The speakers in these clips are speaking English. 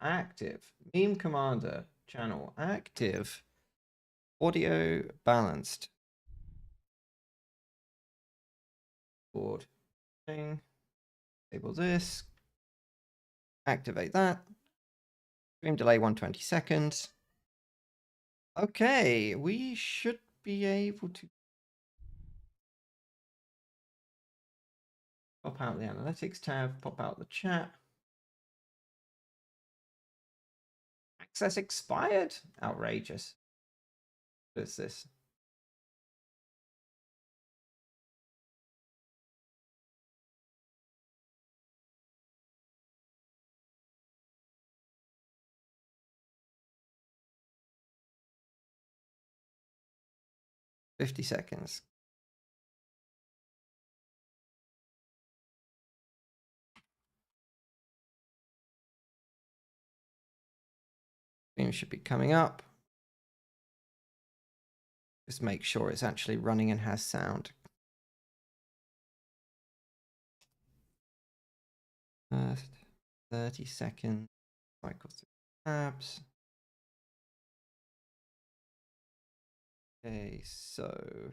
active. TheMemeCommander channel active. Audio balanced. Board. Enable this. Activate that. Stream delay 120 seconds. Okay, we should be able to pop out the analytics tab, pop out the chat. Access expired? Outrageous. What is this? $50 seconds. Stream should be coming up. Just make sure it's actually running and has sound. First 30 seconds. Cycle through tabs. Okay, so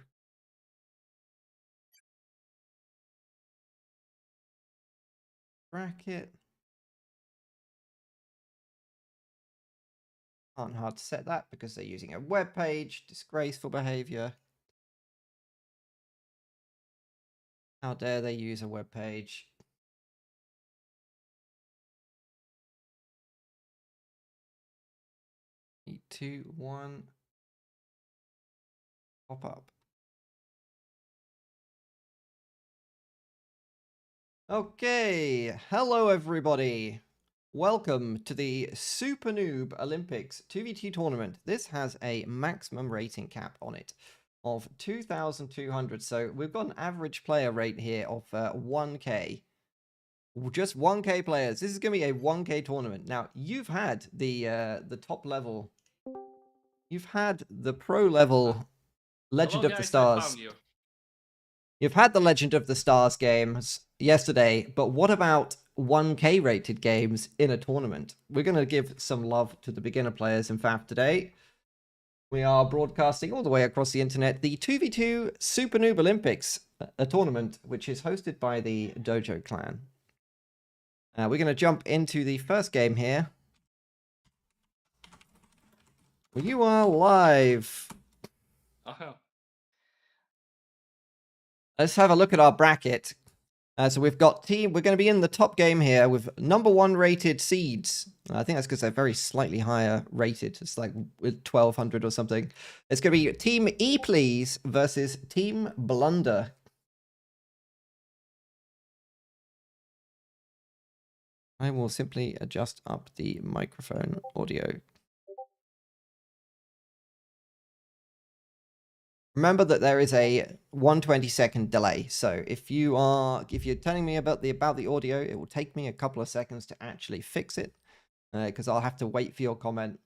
bracket. Can't hard to set that because they're using a web page. Disgraceful behavior. How dare they use a web page? Three, 2, 1. Pop up. Okay, hello everybody. Welcome to the SuperNoob Olympics 2v2 tournament. This has a maximum rating cap on it of 2,200. So we've got an average player rate here of 1k. Just 1k players. This is going to be a 1k tournament. Now, you've had the top level. You've had the pro level Legend of the Stars. You've had the Legend of the Stars games yesterday, but what about 1k rated games in a tournament? We're going to give some love to the beginner players. In fact, today we are broadcasting all the way across the internet the 2v2 SuperNoob Olympics, a tournament which is hosted by the Dojo clan. We're going to jump into the first game here. You are live. Oh. Let's have a look at our bracket. So we've got we're going to be in the top game here with #1 rated seeds. I think that's because they're very slightly higher rated. It's like 1,200 or something. It's going to be Team E Please versus Team Blunder. I will simply adjust up the microphone audio. Remember that there is a 120-second delay. So if you're telling me about the audio, it will take me a couple of seconds to actually fix it, because I'll have to wait for your comment.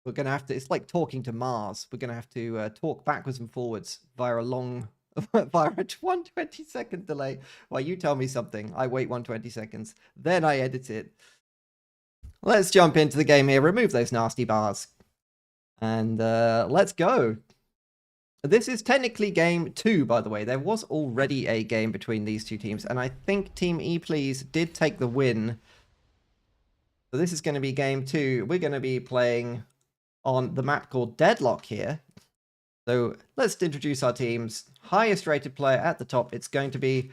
We're gonna have to. It's like talking to Mars. We're gonna have to talk backwards and forwards via a 120-second delay. While you tell me something, I wait 120 seconds, then I edit it. Let's jump into the game here. Remove those nasty bars, and let's go. This is technically game 2, by the way. There was already a game between these two teams, and I think Team E Please did take the win. So this is going to be game 2. We're going to be playing on the map called Deadlock here. So let's introduce our teams. Highest rated player at the top, it's going to be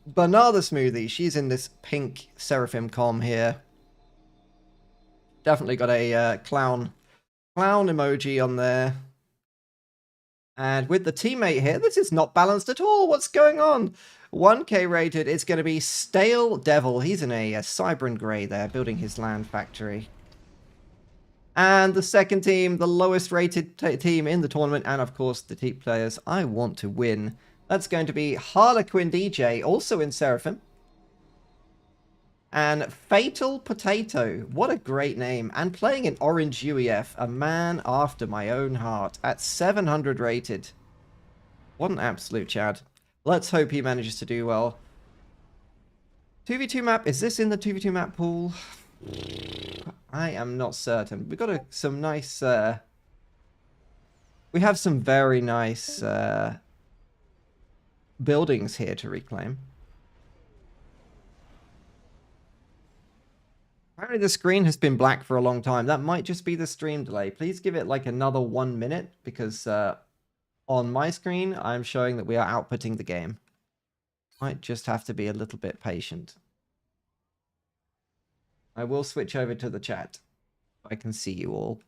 Banana Smoothie. She's in this pink Seraphim com here. Definitely got a clown emoji on there. And with the teammate here, this is not balanced at all. What's going on? 1k rated, it's going to be Stale Devil. He's in a Cybran Grey there, building his land factory. And the second team, the lowest rated team in the tournament, and of course the team players I want to win. That's going to be Harlequin DJ, also in Seraphim. And Fatal Potato, what a great name. And playing in Orange UEF, a man after my own heart, at 700 rated. What an absolute Chad. Let's hope he manages to do well. 2v2 map, is this in the 2v2 map pool? I am not certain. We've got some nice... we have some very nice buildings here to reclaim. Apparently the screen has been black for a long time. That might just be the stream delay. Please give it like another 1 minute because on my screen, I'm showing that we are outputting the game. Might just have to be a little bit patient. I will switch over to the chat. I can see you all.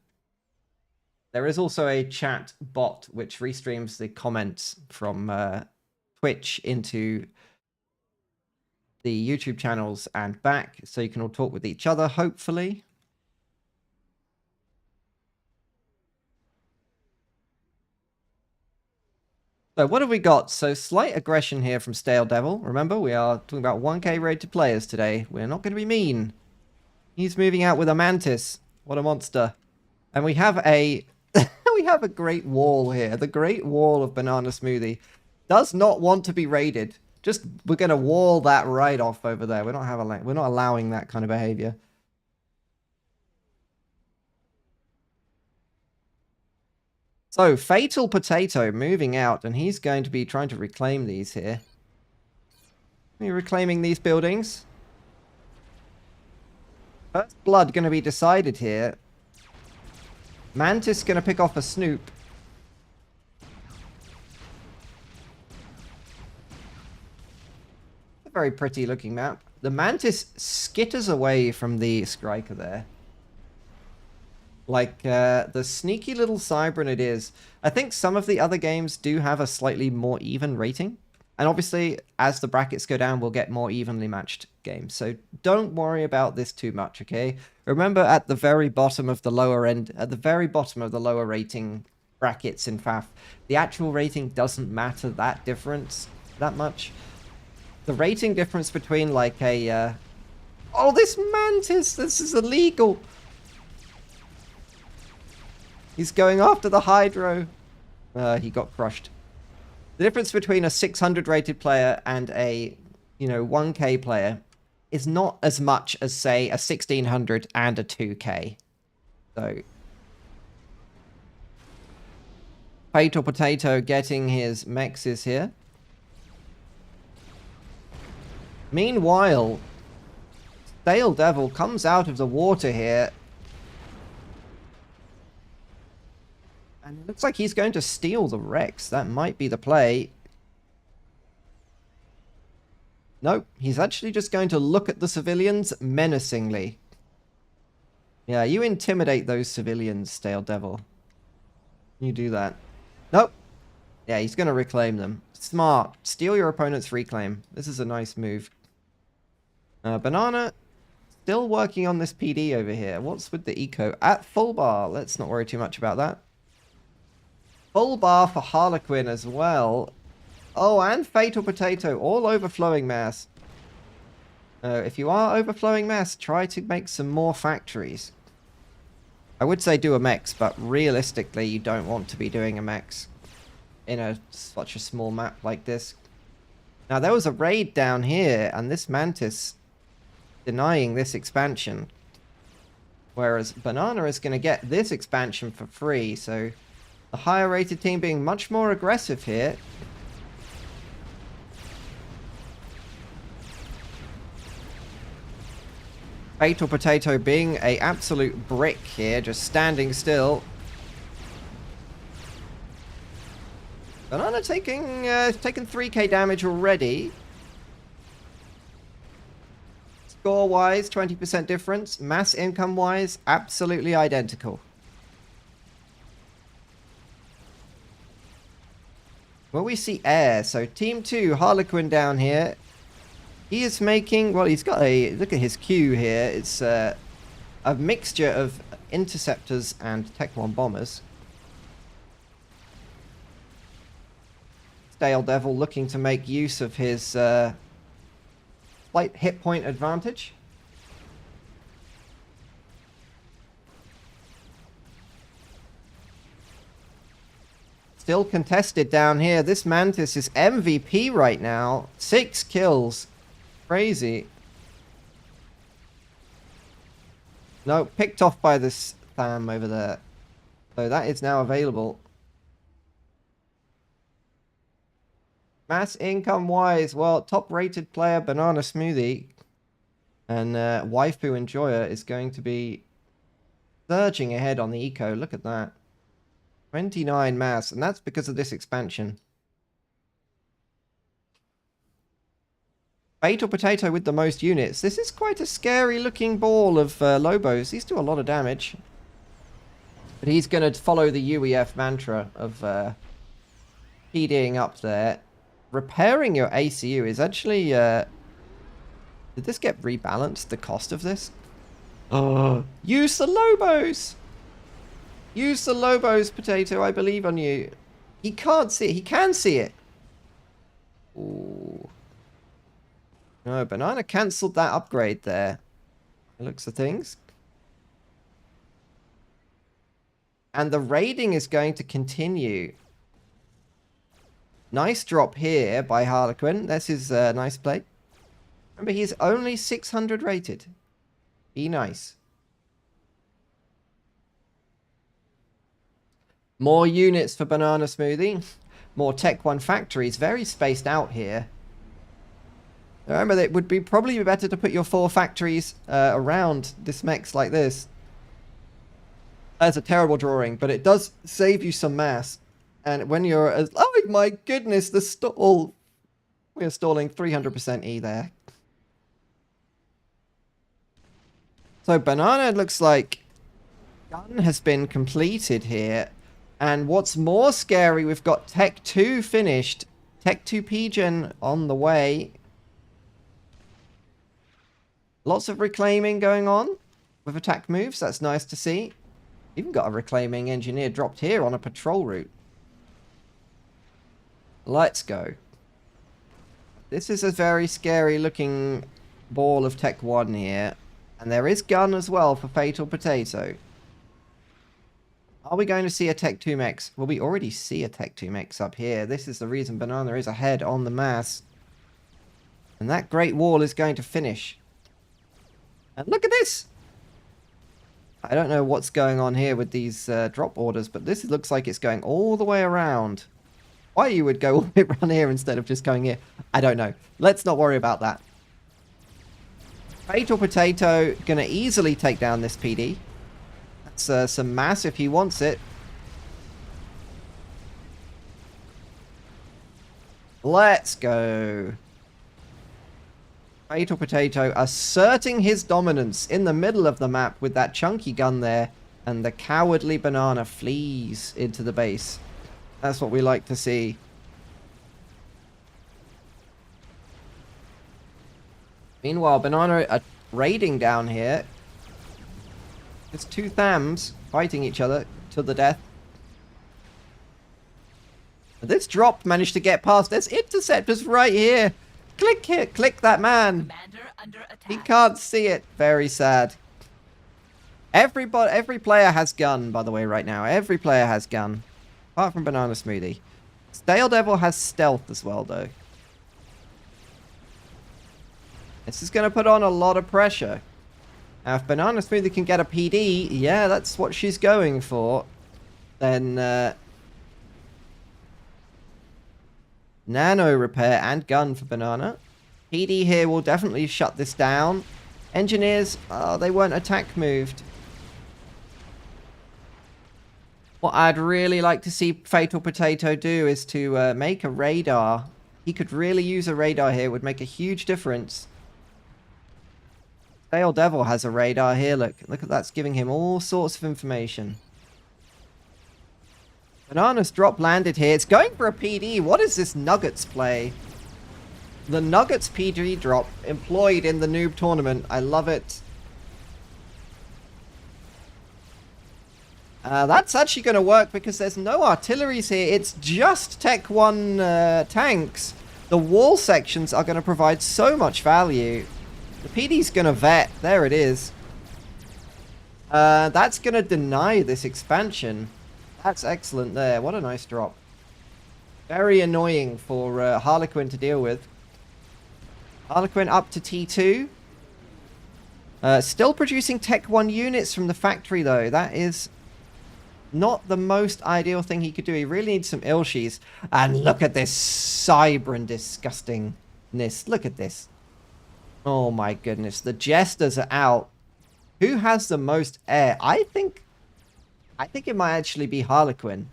There is also a chat bot which restreams the comments from Twitch into the YouTube channels and back, so you can all talk with each other, hopefully. So what have we got? So slight aggression here from Stale Devil. Remember, we are talking about 1k rated players today. We're not going to be mean. He's moving out with a mantis. What a monster. And we have a we have a great wall here. The Great Wall of Banana Smoothie does not want to be raided. Just we're going to wall that right off over there. We're not allowing that kind of behavior. So, Fatal Potato moving out, and he's going to be trying to reclaim these here. Are you reclaiming these buildings? First blood going to be decided here. Mantis going to pick off a Snoop. A very pretty looking map. The Mantis skitters away from the Striker there. Like, the sneaky little Cybran it is. I think some of the other games do have a slightly more even rating. And obviously, as the brackets go down, we'll get more evenly matched games. So don't worry about this too much, okay? Remember, at the very bottom of the lower end, at the very bottom of the lower rating brackets in FAF, the actual rating doesn't matter that much. The rating difference between, like, a... Oh, this Mantis! This is illegal! He's going after the Hydro. He got crushed. The difference between a 600 rated player and a, 1k player is not as much as, say, a 1600 and a 2k. So, Fatal Potato getting his mexes here. Meanwhile, Stale Devil comes out of the water here. And it looks like he's going to steal the Rex. That might be the play. Nope, he's actually just going to look at the civilians menacingly. Yeah, you intimidate those civilians, Stale Devil. You do that. Nope. Yeah, he's going to reclaim them. Smart. Steal your opponent's reclaim. This is a nice move. Banana, still working on this PD over here. What's with the eco? At full bar. Let's not worry too much about that. Full bar for Harlequin as well. Oh, and Fatal Potato. All overflowing mass. If you are overflowing mass, try to make some more factories. I would say do a mex, but realistically, you don't want to be doing a mex in such a small map like this. Now, there was a raid down here, and this Mantis denying this expansion. Whereas Banana is going to get this expansion for free, so... The higher rated team being much more aggressive here. Fatal Potato being an absolute brick here, just standing still. Banana taking 3k damage already. Score-wise, 20% difference. Mass income-wise, absolutely identical. Well, we see air. So Team 2, Harlequin down here. He is making... Well, he's got a... Look at his queue here. It's a mixture of interceptors and Tech 1 bombers. Stale Devil looking to make use of his slight hit point advantage. Still contested down here. This Mantis is MVP right now. 6 kills. Crazy. No, picked off by this Tham over there. So that is now available. Mass income wise, well, top rated player Banana Smoothie and Waifu Enjoyer is going to be surging ahead on the eco. Look at that. 29 mass, and that's because of this expansion. Fatal Potato with the most units. This is quite a scary looking ball of Lobos. These do a lot of damage. But he's going to follow the UEF mantra of PDing up there. Repairing your ACU is actually... did this get rebalanced, the cost of this? Oh, use the Lobos! Use the Lobos, Potato. I believe on you. He can't see it. He can see it. Ooh. No, Banana cancelled that upgrade there. Looks of things. And the raiding is going to continue. Nice drop here by Harlequin. This is a nice play. Remember, he's only 600 rated. Be nice. More units for Banana Smoothie. More Tech 1 factories. Very spaced out here. Remember, that it would be probably better to put your 4 factories around this mechs like this. That's a terrible drawing, but it does save you some mass. And when you're... oh my goodness, the stall... We're stalling 300% E there. So Banana looks like gun has been completed here. And what's more scary, we've got Tech 2 finished. Tech 2 P-Gen on the way. Lots of reclaiming going on with attack moves. That's nice to see. Even got a reclaiming engineer dropped here on a patrol route. Let's go. This is a very scary looking ball of Tech 1 here. And there is gun as well for Fatal Potato. Are we going to see a Tech 2 mechs? Well, we already see a Tech 2 mechs up here. This is the reason Banana is ahead on the mass. And that Great Wall is going to finish. And look at this! I don't know what's going on here with these drop orders, but this looks like it's going all the way around. Why you would go all the way around here instead of just going here, I don't know. Let's not worry about that. Fatal Potato going to easily take down this PD. That's some mass if he wants it. Let's go. Fatal Potato asserting his dominance in the middle of the map with that chunky gun there. And the cowardly Banana flees into the base. That's what we like to see. Meanwhile, Banana are raiding down here. There's 2 Thams fighting each other to the death. This drop managed to get past. There's interceptors right here. Click here. Click that man. Under attack. He can't see it. Very sad. Every player has gun, by the way, right now. Every player has gun. Apart from Banana Smoothie. Stale Devil has stealth as well, though. This is going to put on a lot of pressure. Now, if Banana Smoothie can get a PD, yeah, that's what she's going for. Then, Nano repair and gun for Banana. PD here will definitely shut this down. Engineers, they weren't attack moved. What I'd really like to see Fatal Potato do is to make a radar. He could really use a radar here. It would make a huge difference. Stale Devil has a radar here. Look at that's giving him all sorts of information. Banana's drop landed here. It's going for a PD. What is this Nuggets play? The Nuggets PD drop employed in the Noob Tournament. I love it. That's actually going to work because there's no artilleries here. It's just Tech 1 tanks. The wall sections are going to provide so much value. The PD's going to vet. There it is. That's going to deny this expansion. That's excellent there. What a nice drop. Very annoying for Harlequin to deal with. Harlequin up to T2. Still producing Tech 1 units from the factory, though. That is not the most ideal thing he could do. He really needs some Ilshis. And look at this Cybran disgustingness. Look at this. Oh my goodness. The Jesters are out. Who has the most air? I think it might actually be Harlequin.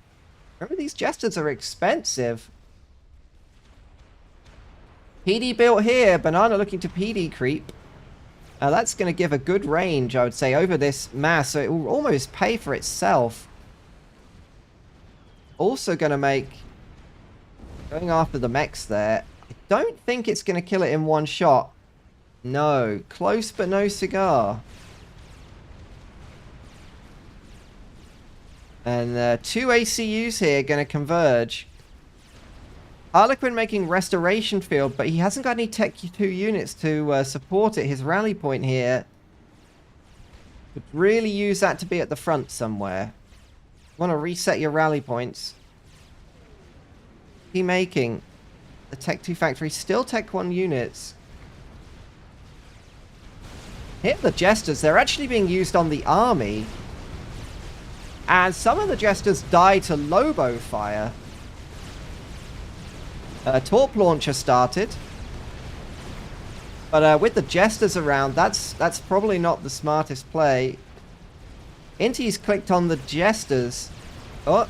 Remember, these Jesters are expensive. PD built here. Banana looking to PD creep. That's going to give a good range, I would say, over this mass. So it will almost pay for itself. Also going to make... Going after the mechs there. I don't think it's going to kill it in one shot. No. Close but no cigar. And 2 ACUs here going to converge. Harlequin making Restoration Field, but he hasn't got any Tech 2 units to support it. His rally point here could really use that to be at the front somewhere. Want to reset your rally points. He making the Tech 2 factory, still Tech 1 units. Here the Jesters, they're actually being used on the army. And some of the Jesters die to Lobo fire. Torp launcher started. But with the Jesters around, that's probably not the smartest play. Inti's clicked on the Jesters. Oh.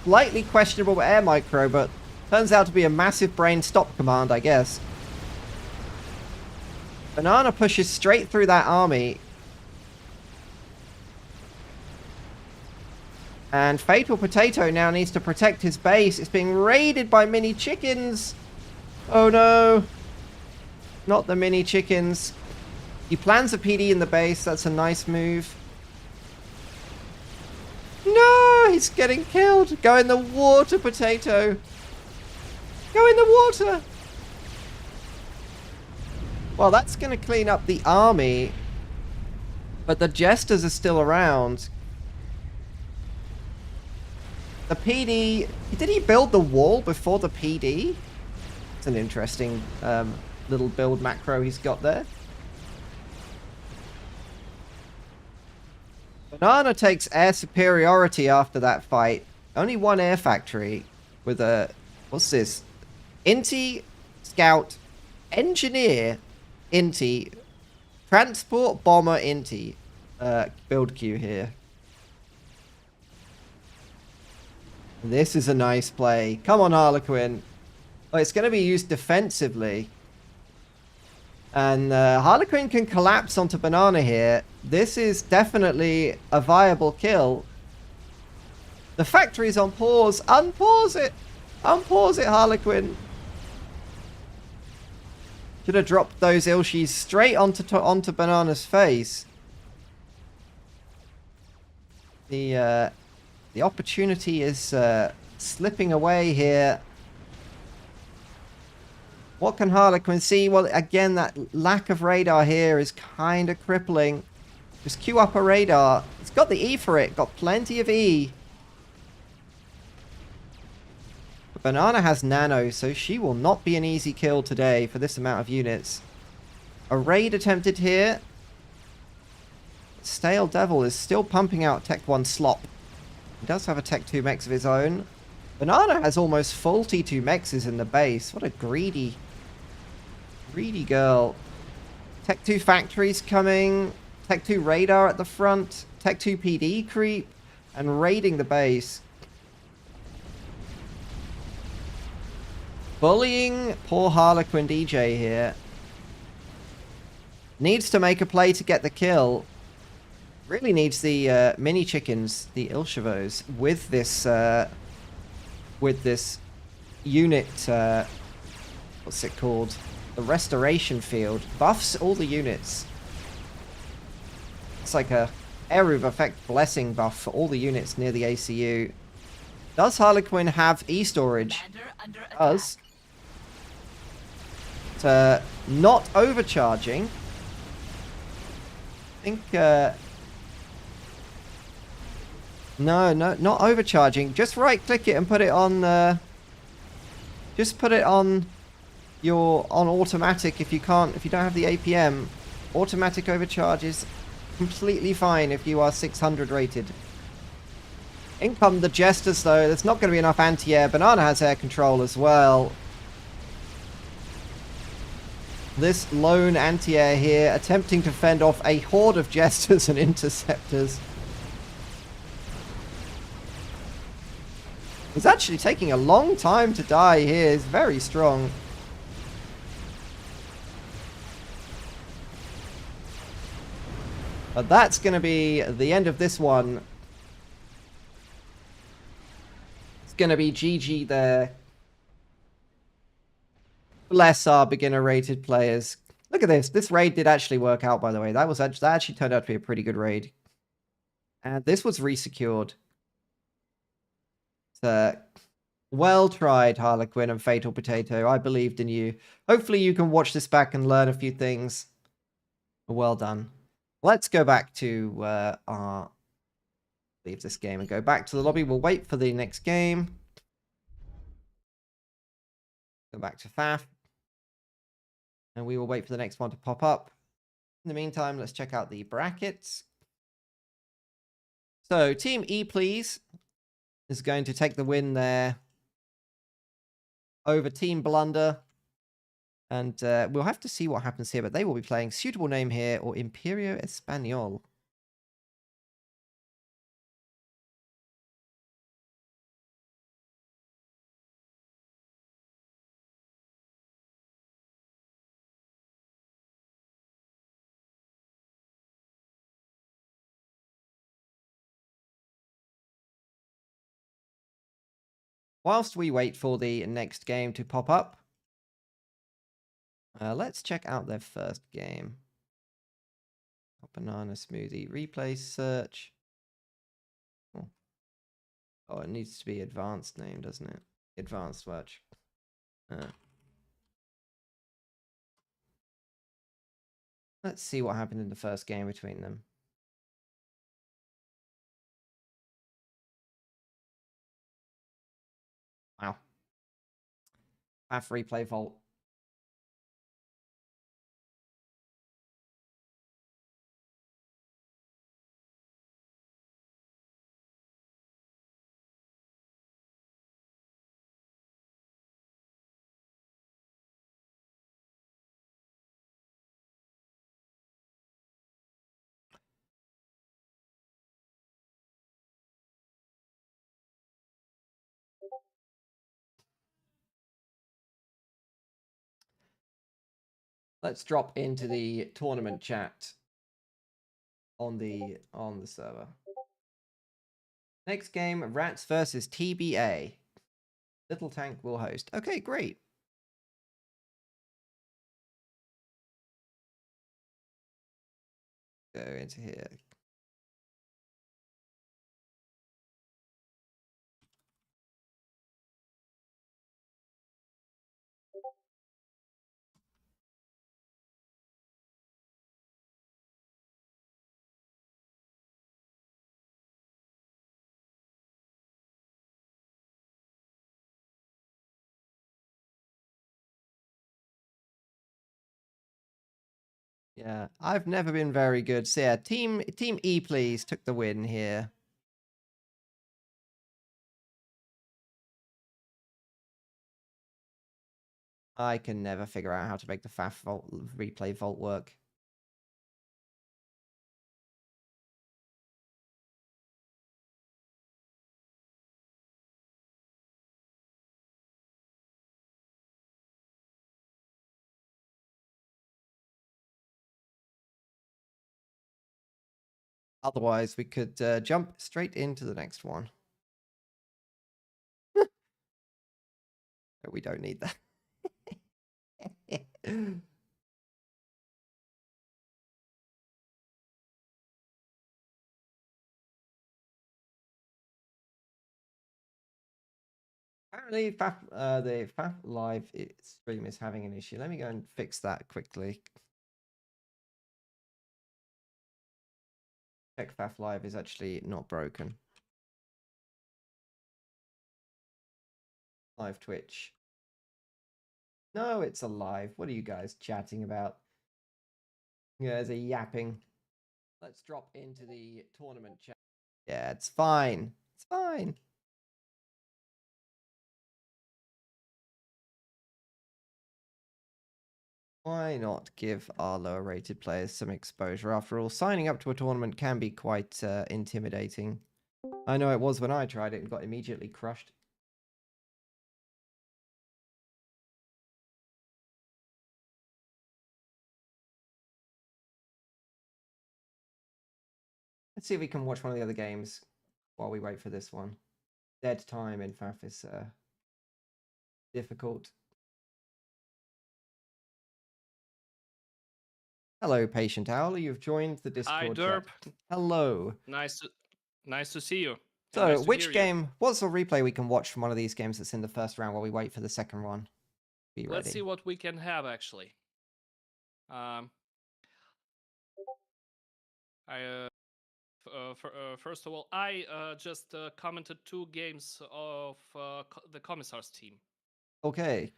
Slightly questionable air micro, but turns out to be a massive brain stop command, I guess. Banana pushes straight through that army. And Fatal Potato now needs to protect his base. It's being raided by mini chickens. Oh no. Not the mini chickens. He plans a PD in the base. That's a nice move. No, he's getting killed. Go in the water, Potato. Go in the water. Well, that's going to clean up the army. But the Jesters are still around. The PD... Did he build the wall before the PD? It's an interesting little build macro he's got there. Banana takes air superiority after that fight. Only one air factory with a... What's this? Inti, Scout, Engineer, Inti, Transport, Bomber, Inti. Build queue here. This is a nice play. Come on, Harlequin. Oh, it's going to be used defensively. And Harlequin can collapse onto Banana here. This is definitely a viable kill. The factory's on pause. Unpause it. Unpause it, Harlequin. Should have dropped those Ilshis straight onto Banana's face. The opportunity is slipping away here. What can Harlequin see? Well, again, that lack of radar here is kind of crippling. Just queue up a radar. It's got the E for it. Got plenty of E. But Banana has nano, so she will not be an easy kill today for this amount of units. A raid attempted here. Stale Devil is still pumping out Tech 1 slop. He does have a Tech 2 mechs of his own. Banana has almost full T2 mechs in the base. What a greedy girl. Tech 2 factories coming. Tech 2 radar at the front. Tech 2 PD creep. And raiding the base. Bullying poor Harlequin DJ here. Needs to make a play to get the kill. Really needs the mini chickens, the Ilshavos, with this unit. What's it called? The restoration field buffs all the units. It's like a area of effect blessing buff for all the units near the ACU. Does Harlequin have e-storage? Does. Not overcharging. I think. No, not overcharging. Just right-click it and put it on... just put it on you're on automatic if you don't have the APM. Automatic overcharge is completely fine if you are 600 rated. In come the Jesters though. There's not going to be enough anti-air. Banana has air control as well. This lone anti-air here attempting to fend off a horde of Jesters and Interceptors. He's actually taking a long time to die here. He's very strong. But that's going to be the end of this one. It's going to be GG there. Bless our beginner-rated players. Look at this. This raid did actually work out, by the way. That actually turned out to be a pretty good raid. And this was resecured. Well tried, Harlequin and Fatal Potato. I believed in you. Hopefully you can watch this back and learn a few things. Well done. Let's go back to leave this game and go back to the lobby. We'll wait for the next game. Go back to FAF. And we will wait for the next one to pop up. In the meantime, let's check out the brackets. So, Team E, please, is going to take the win there over Team Blunder. And we'll have to see what happens here, but they will be playing Suitable Name here or Imperio Español. Whilst we wait for the next game to pop up, let's check out their first game. Banana smoothie replay search. Oh, it needs to be advanced name, doesn't it? Advanced watch. Let's see what happened in the first game between them. Wow. Half replay vault. Let's drop into the tournament chat on the server. Next game, Rats versus TBA. Little Tank will host. Okay, great. Go into here. Yeah, I've never been very good. So yeah, Team E, please, took the win here. I can never figure out how to make the FAF vault replay vault work. Otherwise, we could jump straight into the next one. We don't need that. Apparently, the FAF Live stream is having an issue. Let me go and fix that quickly. Check FAF Live is actually not broken. Live Twitch. No, it's alive. What are you guys chatting about? Yeah, there's a yapping. Let's drop into the tournament chat. Yeah, it's fine. It's fine. Why not give our lower rated players some exposure? After all, signing up to a tournament can be quite intimidating. I know it was when I tried it and got immediately crushed. Let's see if we can watch one of the other games while we wait for this one. Dead time in FAF is difficult. Hello, Patient Owl. You've joined the Discord Hi, Derp. chat. Hello. Nice to see you. So, nice to which hear game? What's the replay we can watch from one of these games that's in the first round while we wait for the second one? Be ready. Let's see what we can have actually. First of all, I just commented 2 games of the Commissar's team. Okay.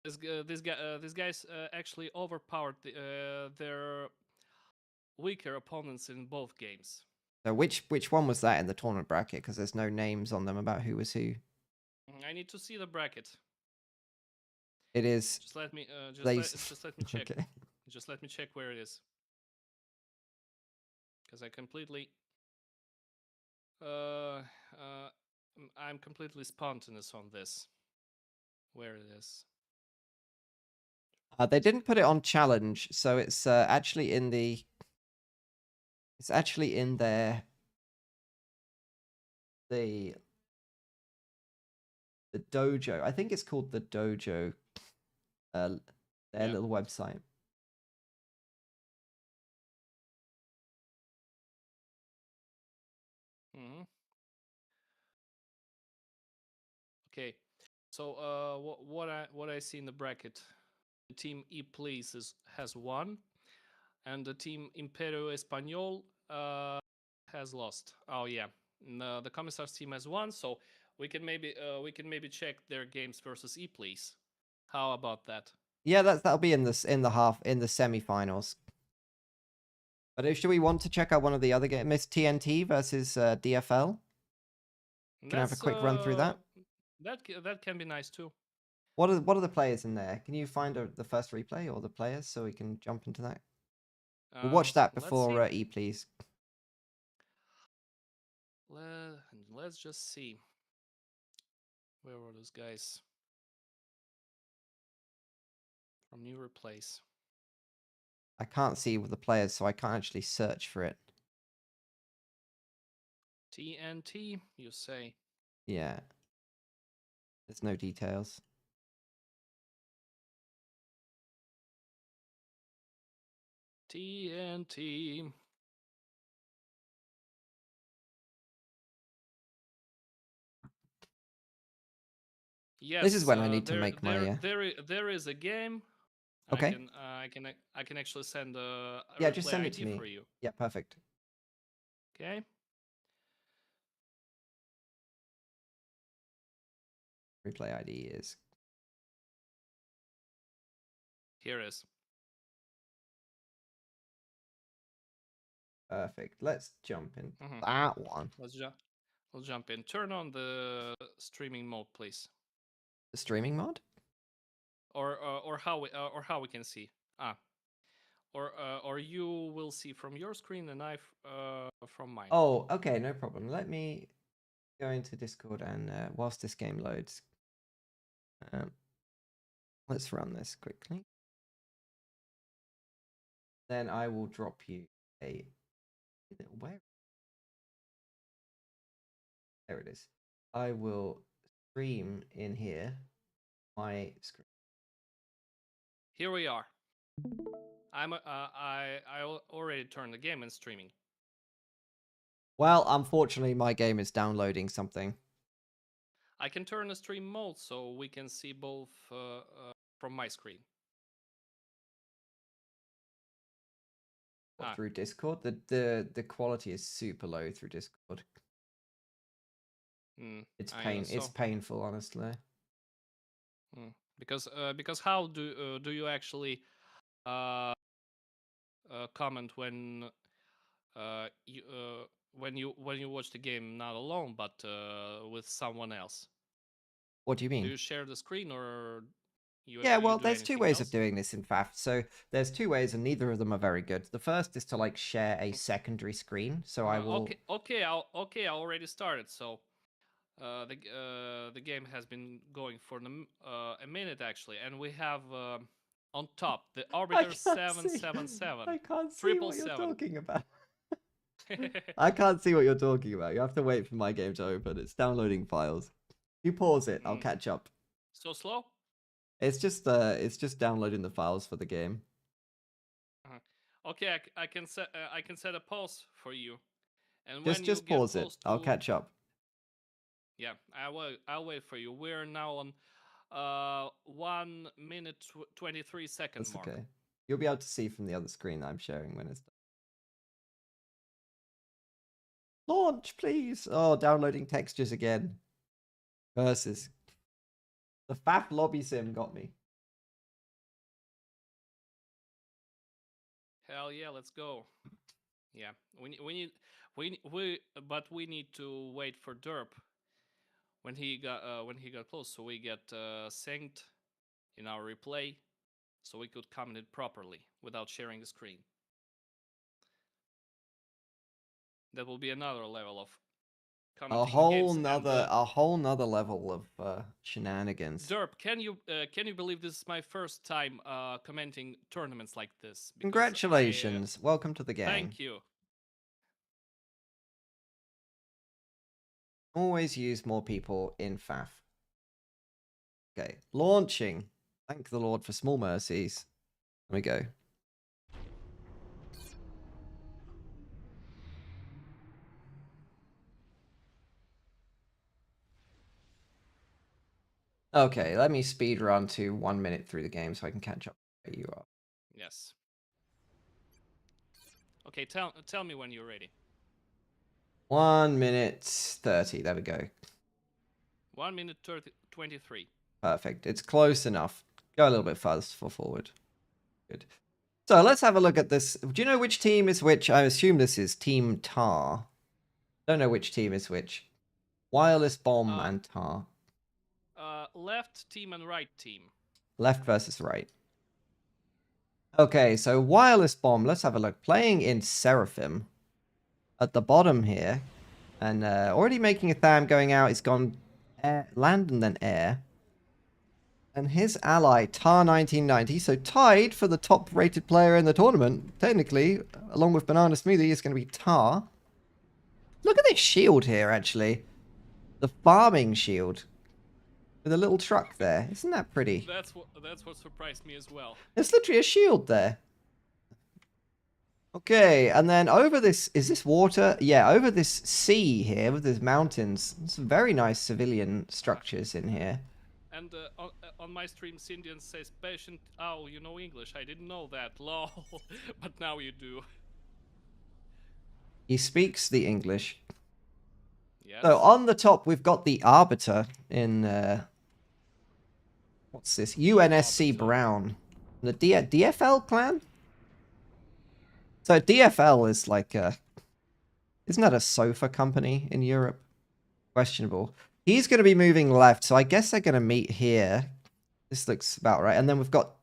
These guys actually overpowered their weaker opponents in both games. So which one was that in the tournament bracket? Because there's no names on them about who was who. I need to see the bracket. It is. Just let me just let me check. Okay. Just let me check where it is. Because I completely I'm completely spontaneous on this. Where it is? They didn't put it on challenge, so it's actually in the. It's actually in their. The dojo. I think it's called the dojo. Their little website. Okay, so what I see in the bracket, the team E Please has won, and the team Imperio Español has lost. Oh yeah, the Commissar's team has won, so we can maybe check their games versus E Please. How about that? Yeah, that'll be in the semifinals. But should we want to check out one of the other games, Miss TNT versus DFL? Can I have a quick run through that? That can be nice too. What are the players in there? Can you find the first replay or the players so we can jump into that? We'll watch that before E, please. Let's just see. Where were those guys? From new replays. I can't see with the players, so I can't actually search for it. TNT, you say? Yeah. There's no details. TNT. Yes. This is when I need to make my. There is a game. Okay. I can actually send a just send it to me for you. Yeah, perfect. Okay. Replay ID is. Here it is. Perfect. Let's jump in that one. Let's jump in. Turn on the streaming mode, please. The streaming mode? Or how we can see. Or you will see from your screen and I from mine. Oh, okay, no problem. Let me go into Discord and whilst this game loads, let's run this quickly. Then I will drop you a where. There it is. I will stream in here my screen. Here we are. I already turned the game and streaming. Well, unfortunately, my game is downloading something. I can turn the stream mode so we can see both from my screen. Through Discord, the quality is super low through Discord. It's painful, honestly. Because how do you actually comment when when you watch the game not alone but with someone else? What do you Do mean? you share the screen or Yeah, you well, do there's two anything ways of else? doing this in FAF. So there's two ways, and neither of them are very good. The first is to like share a secondary screen. So I will. Okay. I already started. So the game has been going for a minute actually, and we have on top the I Arbiter can't see. 777 I can't see triple what you're seven. talking about. I can't see what you're talking about. You have to wait for my game to open. It's downloading files. You pause it. I'll catch up. So slow. It's just downloading the files for the game. Okay, I can set a pause for you, and when you Just get pause it. close I'll to catch up. yeah, I'll wait for you. We're now on 1 minute 23 second That's mark. okay. You'll be able to see from the other screen that I'm sharing when it's done. Launch, please. Oh, downloading textures again. Versus. The FAF lobby sim got me. Hell yeah, let's go. Yeah, but we need to wait for Derp when he got close, so we get synced in our replay, so we could comment it properly without sharing the screen. That will be another level of commenting games. And a whole nother level of shenanigans. Derp, can you believe this is my first time commenting tournaments like this? Because Congratulations. Welcome to the gang. Thank you. Always use more people in FAF. Okay, launching. Thank the Lord for small mercies. There we go. Okay, let me speed run to 1 minute through the game so I can catch up where you are. Yes. Okay, tell me when you're ready. 1 minute 30. There we go. 1 minute 23. Perfect. It's close enough. Go a little bit further forward. Good. So let's have a look at this. Do you know which team is which? I assume this is Team Tar. Don't know which team is which. Wireless Bomb and Tar. Left team and right team. Left versus right. Okay, so Wireless Bomb. Let's have a look. Playing in Seraphim. At the bottom here. And already making a Tham going out. It's gone air, land and then air. And his ally, Tar 1990, so tied for the top rated player in the tournament, technically, along with Banana Smoothie, is going to be Tar. Look at this shield here, actually. The farming shield. With a little truck there. Isn't that pretty? That's what surprised me as well. There's literally a shield there. Okay, and then over this, is this water? Yeah, over this sea here with these mountains. Some very nice civilian structures in here. And on my stream, Cindian says, patient, oh, you know English. I didn't know that, lol. But now you do. He speaks the English. Yes. So on the top, we've got the Arbiter in, what's this? UNSC Arbiter. Brown. The DFL clan? So DFL is like a... Isn't that a sofa company in Europe? Questionable. He's going to be moving left, so I guess they're going to meet here. This looks about right. And then we've got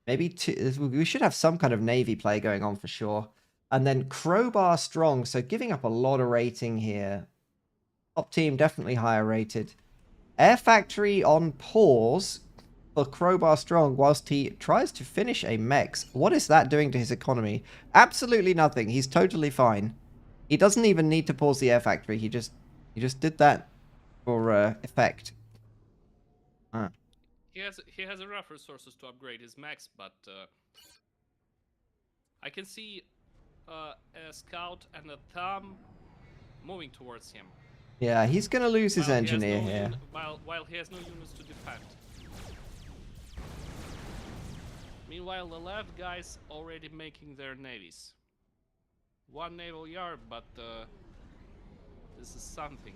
maybe two... We should have some kind of Navy play going on for sure. And then Crowbar Strong, so giving up a lot of rating here. Top team definitely higher rated. Air Factory on pause for Crowbar Strong whilst he tries to finish a mechs. What is that doing to his economy? Absolutely nothing. He's totally fine. He doesn't even need to pause the Air Factory. He just did that for effect. He has enough resources to upgrade his mechs, but I can see a scout and a thumb moving towards him. Yeah, he's gonna lose his engineer here. While he has no units to defend. Meanwhile, the left guys already making their navies. One naval yard, but this is something.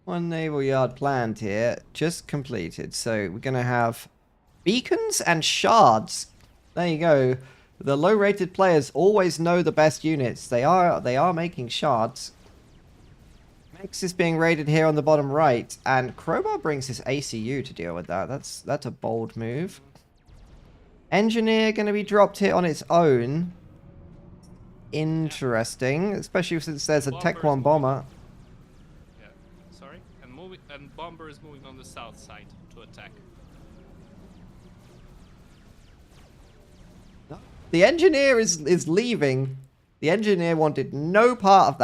One naval yard planned here, just completed. So we're going to have beacons and shards. There you go. The low-rated players always know the best units. They are making shards. Max is being raided here on the bottom right, and Crowbar brings his ACU to deal with that. That's a bold move. Engineer going to be dropped here on its own. Interesting, especially since there's a Tech 1 bomber. Yeah, sorry. And bomber is moving on the south side to attack. The engineer is leaving. The engineer wanted no part of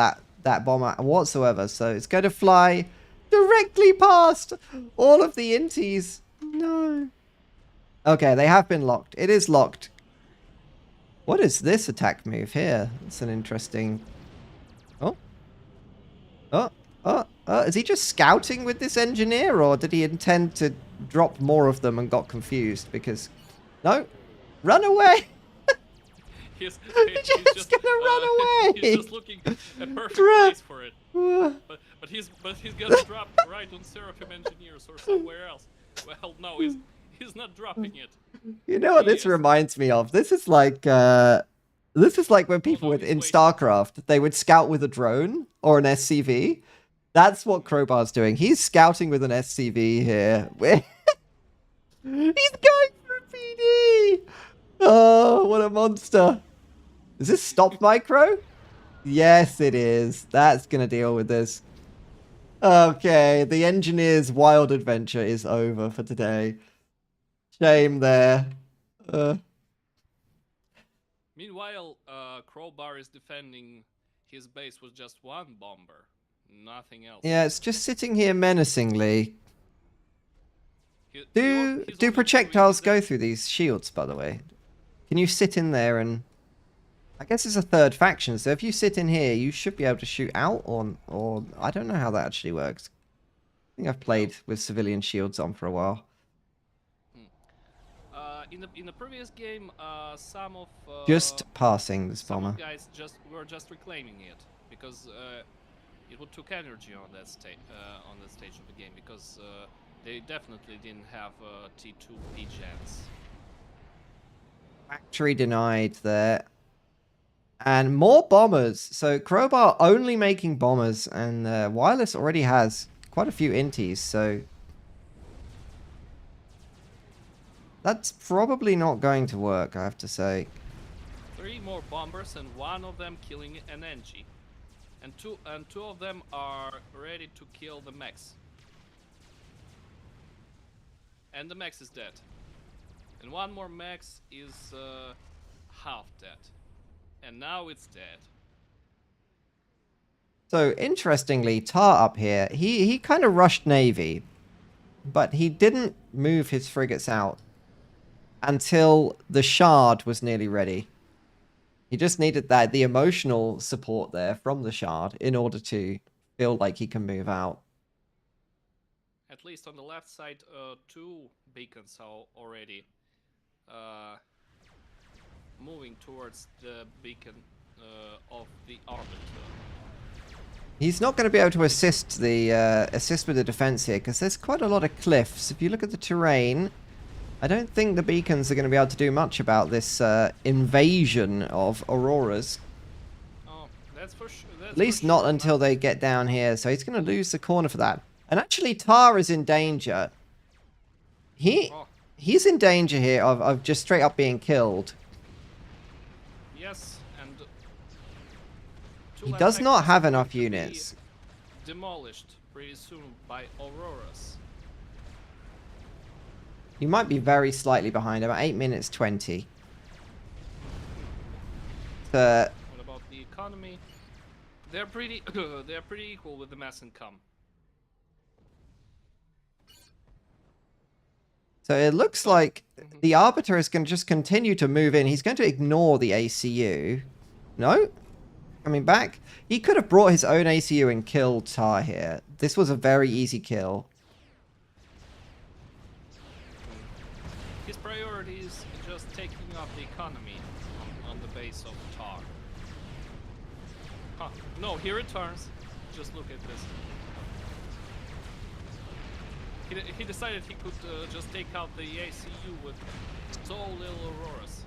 that bomber whatsoever, so it's going to fly directly past all of the inties. No. Okay, they have been locked. It is locked. What is this attack move here? It's an interesting... Oh. Is he just scouting with this engineer, or did he intend to drop more of them and got confused? Because... No. Run away! He's just gonna run away! He's just looking a perfect place for it. But he's gonna drop right on Seraphim Engineers or somewhere else. Well, no, he's not dropping it. You know what this reminds me of? This is like when people in StarCraft, they would scout with a drone or an SCV. That's what Crowbar's doing. He's scouting with an SCV here. He's going for a PD! Oh, what a monster. Is this stop micro? Yes, it is. That's going to deal with this. Okay, the engineer's wild adventure is over for today. Shame there. Meanwhile, Crowbar is defending his base with just one bomber. Nothing else. Yeah, it's just sitting here menacingly. Do projectiles go through these shields, by the way? Can you sit in there and... I guess it's a third faction, so if you sit in here, you should be able to shoot out, or I don't know how that actually works. I think I've played with civilian shields on for a while. In the previous game, some of just passing this bomber. Some guys were just reclaiming it because it took energy on that stage of the game, because they definitely didn't have T2 P-gens. Factory denied there. And more bombers. So Crowbar only making bombers, and Wireless already has quite a few inties, so that's probably not going to work, I have to say. 3 more bombers and 1 of them killing an NG. And two of them are ready to kill the mechs. And the mechs is dead. And 1 more mechs is half dead. And now it's dead. So interestingly, Tar up here, he kind of rushed Navy, but he didn't move his frigates out until the Shard was nearly ready. He just needed the emotional support there from the Shard in order to feel like he can move out. At least on the left side, 2 beacons are already moving towards the beacon of the Arbiter. He's not going to be able to assist with the defense here, because there's quite a lot of cliffs. If you look at the terrain, I don't think the beacons are going to be able to do much about this invasion of Auroras. Oh, that's for sure. At least not until they get down here, so he's going to lose the corner for that. And actually, Tar is in danger. He's in danger here of just straight up being killed. Yes, and he does not have enough units. Demolished pretty soon by Auroras. You might be very slightly behind, about 8 minutes 20. What about the economy? They're pretty equal with the mass income. So it looks like the Arbiter is going to just continue to move in. He's going to ignore the ACU. No? Coming back. He could have brought his own ACU and killed Tar here. This was a very easy kill. His priority is just taking off the economy on the base of Tar. Huh. No, he returns. Just look at this. he decided he could just take out the ACU with so little Auroras.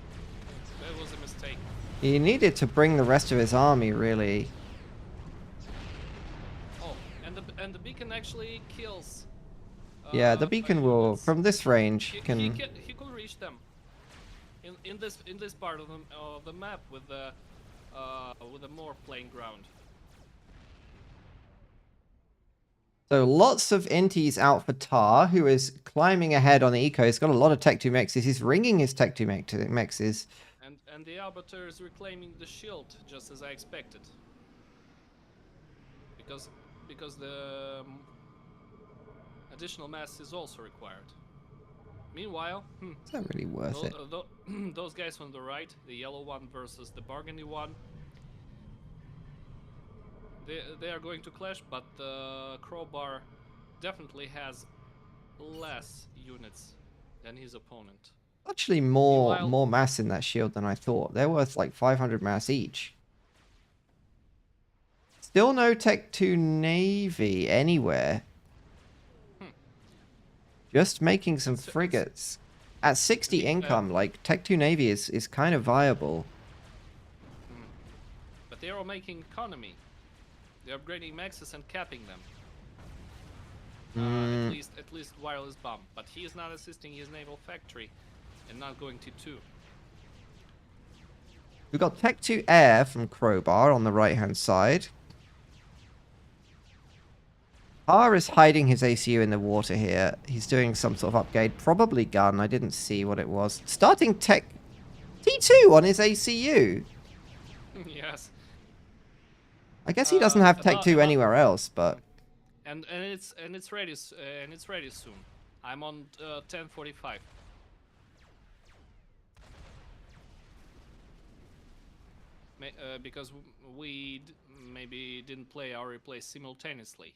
That was a mistake. He needed to bring the rest of his army, really. Oh, and the beacon actually kills. Yeah, the beacon will, from this range, He could reach them. In this part of the map with the more plain ground. So lots of inties out for Tar, who is climbing ahead on the eco. He's got a lot of Tech 2 mexes. He's ringing his Tech 2 mexes. And the Arbiter is reclaiming the shield, just as I expected. Because the additional mass is also required. Meanwhile, Is that really worth it? Those guys on the right, the yellow one versus the burgundy one, they are going to clash, but the Crowbar definitely has less units than his opponent. Actually, more mass in that shield than I thought. They're worth like 500 mass each. Still no Tech 2 Navy anywhere. Just making some frigates. At 60 income, like, Tech 2 Navy is kind of viable. But they're all making economy. They're upgrading maxes and capping them. At least Wireless Bomb. But he is not assisting his naval factory and not going T2. We've got Tech 2 Air from Crowbar on the right-hand side. Tar is hiding his ACU in the water here. He's doing some sort of upgrade. Probably gun. I didn't see what it was. Starting Tech T2 on his ACU. Yes. I guess he doesn't have Tech 2 anywhere else, but... And it's ready soon. I'm on 10:45. Because we maybe didn't play our replays simultaneously.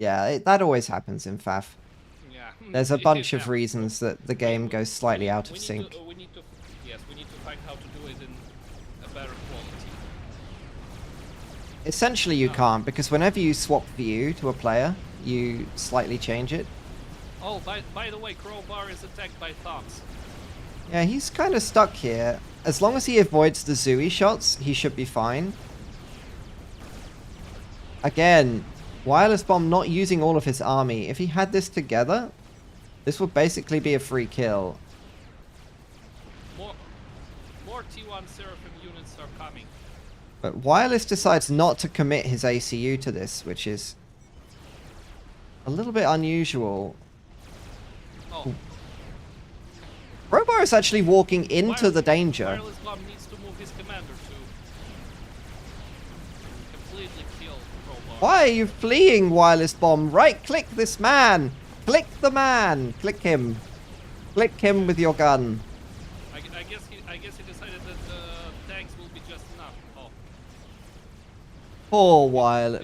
Yeah, that always happens in FAF. Yeah. There's a bunch of reasons that the game goes slightly out of sync. We need to find how to do it in a better quality. Essentially you can't, because whenever you swap view to a player, you slightly change it. Oh, by the way, Crowbar is attacked by Thoughts. Yeah, he's kind of stuck here. As long as he avoids the Zooey shots, he should be fine. Again, Wireless Bomb not using all of his army. If he had this together, this would basically be a free kill. More T1 Seraphim units are coming. But Wireless decides not to commit his ACU to this, which is a little bit unusual. Oh. Crowbar is actually walking into the danger. Wireless Bomb needs to move his commander to completely kill Crowbar. Why are you fleeing, Wireless Bomb? Right-click this man! Click the man! Click him. Click him with your gun. I guess he decided that tanks will be just enough. Oh.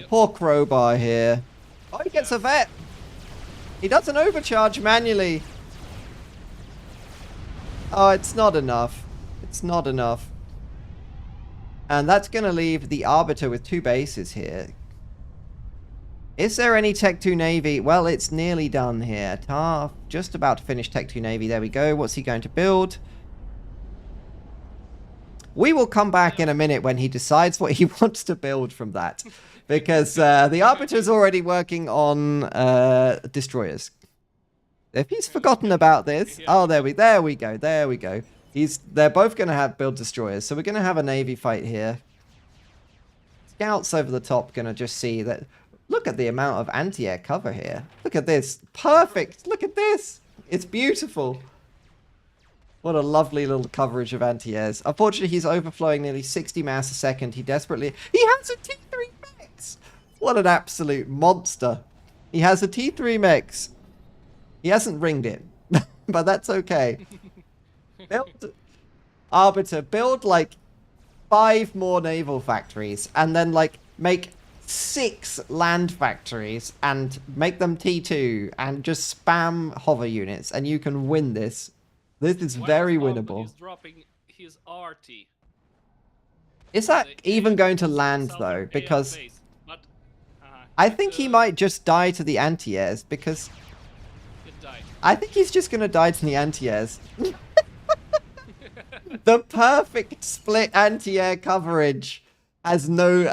Poor Crowbar here. Oh, he gets a vet! He does an overcharge manually. Oh, it's not enough. It's not enough. And that's going to leave the Arbiter with 2 bases here. Is there any Tech 2 Navy? Well, it's nearly done here. Tar just about to finish Tech 2 Navy. There we go. What's he going to build? We will come back in a minute when he decides what he wants to build from that. Because the Arbiter's already working on destroyers. If he's forgotten about this, oh, there we go. They're both going to build destroyers, so we're going to have a navy fight here. Scouts over the top going to just see that. Look at the amount of anti-air cover here. Look at this, perfect. Look at this, it's beautiful. What a lovely little coverage of anti-airs. Unfortunately, he's overflowing nearly 60 mass a second. He has a T3 Mex. What an absolute monster. He has a T3 Mex. He hasn't ringed it, but that's okay. Build Arbiter, build like 5 more naval factories, and then like make 6 land factories and make them T2 and just spam hover units, and you can win this. This is very winnable. He's dropping his RT. Is that even going to land though? Because I think he might just die to the anti-airs because It died. I think he's just gonna die to the anti-airs. The perfect split anti-air coverage has no...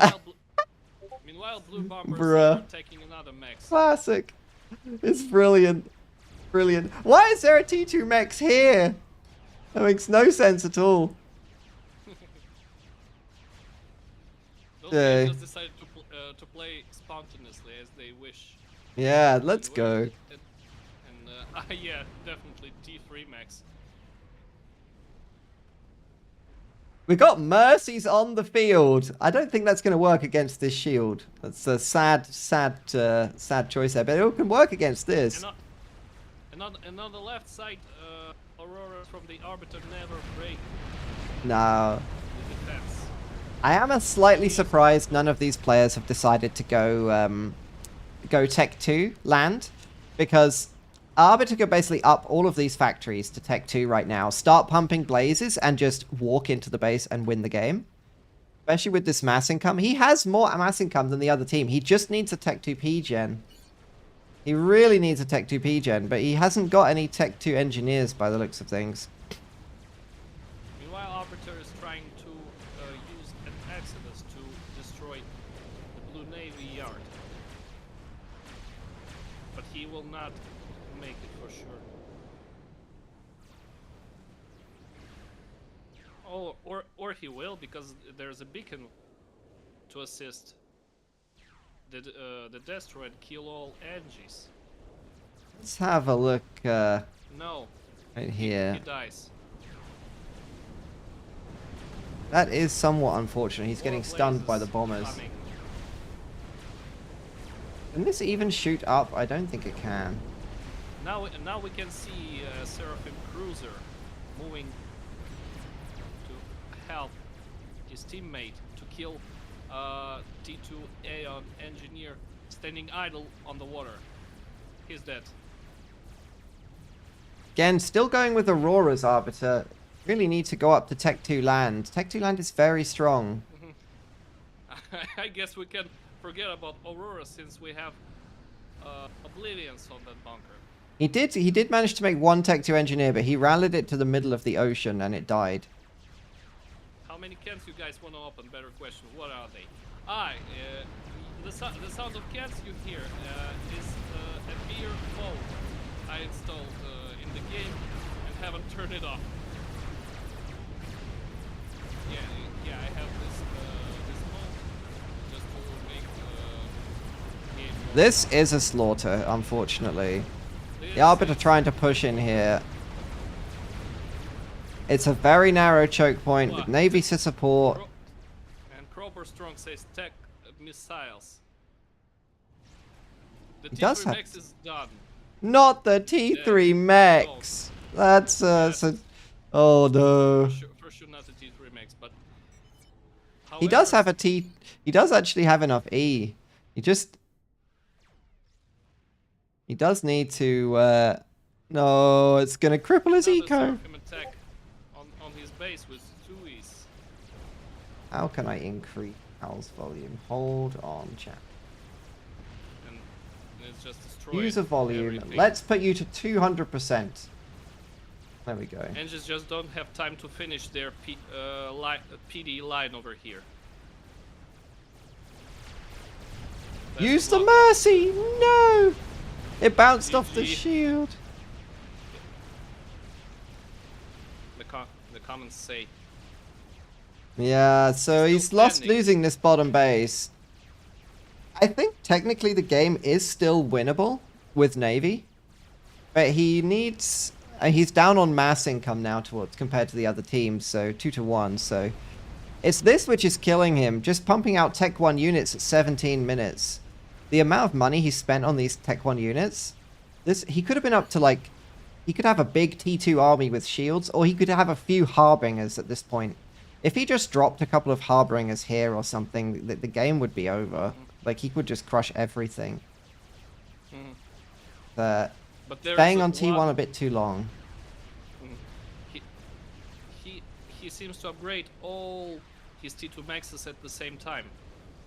Meanwhile, Blue Bombers Bruh. are taking another max. Classic. It's brilliant. Brilliant. Why is there a T2 Mex here? That makes no sense at all. Those guys just decided to play spontaneously as they wish. Yeah, let's go. And yeah, definitely T3 max. We got Mercies on the field. I don't think that's going to work against this shield. That's a sad choice there, but it can work against this. And on the left side, Aurora from the Arbiter never break No. the defense. I am slightly surprised none of these players have decided to go Tech 2 land, because Arbiter could basically up all of these factories to Tech 2 right now, start pumping blazes, and just walk into the base and win the game. Especially with this mass income. He has more mass income than the other team. He just needs a Tech 2 P-Gen. He really needs a Tech 2 P-Gen, but he hasn't got any Tech 2 engineers by the looks of things. Meanwhile, Arbiter is trying to use an Exodus to destroy the Blue Navy yard. But he will not make it for sure. Oh, or he will, because there's a beacon to assist the destroy and kill all Angies. Let's have a look No. right here. He dies. That is somewhat unfortunate. He's getting More stunned by the blazes bombers. coming. Can this even shoot up? I don't think it can. Now we can see Seraphim Cruiser moving to help his teammate to kill T2 Aeon engineer standing idle on the water. He's dead. Again, still going with Aurora's Arbiter. Really need to go up to Tech 2 land. Tech 2 land is very strong. I guess we can forget about Aurora since we have Oblivions on that bunker. He did manage to make one Tech 2 engineer, but he rallied it to the middle of the ocean and it died. How many cans you guys want to open? Better question. What are they? The sound of cans you hear is a beer mode I installed in the game and haven't turned it off. Yeah, I have this mode just to make game more. This is a slaughter, unfortunately. The Arbiter trying to push in here. It's a very narrow choke point with Navy to support. And Cropper Strong says tech missiles. The He does T3 have- Max is done. Not the T3 Mex. That's oh no. For sure not the T3 Max, but He does however, have a T. He does actually have enough E. He does need to. No, it's gonna cripple his another eco. Seraphim attack on his base with 2 E's. How can I increase Al's volume? Hold on, chat. And it's just destroyed User volume. everything. Let's put you to 200%. There we go. Engines just don't have time to finish their PD line over here. That's Use the what- mercy! No! It bounced off the GG. shield. The comments say. Yeah, so Still he's lost standing. losing this bottom base. I think technically the game is still winnable with Navy. But he needs... he's down on mass income now compared to the other teams, so 2-1, so... It's this which is killing him, just pumping out Tech 1 units at 17 minutes. The amount of money he spent on these Tech 1 units, he could have been up to like... He could have a big T2 army with shields, or he could have a few Harbingers at this point. If he just dropped a couple of Harbingers here or something, the game would be over. Like, he could just crush everything. Mhm. But But there's staying a on T1 lot- a bit too long. He seems to upgrade all his T2 maxes at the same time.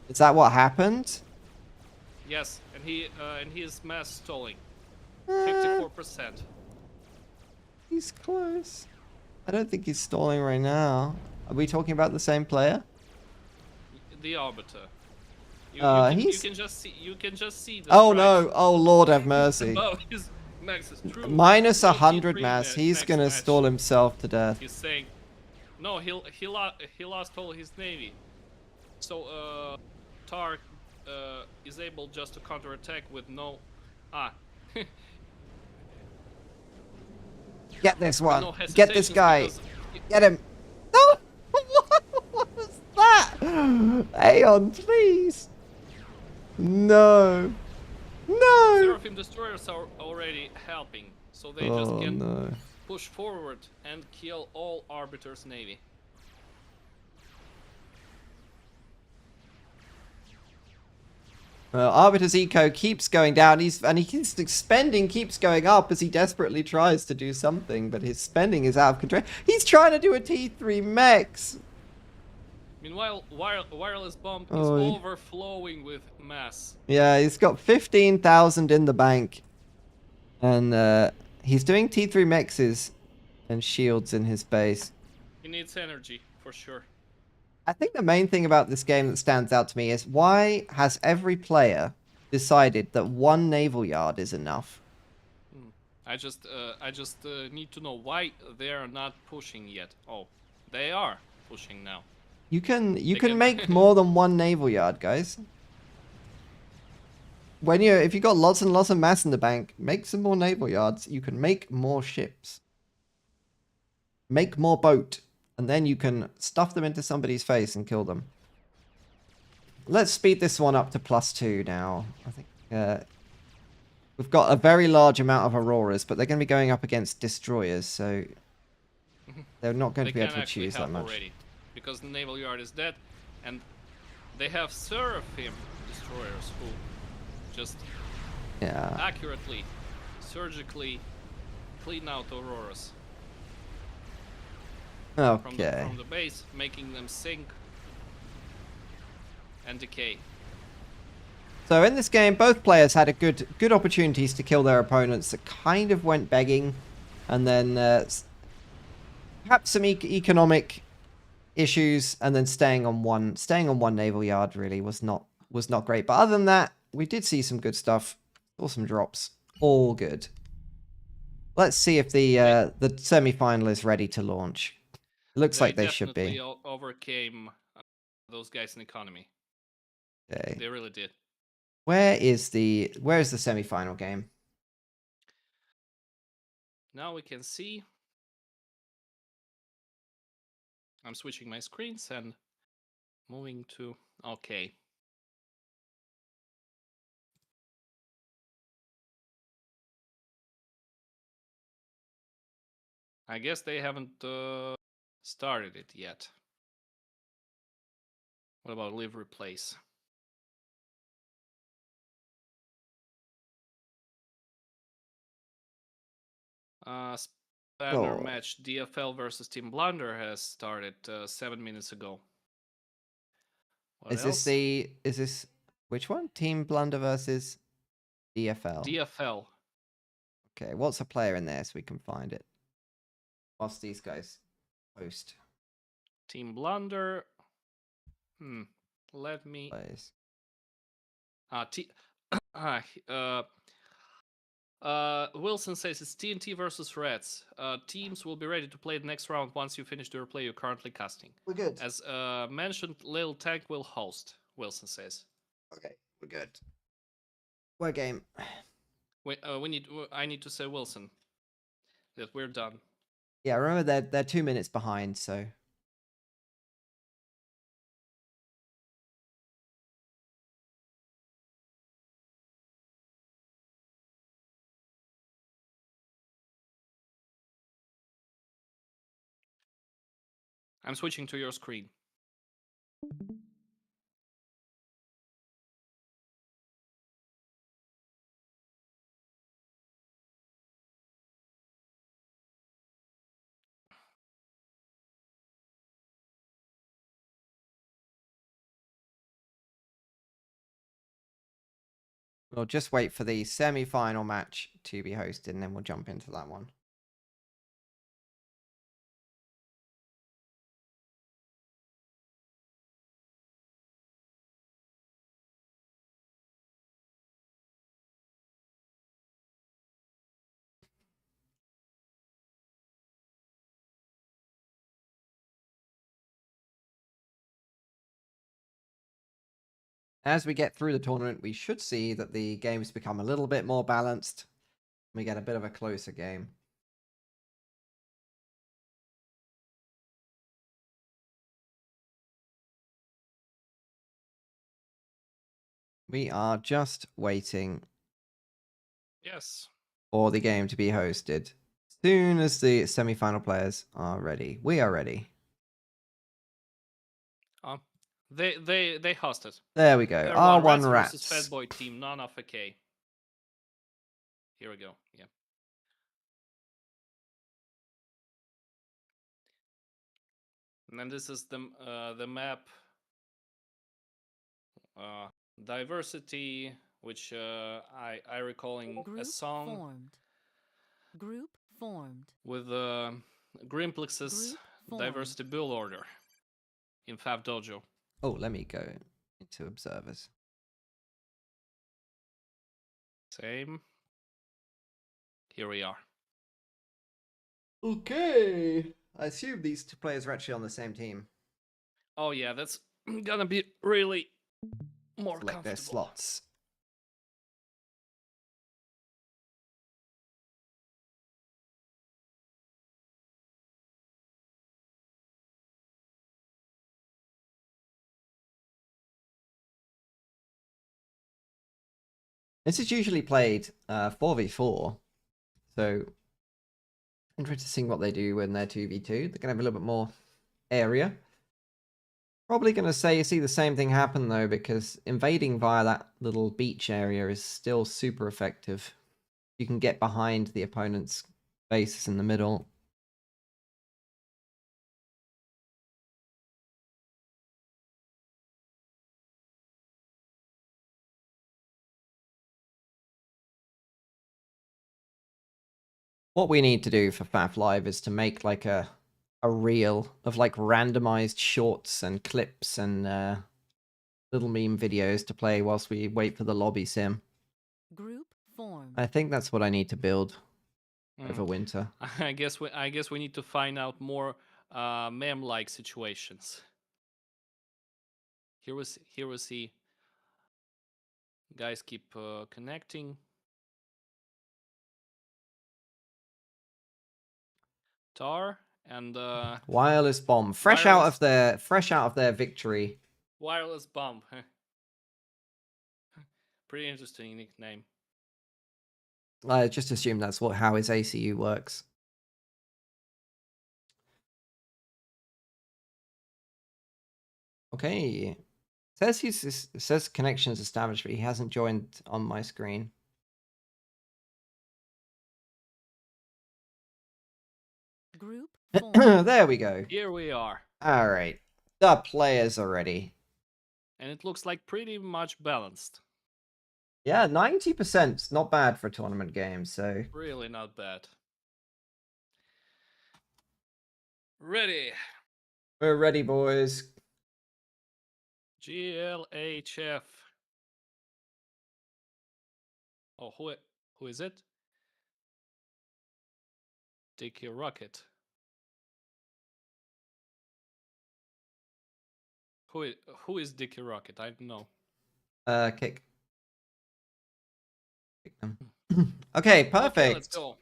Is that what happened? Yes, and he is mass stalling. Uh, 54%. he's close. I don't think he's stalling right now. Are we talking about the same player? The Arbiter. You He's... can just see the Oh strikes no! Oh Lord have mercy. above his maxes. True. Minus No 100 T3 mass. He's max gonna match. stall himself to death. He's saying, no, he lost all his navy. So Tar is able just to counterattack with no Get this one. no Get this hesitations guy. because Get him. No! What was that? Aeon, please. No. No. Seraphim destroyers are already helping, so they just can no. push forward and kill all Arbiter's navy. Arbiter's eco keeps going down. His spending keeps going up as he desperately tries to do something, but his spending is out of control. He's trying to do a T3 Mex. Meanwhile, wireless bomb is Oh. overflowing with mass. Yeah, he's got 15,000 in the bank, and he's doing T3 Mexes and shields in his base. He needs energy for sure. I think the main thing about this game that stands out to me is why has every player decided that one naval yard is enough? I just need to know why they are not pushing yet. Oh, they are pushing now. You can make more than one naval yard, guys. If you got lots and lots of mass in the bank, make some more naval yards. You can make more ships. Make more boat. And then you can stuff them into somebody's face and kill them. Let's speed this one up to +2 now. I think we've got a very large amount of Auroras, but they're going to be going up against destroyers, so they're not going to be able to choose that much. Already, because the naval yard is dead, and they have Seraphim destroyers who just accurately, surgically clean out Auroras. Okay. From the base, making them sink and decay. So in this game, both players had a good opportunities to kill their opponents that kind of went begging, and then perhaps some economic issues, and then staying on one naval yard really was not great. But other than that, we did see some good stuff, saw some drops, all good. Let's see if the semi-final is ready to launch. Looks like they should be. They definitely overcame those guys in economy. Okay. They really did. Where is the semi-final game? Now we can see. I'm switching my screens and moving to okay. I guess they haven't started it yet. What about live replace? Banner match DFL versus Team Blunder has started 7 minutes ago. Is this which one? Team Blunder versus DFL? DFL. Okay, what's a player in there so we can find it? Whilst these guys post. Team Blunder. Let me. Plays. Wilson says it's TNT versus Reds. Teams will be ready to play the next round once you finish the replay you're currently casting. We're good. As mentioned, Lil Tank will host, Wilson says. Okay, we're good. We're game. I need to say, Wilson, that we're done. Yeah, remember they're 2 minutes behind, so... I'm switching to your screen. We'll just wait for the semi-final match to be hosted, and then we'll jump into that one. As we get through the tournament, we should see that the games become a little bit more balanced. We get a bit of a closer game. We are just waiting Yes. for the game to be hosted. As soon as the semi-final players are ready, we are ready. They hosted. There we go. Player R1 Rats Rats. versus Fatboy Team, none of a K. Here we go. Yeah. And then this is the map diversity, which I recalling Group a song formed. Group formed. with Grimplex's Group formed. diversity build order in Fab Dojo. Oh, let me go into observers. Same. Here we are. Okay. I assume these two players are actually on the same team. Oh yeah, that's gonna be really more Select their comfortable. slots. This is usually played 4v4, so interesting what they do when they're 2v2. They're going to have a little bit more area. Probably going to see the same thing happen though, because invading via that little beach area is still super effective. You can get behind the opponent's bases in the middle. What we need to do for FAF Live is to make like a reel of like randomized shorts and clips and little meme videos to play whilst we wait for the lobby sim. Group formed. I think that's what I need to build over winter. I guess we need to find out more meme-like situations. Here we see guys keep connecting. Tar and Wireless bomb, fresh out of their victory. Wireless bomb. Pretty interesting nickname. I just assume that's how his ACU works. Okay, it says connections established, but he hasn't joined on my screen. Group formed. There we go. Here we are. All right, the players are ready. And it looks like pretty much balanced. Yeah, 90%'s not bad for a tournament game, so Really not bad. Ready. we're ready, boys. GLHF. Oh, who is it? Dicky Rocket. Who is Dicky Rocket? I don't know. Kick them. Okay, perfect. Okay, let's go.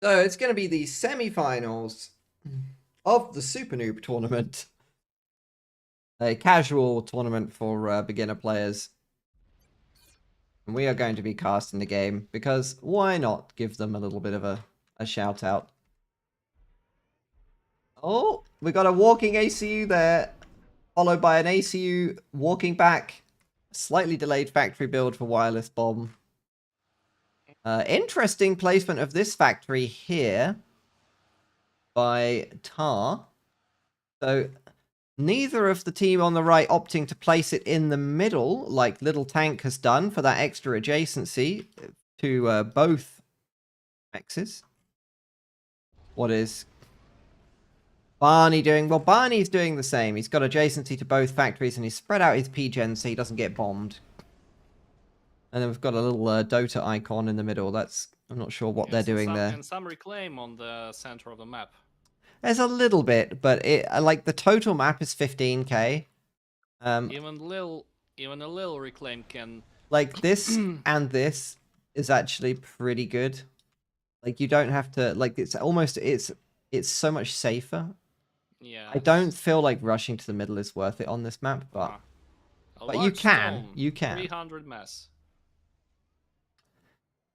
So it's going to be the semi-finals of the SuperNoob Tournament. A casual tournament for beginner players. And we are going to be casting the game because why not give them a little bit of a shout out. Oh, we got a walking ACU there, followed by an ACU walking back. Slightly delayed factory build for wireless bomb. Interesting placement of this factory here by Tar. So Neither of the team on the right opting to place it in the middle, like Little Tank has done for that extra adjacency to both mexes. What is Barney doing? Well, Barney's doing the same. He's got adjacency to both factories, and he's spread out his P-Gen so he doesn't get bombed. And then we've got a little Dota icon in the middle. I'm not sure what they're doing there. And some reclaim on the center of the map. There's a little bit, but like the total map is 15k. Even a little reclaim can. Like this and this is actually pretty good. Like you don't have to like it's so much safer. Yeah. I don't feel like rushing to the middle is worth it on this map, but you can. 300 mass.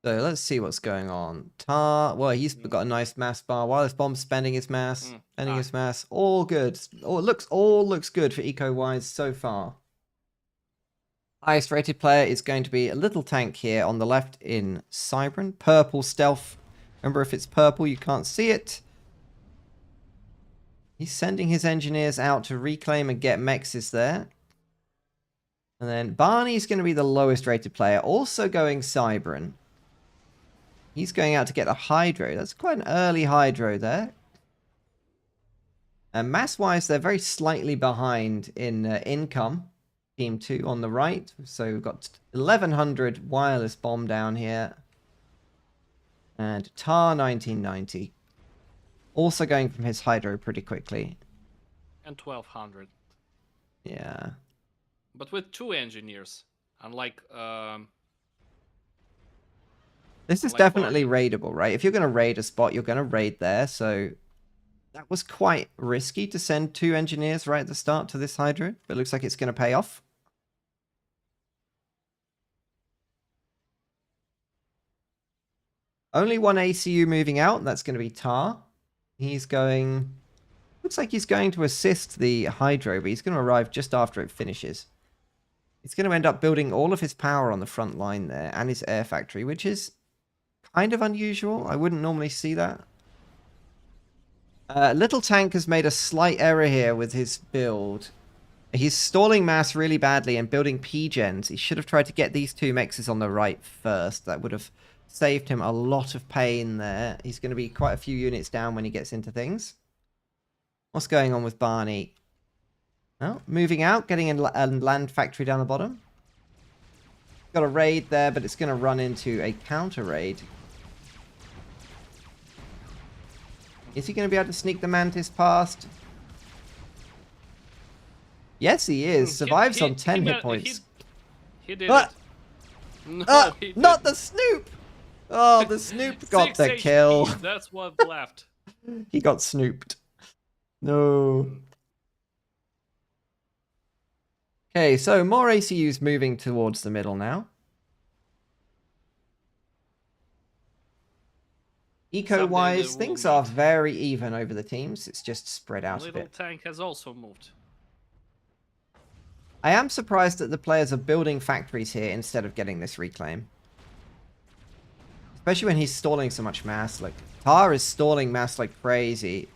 So let's see what's going on. Well, he's got a nice mass bar. Wireless bomb spending his mass, his mass. All good. All looks good for eco-wise so far. Highest rated player is going to be a Little Tank here on the left in Cybran. Purple stealth. Remember, if it's purple, you can't see it. He's sending his engineers out to reclaim and get mexes there. And then Barney's going to be the lowest rated player, also going Cybran. He's going out to get a Hydro. That's quite an early Hydro there. And mass-wise, they're very slightly behind in income. Team 2 on the right. So we've got 1100 wireless bomb down here. And Tar 1990. Also going from his Hydro pretty quickly. And 1200. Yeah. But with 2 engineers. Unlike... This is definitely raidable, right? If you're going to raid a spot, you're going to raid there. So that was quite risky to send 2 engineers right at the start to this Hydro. But it looks like it's going to pay off. Only 1 ACU moving out. That's going to be Tar. He's going... Looks like he's going to assist the Hydro, but he's going to arrive just after it finishes. He's going to end up building all of his power on the front line there and his air factory, which is kind of unusual. I wouldn't normally see that. Little Tank has made a slight error here with his build. He's stalling mass really badly and building P-Gens. He should have tried to get these 2 mexes on the right first. That would have saved him a lot of pain there. He's going to be quite a few units down when he gets into things. What's going on with Barney? Well, moving out, getting a land factory down the bottom. Got a raid there, but it's going to run into a counter raid. Is he going to be able to sneak the Mantis past? Yes, he is. Survives on 10 hit points. He did it. No, he not the Snoop! Oh, the Snoop got the kill. That's what left. He got snooped. No. Okay, so more ACUs moving towards the middle now. Eco-wise, things are very even over the teams. It's just spread out a bit. Little Tank has also moved. I am surprised that the players are building factories here instead of getting this reclaim. Especially when he's stalling so much mass. Like, Tar is stalling mass like crazy.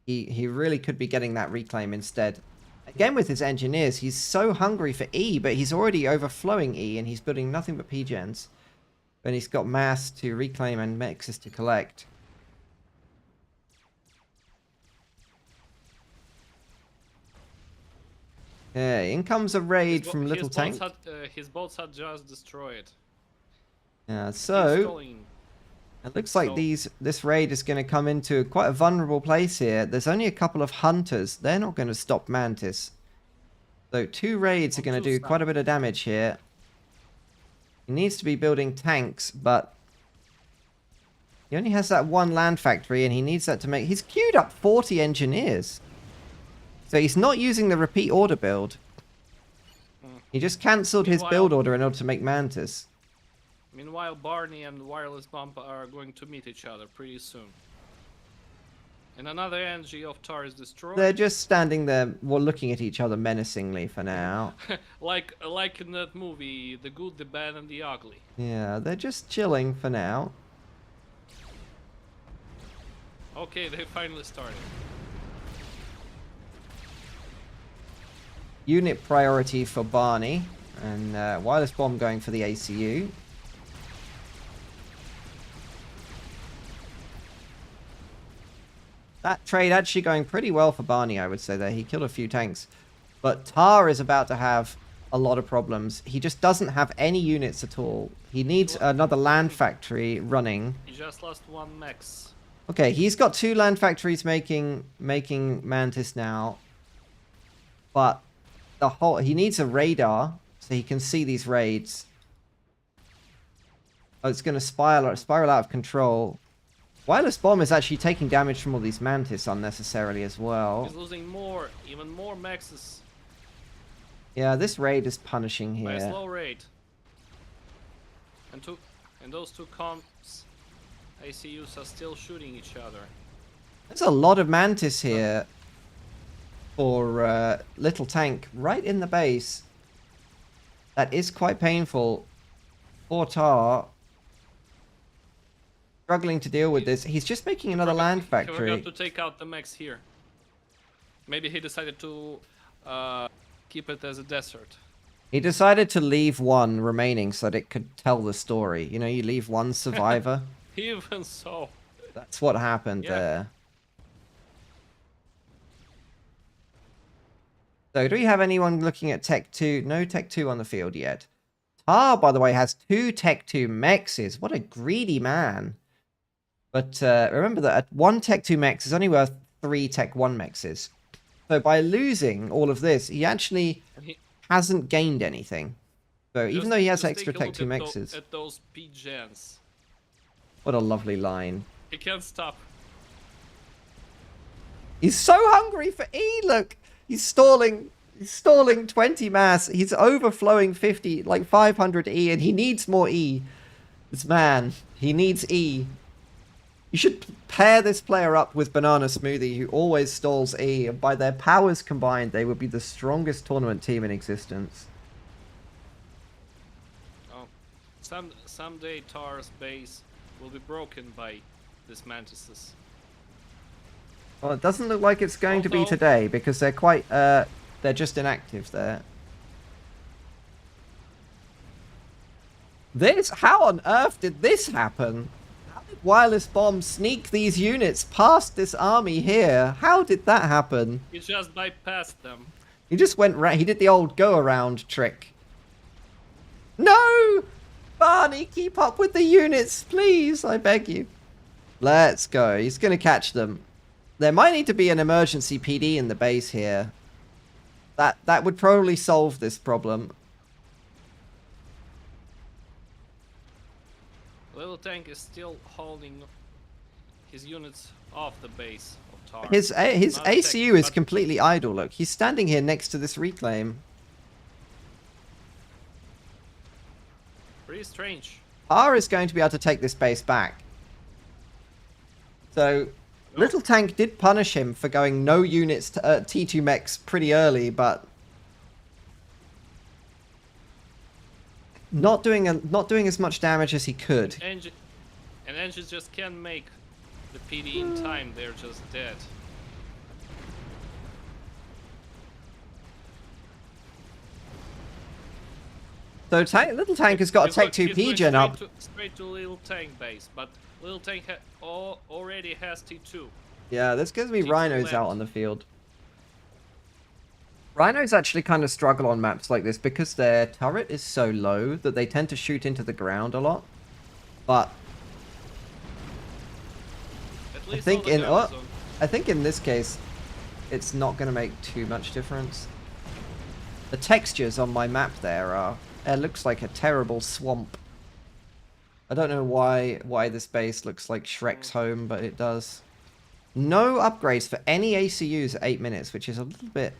He really could be getting that reclaim instead. Again, with his engineers, he's so hungry for E, but he's already overflowing E, and he's building nothing but P-Gens. And he's got mass to reclaim and mexes to collect. Okay, in comes a raid from Little Tank. His boats had just destroyed. Yeah, so it looks like this raid is going to come into quite a vulnerable place here. There's only a couple of hunters. They're not going to stop Mantis. So 2 raids are going to do quite a bit of damage here. He needs to be building tanks, but he only has that 1 land factory, and he needs that to make... He's queued up 40 engineers. So he's not using the repeat order build. He just cancelled his build order in order to make Mantis. Meanwhile, Barney and Wireless Bump are going to meet each other pretty soon. And another energy of Tar is destroyed. They're just standing there, well, looking at each other menacingly for now. like in that movie, The Good, the Bad, and the Ugly. Yeah, they're just chilling for now. Okay, they finally started. Unit priority for Barney. And wireless bomb going for the ACU. That trade actually going pretty well for Barney, I would say there. He killed a few tanks. But Tar is about to have a lot of problems. He just doesn't have any units at all. He needs another land factory running. He just lost 1 max. Okay, he's got 2 land factories making Mantis now. But he needs a radar so he can see these raids. Oh, it's going to spiral out of control. Wireless bomb is actually taking damage from all these Mantis unnecessarily as well. He's losing even more maxes. Yeah, this raid is punishing By a here. slow rate. And those 2 comps, ACUs are still shooting each other. There's a lot of Mantis here for Little Tank right in the base. That is quite painful for Tar. Struggling to deal with this. He's just making another land He factory. forgot to take out the max here. Maybe he decided to keep it as a desert. He decided to leave 1 remaining so that it could tell the story. You know, you leave 1 survivor. Even so. That's what happened there. So, do we have anyone looking at Tech 2? No Tech 2 on the field yet. Tar, by the way, has 2 Tech 2 mexes. What a greedy man. But remember that 1 Tech 2 mex is only worth 3 Tech 1 mexes. So by losing all of this, he actually hasn't gained anything. So even though he has extra Tech 2 mexes. At those P-gens. What a lovely line. He can't stop. He's so hungry for E, look! He's stalling 20 mass. He's overflowing 50, like 500 E, and he needs more E. This man, he needs E. You should pair this player up with Banana Smoothie, who always stalls E, and by their powers combined, they would be the strongest tournament team in existence. Oh, someday Tar's base will be broken by these mantises. Well, it doesn't look like it's going to be today, because they're quite, they're just inactive there. How on earth did this happen? How did Wireless Bomb sneak these units past this army here? How did that happen? He just bypassed them. He just went he did the old go-around trick. No! Barney, keep up with the units, please, I beg you. Let's go. He's going to catch them. There might need to be an emergency PD in the base here. That would probably solve this problem. Little Tank is still holding his units off the base of Tar. His Not ACU attack, is completely idle, look. He's standing here next to this reclaim. Pretty strange. R is going to be able to take this base back. So, Little Tank did punish him for going no units to T2 mechs pretty early, but not doing as much damage as he could. And engines just can't make the PD in time. They're just dead. So Little Tank has got a Tech 2 P-gen up. Straight to Little Tank base, but Little Tank already has T2. Yeah, there's going to be T2 Rhinos left. out on the field. Rhinos actually kind of struggle on maps like this because their turret is so low that they tend to shoot into the ground a lot. But At least think all the guns on- I think in this case, it's not going to make too much difference. The textures on my map there are... It looks like a terrible swamp. I don't know why this base looks like Shrek's home, but it does. No upgrades for any ACUs at 8 minutes, which is a little bit...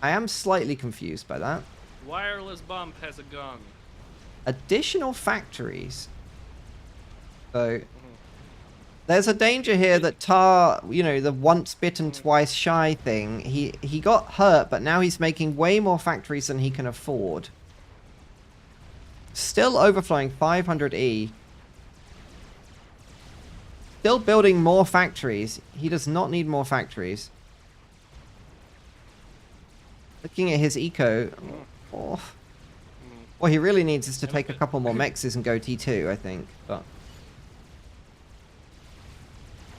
I am slightly confused by that. Wireless bomb has a gun. Additional factories. So... There's a danger here that Tar, you know, the once bitten twice shy thing, he got hurt, but now he's making way more factories than he can afford. Still overflowing 500 E. still building more factories. He does not need more factories. Looking at his eco... Oh. What he really needs is to take a couple more mexes and go T2, I think. But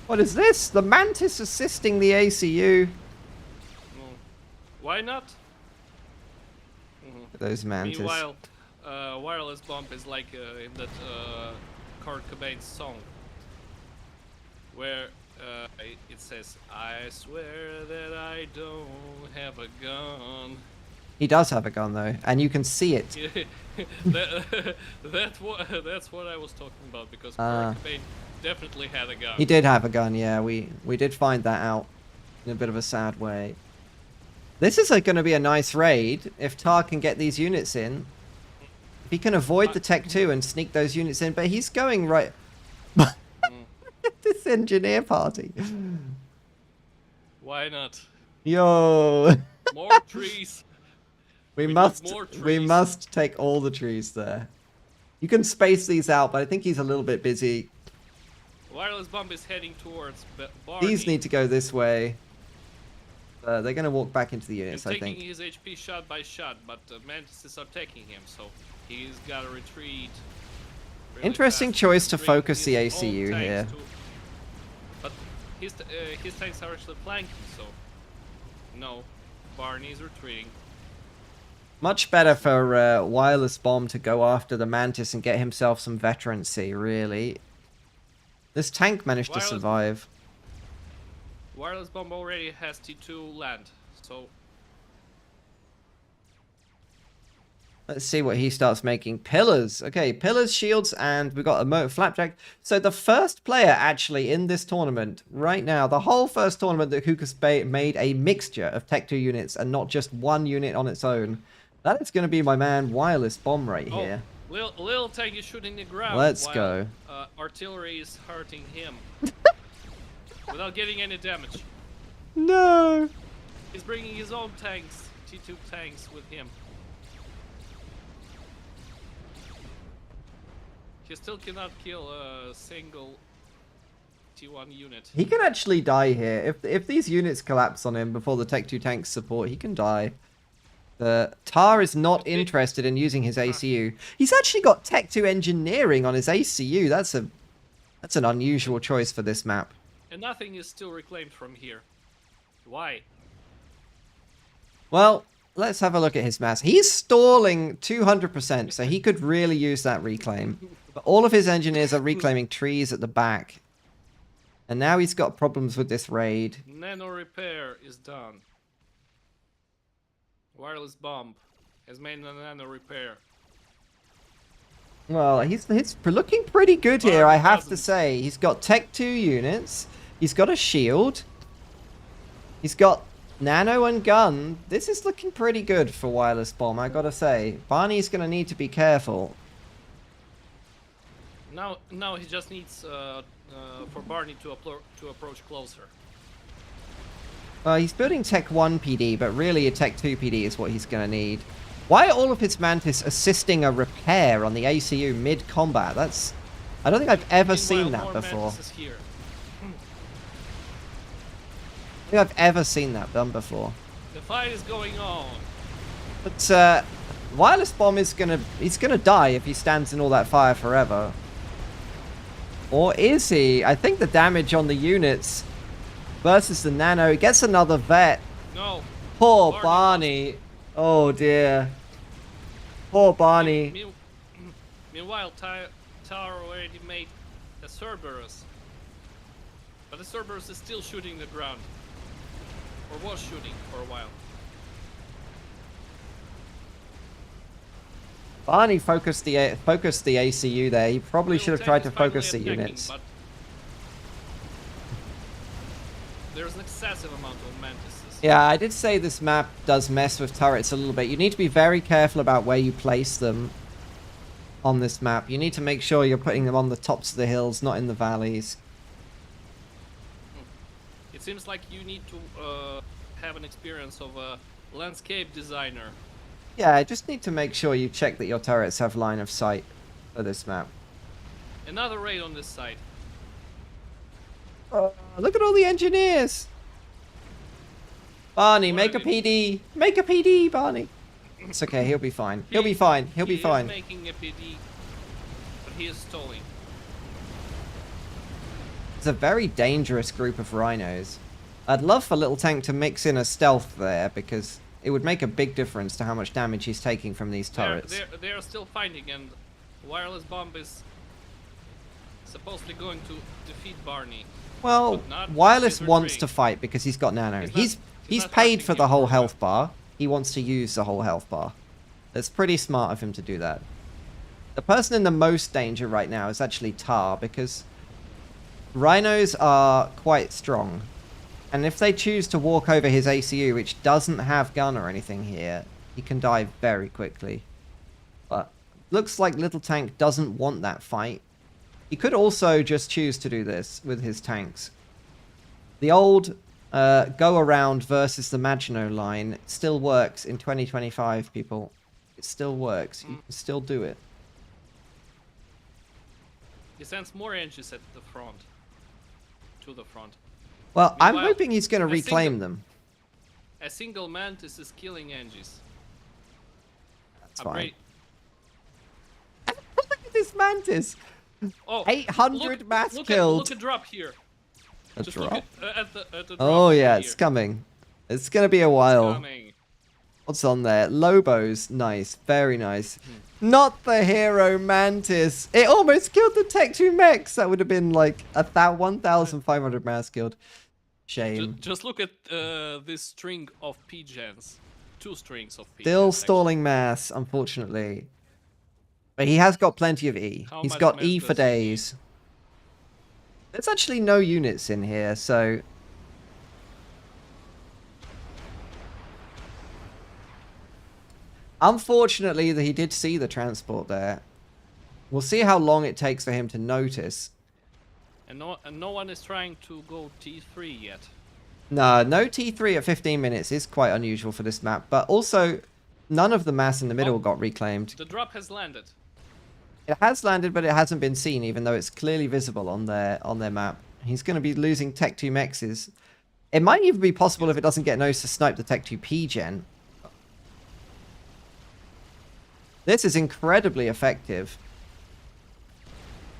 what is this? The Mantis assisting the ACU. Why not? Those Mantis. Meanwhile, wireless bomb is like in that Kurt Cobain song, where it says, "I swear that I don't have a gun." He does have a gun though, and you can see it. That's what I was talking about, because Kurt Cobain definitely had a gun. He did have a gun, yeah. We did find that out in a bit of a sad way. This is going to be a nice raid if Tar can get these units in. If he can avoid the Tech 2 and sneak those units in, but he's going right... This engineer party. Why not? Yo! More trees! We must take all the trees there. You can space these out, but I think he's a little bit busy. Wireless bomb is heading towards Barney. These need to go this way. They're going to walk back into the units, I think. Taking his HP shot by shot, but the Mantises are taking him, so he's got to retreat. Really Interesting fast. choice to Bring focus the his own ACU here. tanks but his tanks are actually flanking, so no, Barney's retreating. Much better for Wireless Bomb to go after the Mantis and get himself some veterancy, really. This tank managed to survive. Wireless bomb already has T2 land, so... Let's see what he starts making. Pillars. Okay, pillars, shields, and we've got a flapjack. So the first player actually in this tournament, right now, the whole first tournament that Hookahs made a mixture of Tech 2 units and not just one unit on its own. That is going to be my man Wireless Bomb right here. Little tank is shooting the ground. Let's while, go. Artillery is hurting him. Without getting any damage. No! He's bringing his own tanks, T2 tanks, with him. He still cannot kill a single T1 unit. He can actually die here. If these units collapse on him before the Tech 2 tanks support, he can die. Tar is not interested in using his ACU. He's actually got Tech 2 engineering on his ACU. That's an unusual choice for this map. And nothing is still reclaimed from here. Why? Well, let's have a look at his mass. He's stalling 200%, so he could really use that reclaim. But all of his engineers are reclaiming trees at the back. And now he's got problems with this raid. Nano repair is done. Wireless bomb has made a nano repair. Well, he's looking pretty good here, I have to say. He's got Tech 2 units. He's got a shield. He's got nano and gun. This is looking pretty good for Wireless Bomb, I gotta say. Barney's gonna need to be careful. Now he just needs for Barney to approach closer. He's building Tech 1 PD, but really a Tech 2 PD is what he's gonna need. Why are all of his Mantis assisting a repair on the ACU mid-combat? I don't think I've ever seen that before. I think I've ever seen that done before. The fight is going on. But Wireless Bomb he's gonna die if he stands in all that fire forever. Or is he? I think the damage on the units versus the nano, he gets another vet. No. Poor Barney. Oh dear. Poor Barney. Meanwhile, Tar already made a Cerberus. But the Cerberus is still shooting the ground. Or was shooting for a while. Barney focused the ACU there. He probably should have tried to focus the units. But there's an excessive amount of mantises. Yeah, I did say this map does mess with turrets a little bit. You need to be very careful about where you place them on this map. You need to make sure you're putting them on the tops of the hills, not in the valleys. It seems like you need to have an experience of a landscape designer. Yeah, I just need to make sure you check that your turrets have line of sight for this map. Another raid on this side. Look at all the engineers. Barney, What make I a mean- PD. Make a PD, Barney. It's okay. He'll be fine. He'll be fine. He'll be He fine. is making a PD, but he is stalling. It's a very dangerous group of rhinos. I'd love for Little Tank to mix in a stealth there because it would make a big difference to how much damage he's taking from these turrets. They are still fighting, and wireless bomb is supposedly going to defeat Barney. Well, but not Wireless Silver wants Tree. to fight because he's got nano. He's not- He's he's not paid trusting for the him whole for health bar. He wants to use the whole health bar. It's pretty smart of him to do that. The person in the most danger right now is actually Tar because rhinos are quite strong. And if they choose to walk over his ACU, which doesn't have gun or anything here, he can die very quickly. But looks like Little Tank doesn't want that fight. He could also just choose to do this with his tanks. The old go around versus the Maginot line still works in 2025, people. It still works. You can still do it. He sends more engines at the front. To the front. Well, I'm Meanwhile, hoping he's going to I think reclaim that- them. A single mantis is killing engines. That's fine. Upgrade- Look at this mantis. Oh, 800 look, mass look killed. Look at drop here. A Just drop. look at the drop Oh yeah, here. it's coming. It's going to be a while. Coming. What's on there? Lobos. Nice. Very nice. Not the hero mantis. It almost killed the Tech 2 mechs. That would have been like 1,500 mass killed. Shame. Just look at this string of P-gens. 2 strings of P-gens. Still actually. stalling mass, unfortunately. But he has got plenty of E. How He's much got mass E does for he need? days. There's actually no units in here, so... Unfortunately, he did see the transport there. We'll see how long it takes for him to notice. And no one is trying to go T3 yet. No T3 at 15 minutes is quite unusual for this map, but also none of the mass in the middle Oh. got reclaimed. The drop has landed. It has landed, but it hasn't been seen, even though it's clearly visible on their map. He's going to be losing Tech 2 mexes. It might even be possible if it doesn't get nose to snipe the Tech 2 P-Gen. This is incredibly effective.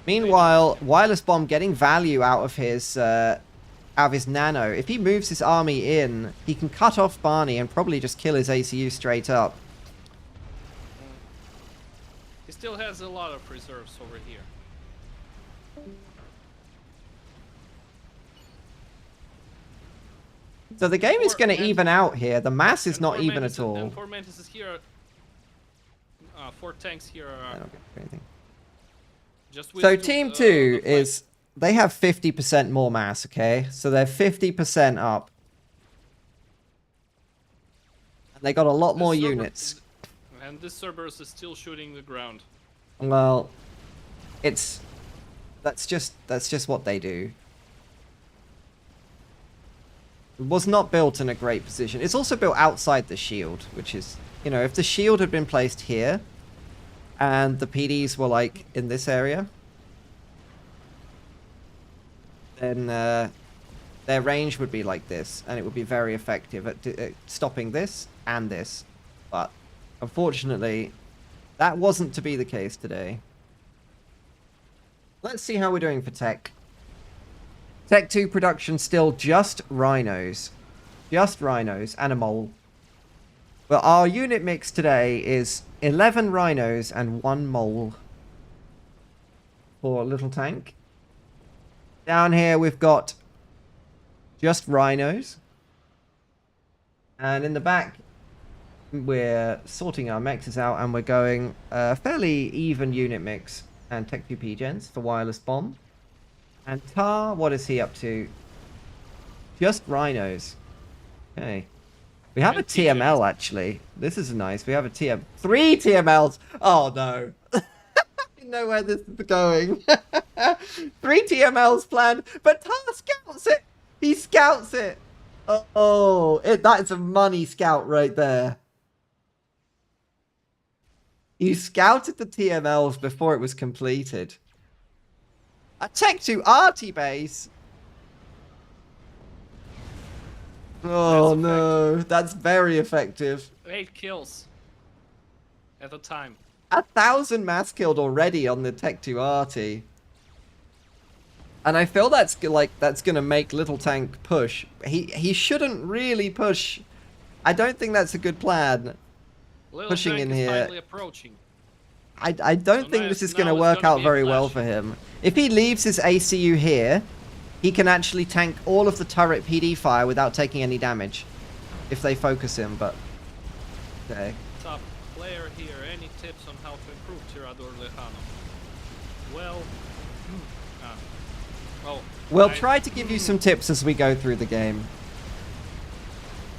Meanwhile, Wireless Bomb getting value out of his nano. If he moves his army in, he can cut off Barney and probably just kill his ACU straight up. He still has a lot of reserves over here. So the game is Four going to mantis- even out here. The mass is And not four even mantises- at all. And 4 mantises here. 4 tanks here I are don't get anything. just with So two, Team the 2 flight. is... They have 50% more mass, okay? So they're 50% up. And they got a lot The more Cerberus units. is- And this Cerberus is still shooting the ground. Well, it's... That's just what they do. It was not built in a great position. It's also built outside the shield, which is... You know, if the shield had been placed here, and the PDs were, like, in this area, then their range would be like this, and it would be very effective at stopping this and this. But, unfortunately, that wasn't to be the case today. Let's see how we're doing for Tech. Tech 2 production still just rhinos. Just rhinos and a mole. But our unit mix today is 11 rhinos and 1 mole. For Little Tank. Down here we've got just rhinos. And in the back we're sorting our mexes out and we're going a fairly even unit mix. And Tech 2 P-Gens for Wireless Bomb. And Tar, what is he up to? Just rhinos. Okay. We have a And P-Gens. TML, actually. This is nice. We have a TM... 3 TMLs! Oh, no. I didn't know where this is going. 3 TMLs planned, but Tar scouts it! He scouts it! Oh, that is a money scout right there. You scouted the TMLs before it was completed. A Tech 2 arty base? Oh That's no, that's very effective. 8 kills at a time. 1,000 mass killed already on the Tech 2 Arty. And I feel that's that's gonna make Little Tank push. He shouldn't really push. I don't think that's a good plan. Little Pushing Tank in is here. finally approaching. I don't So think now this is it's going to work gonna out be a very well clash. for him. If he leaves his ACU here, he can actually tank all of the turret PD fire without taking any damage. If they focus him, but... Okay. Top player here. Any tips on how to improve Tirador Lejano? Well... oh, We'll I- try to give you some tips as we go through the game.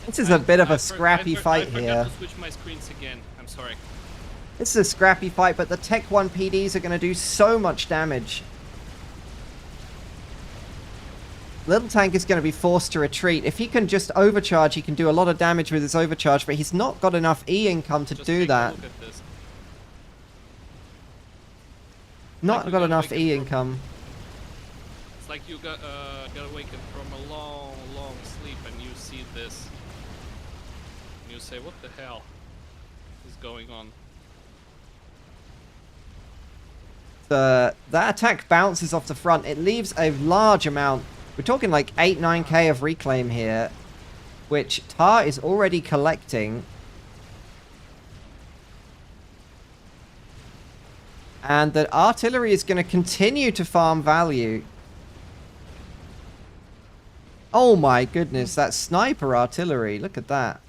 This is a bit of a scrappy fight I forgot here. to switch my screens again. I'm sorry. This is a scrappy fight, but the Tech 1 PDs are going to do so much damage. Little Tank is going to be forced to retreat. If he can just overcharge, he can do a lot of damage with his overcharge, but he's not got enough E income to Just do take a that. look at this. Not you got gotta enough make it E from- income. It's like you got awakened from a long, long sleep, and you see this, and you say, "What the hell is going on?" That attack bounces off the front. It leaves a large amount. We're talking like 8-9k of reclaim here, which Tar is already collecting. And the artillery is going to continue to farm value. Oh my goodness, that sniper artillery. Look at that.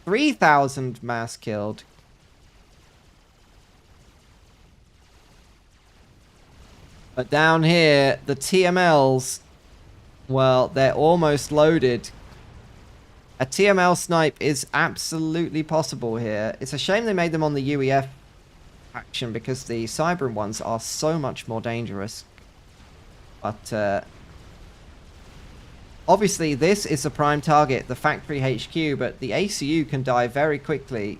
3,000 mass killed. But down here, the TMLs, well, they're almost loaded. A TML snipe is absolutely possible here. It's a shame they made them on the UEF action because the Cybran ones are so much more dangerous. But obviously this is a prime target, the factory HQ, but the ACU can die very quickly.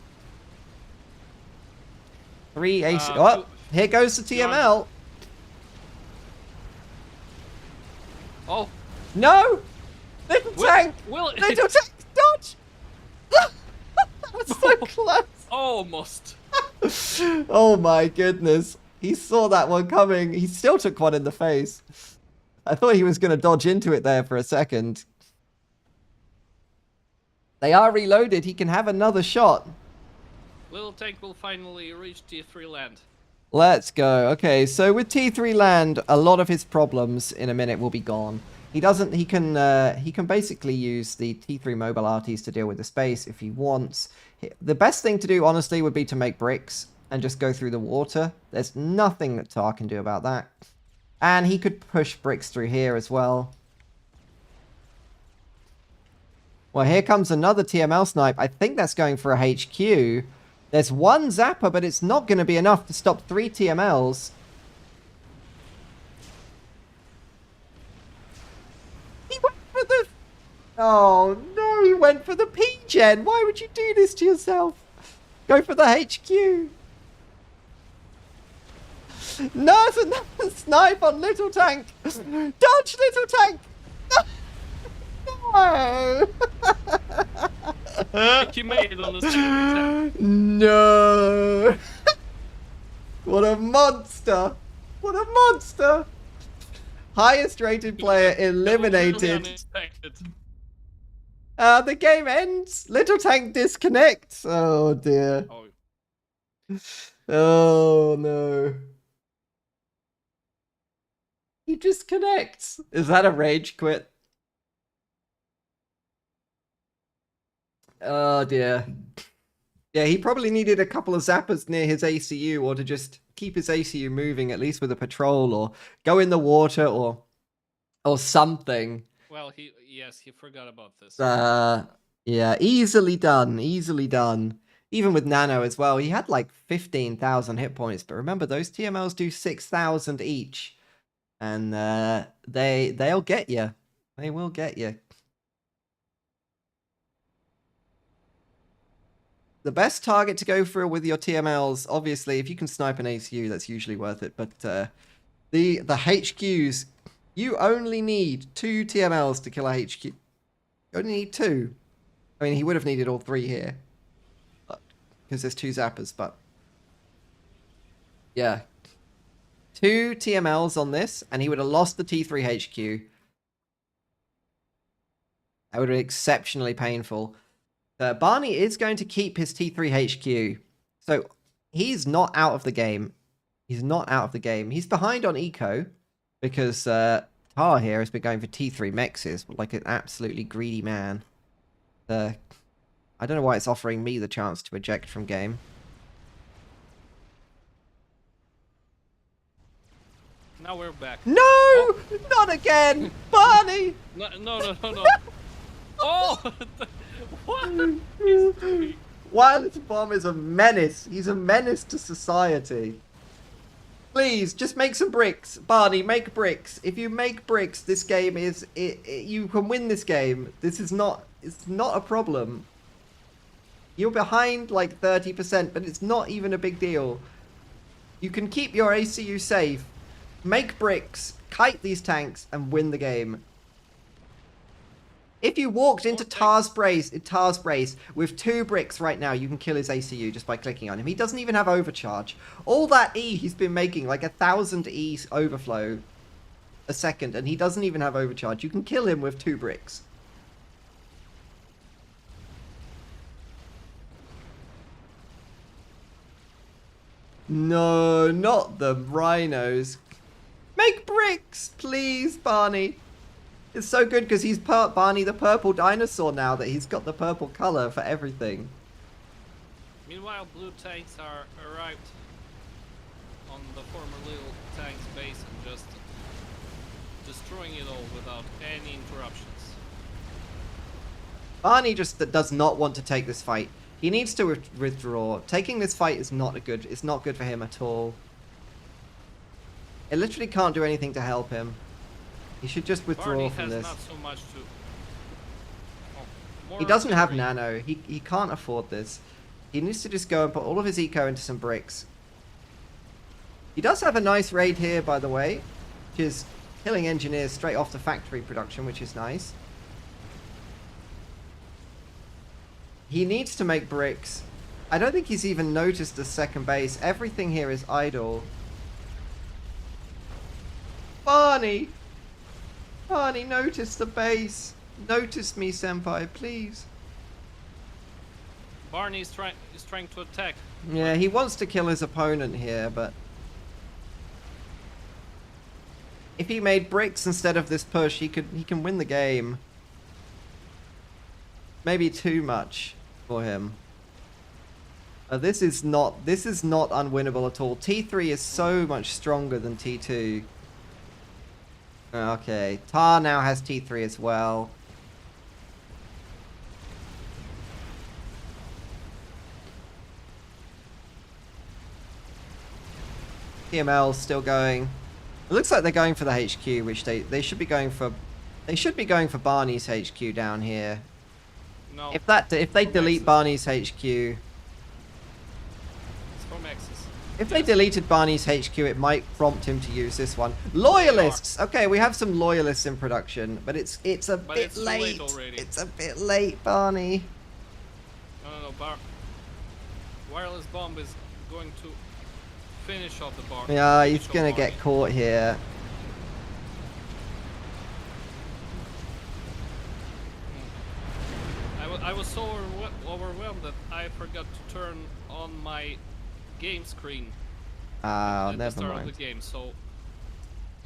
3 ACU. Oh, here goes the TML. Oh, No! Little Tank! Will, Little Tank! Dodge! That was so close! almost. Oh my goodness. He saw that one coming. He still took one in the face. I thought he was going to dodge into it there for a second. They are reloaded. He can have another shot. Little Tank will finally reach T3 land. Let's go. Okay, so with T3 land, a lot of his problems in a minute will be gone. He can basically use the T3 mobile RTs to deal with the space if he wants. The best thing to do, honestly, would be to make bricks and just go through the water. There's nothing that Tar can do about that. And he could push bricks through here as well. Well, here comes another TML snipe. I think that's going for a HQ. There's one zapper, but it's not going to be enough to stop 3 TMLs. He went for the... Oh, no, he went for the P-Gen. Why would you do this to yourself? Go for the HQ. No, it's another snipe on Little Tank. Dodge, Little Tank. No. He made it on the second attempt. No. What a monster. What a monster. Highest rated player eliminated. Really unexpected. The game ends. Little Tank disconnects. Oh dear. Oh, Oh no. He disconnects. Is that a rage quit? Oh dear. Yeah, he probably needed a couple of zappers near his ACU, or to just keep his ACU moving, at least with a patrol, or go in the water, or something. well, he forgot about this. Yeah, easily done, easily done. Even with Nano as well, he had like 15,000 hit points, but remember those TMLs do 6,000 each, and they'll get you. They will get you. The best target to go for with your TMLs, obviously, if you can snipe an ACU, that's usually worth it. But the HQs, you only need 2 TMLs to kill a HQ. You only need 2. I mean, he would have needed all 3 here. Because there's 2 zappers, but... Yeah. 2 TMLs on this, and he would have lost the T3 HQ. That would have been exceptionally painful. Barney is going to keep his T3 HQ. So, he's not out of the game. He's not out of the game. He's behind on eco, because Tar here has been going for T3 mexes, like an absolutely greedy man. I don't know why it's offering me the chance to eject from game. Now we're back. No! Oh. Not again! Barney! No. Oh! What? Wireless Bomb is a menace. He's a menace to society. Please, just make some bricks. Barney, make bricks. If you make bricks, this game is... you can win this game. This is not... It's not a problem. You're behind like 30%, but it's not even a big deal. You can keep your ACU safe. Make bricks, kite these tanks, and win the game. If you walked into Tar's Brace with 2 bricks right now, you can kill his ACU just by clicking on him. He doesn't even have overcharge. All that E he's been making, like 1,000 E overflow a second, and he doesn't even have overcharge. You can kill him with 2 bricks. No, not the rhinos. Make bricks, please, Barney. It's so good because he's Barney the purple dinosaur now that he's got the purple color for everything. Meanwhile, blue tanks are arrived on the former little tank's base and just destroying it all without any interruptions. Barney just does not want to take this fight. He needs to withdraw. Taking this fight is not good. It's not good for him at all. It literally can't do anything to help him. He should just withdraw Barney from has this. Not so much to... He doesn't have nano. He can't afford this. He needs to just go and put all of his eco into some bricks. He does have a nice raid here, by the way, which is killing engineers straight off the factory production, which is nice. He needs to make bricks. I don't think he's even noticed the second base. Everything here is idle. Barney! Barney, notice the base. Notice me, senpai, please. Barney is trying to attack. Yeah, he wants to kill his opponent here, but... if he made bricks instead of this push, he can win the game. Maybe too much for him. This is not unwinnable at all. T3 is so much stronger than T2. Okay, Tar now has T3 as well. TML's still going. It looks like they're going for the HQ, which they should be going for. They should be going for Barney's HQ down here. No. If they delete Maxis. Barney's HQ. It's for Maxis. If they deleted Barney's HQ, it might prompt him to use this one. Loyalists! Okay, we have some loyalists in production, but it's a bit late. It's a bit late, Barney. No. Wireless bomb is going to finish off the bar. Yeah, he's gonna get caught here. I was so overwhelmed that I forgot to turn on my game screen Oh, at the never start mind. of the game, so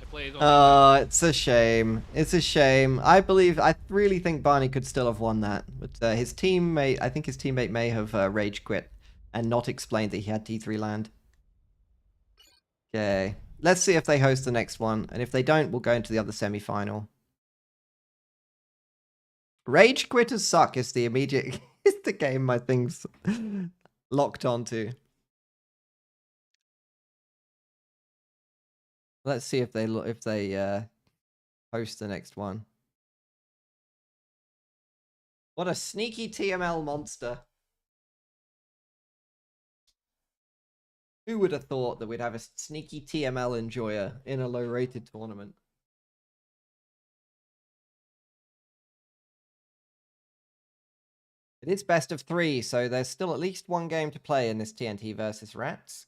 I played on Oh, it's a shame. It's a shame. I really think Barney could still have won that. But his teammate, I think his teammate may have rage quit and not explained that he had T3 land. Okay. Let's see if they host the next one. And if they don't, we'll go into the other semi-final. Rage quitters suck is the immediate... is the game my thing's locked onto. Let's see if they host the next one. What a sneaky TML monster. Who would have thought that we'd have a sneaky TML enjoyer in a low-rated tournament? It is best of 3, so there's still at least one game to play in this TNT versus Rats.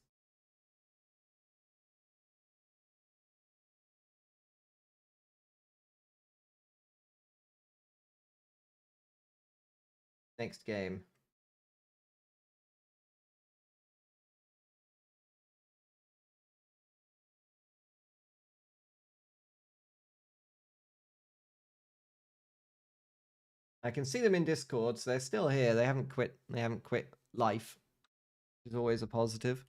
Next game. I can see them in Discord, so they're still here. They haven't quit. They haven't quit life, which is always a positive.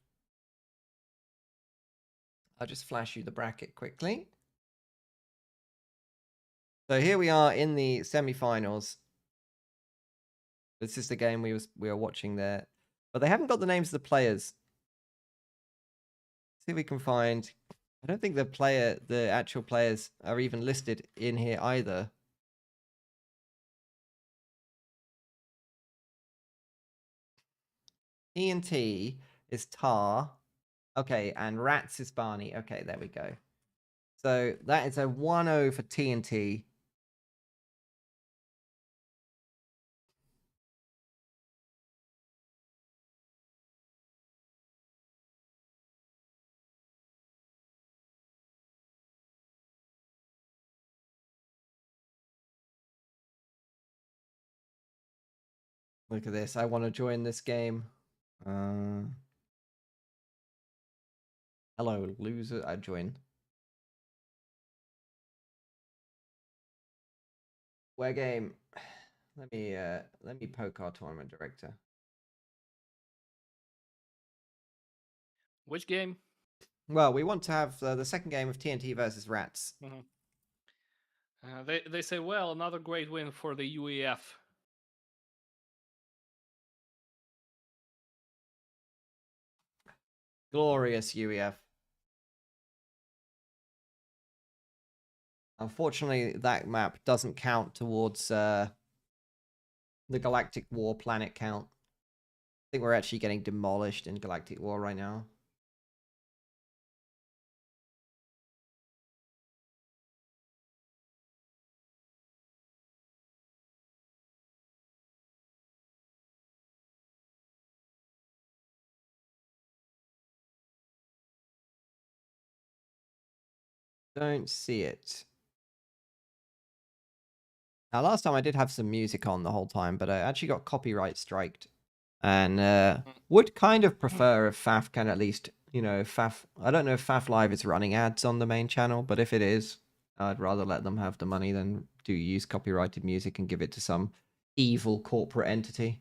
I'll just flash you the bracket quickly. So here we are in the semi-finals. This is the game we were watching there, but they haven't got the names of the players. See if we can find. I don't think the actual players are even listed in here either. TNT is Tar. Okay, and Rats is Barney. Okay, there we go. So that is a 1-0 for TNT. Look at this. I want to join this game. Hello, loser. I join. Where game? Let me poke our tournament director. Which game? Well, we want to have the second game of TNT versus Rats. They say, well, another great win for the UEF. Glorious UEF. Unfortunately, that map doesn't count towards the Galactic War planet count. I think we're actually getting demolished in Galactic War right now. Don't see it. Now, last time I did have some music on the whole time, but I actually got copyright striked. And would kind of prefer if FAF can at least, FAF... I don't know if FAF Live is running ads on the main channel, but if it is, I'd rather let them have the money than do use copyrighted music and give it to some evil corporate entity.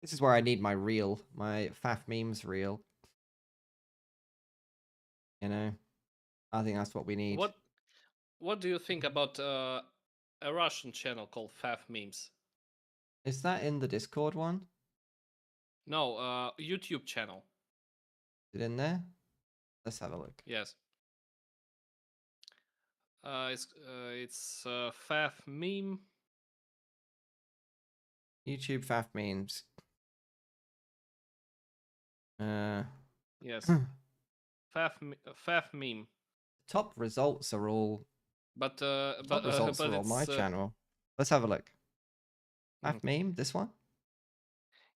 This is where I need my reel, my FAF memes reel. I think that's what we need. What do you think about a Russian channel called Faf Memes? Is that in the Discord one? No, YouTube channel. Is it in there? Let's have a look. Yes. It's Faf Meme. YouTube FAF memes. Yes. Faf Meme. Top results are all. But results are on my channel. Let's have a look. FAF meme, this one.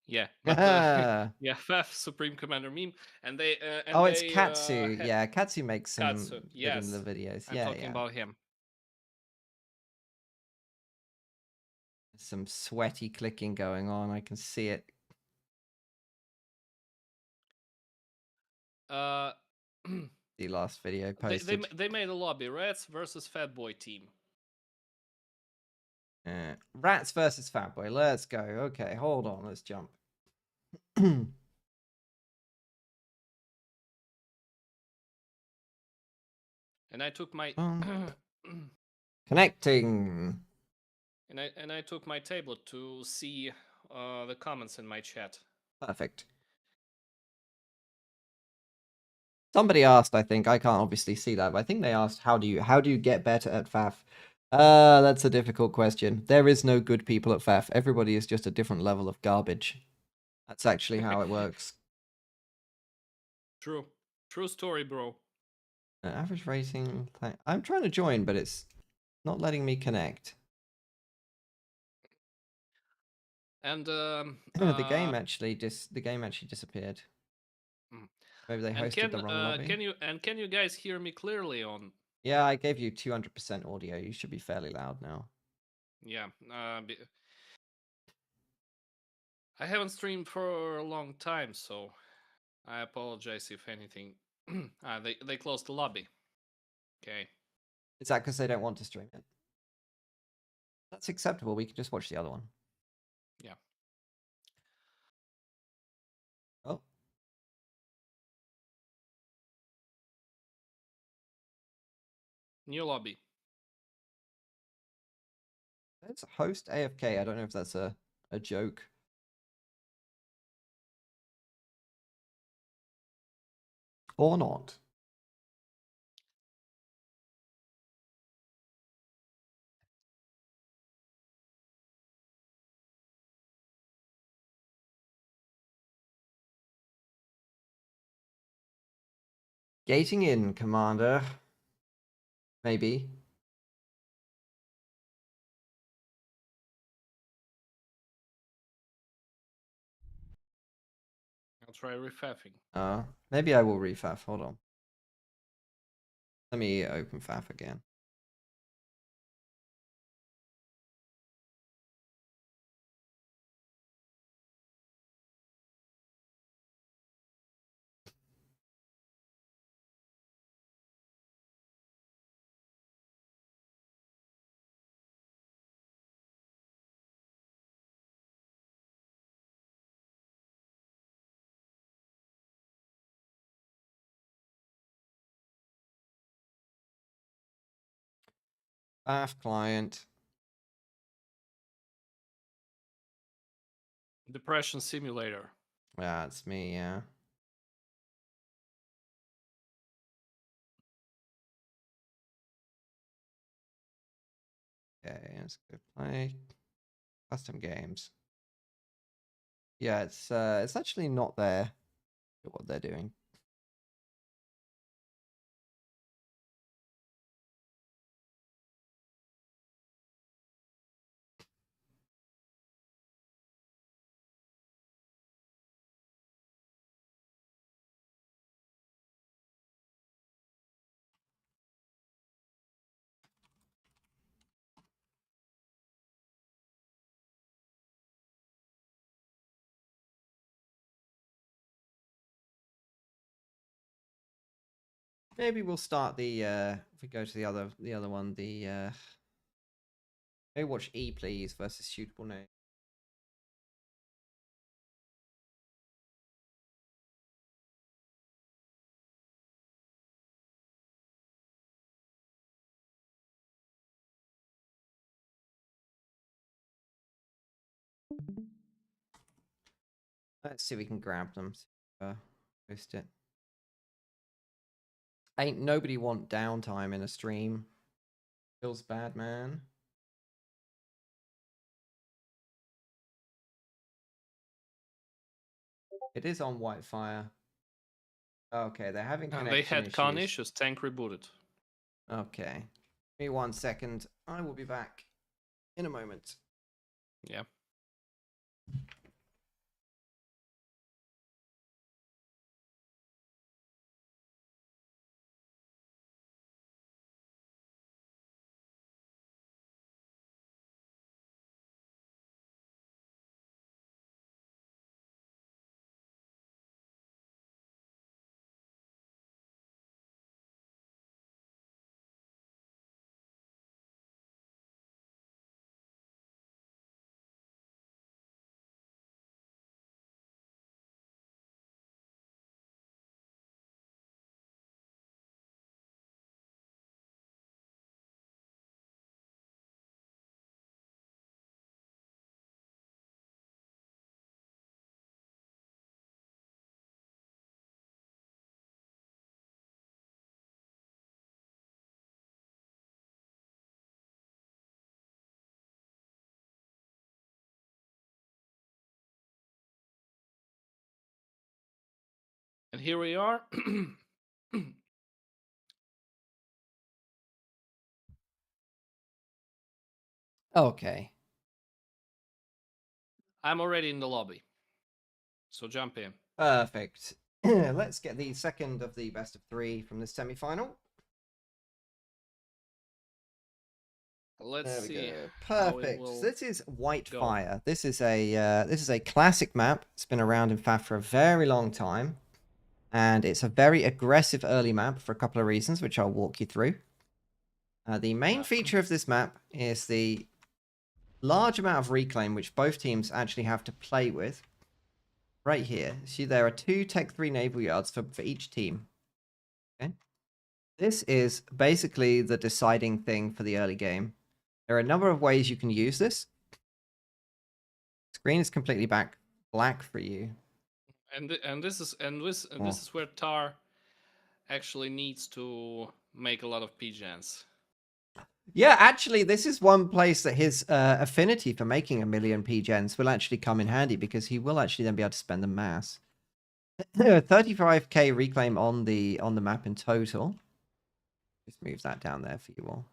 Yeah, but yeah, Faf Supreme Commander meme, and they. And it's Katsu. Yeah, Katsu makes some Katsu, yes. good in the videos. I'm talking about him. Some sweaty clicking going on. I can see it. The last video posted. They made a lobby. Rats versus Fatboy team. Rats versus Fatboy. Let's go. Okay, hold on. Let's jump. And I took my connecting. And I took my tablet to see the comments in my chat. Perfect. Somebody asked, I think. I can't obviously see that, but I think they asked, how do you get better at FAF? That's a difficult question. There is no good people at FAF. Everybody is just a different level of garbage. That's actually how it works. True. True story, bro. Average rating. I'm trying to join, but it's not letting me connect. And The game actually disappeared. Mm. Maybe they hosted the wrong lobby. Can you guys hear me clearly on? Yeah, I gave you 200% audio. You should be fairly loud now. Yeah. I haven't streamed for a long time, so I apologize if anything. They closed the lobby. Okay. Is that because they don't want to stream it? That's acceptable. We can just watch the other one. Yeah. Oh. New lobby. It's host AFK. I don't know if that's a joke. Or not. Gating in, Commander. Maybe. I'll try refaffing. Maybe I will refaf. Hold on. Let me open FAF again. FAF client. Depression simulator. Yeah, it's me, yeah. Okay, let's go play custom games. Yeah, it's actually not there. What they're doing. Maybe we'll start the if we go to the other one, the maybe watch E please versus suitable name. Let's see if we can grab them. Post it. Ain't nobody want downtime in a stream. Feels bad, man. It is on Whitefire. Okay, they're having connection They had con issues. issues. Tank rebooted. Okay. Give me 1 second. I will be back in a moment. Yeah. here we are. Okay. I'm already in the lobby. So jump in. Perfect. Let's get the second of the best of 3 from this semi-final. Let's There we see go. how it Perfect. will So this is White go. Fire. This is a classic map. It's been around in FAF for a very long time, and it's a very aggressive early map for a couple of reasons, which I'll walk you through. The main feature of this map is the large amount of reclaim, which both teams actually have to play with. Right here, see there are 2 Tech 3 naval yards for each team. Okay, this is basically the deciding thing for the early game. There are a number of ways you can use this. Screen is completely black for you. And this is where Tar actually needs to make a lot of PGens. Yeah, actually, this is one place that his affinity for making 1 million PGens will actually come in handy, because he will actually then be able to spend the mass. 35k reclaim on the map in total. Just move that down there for you all.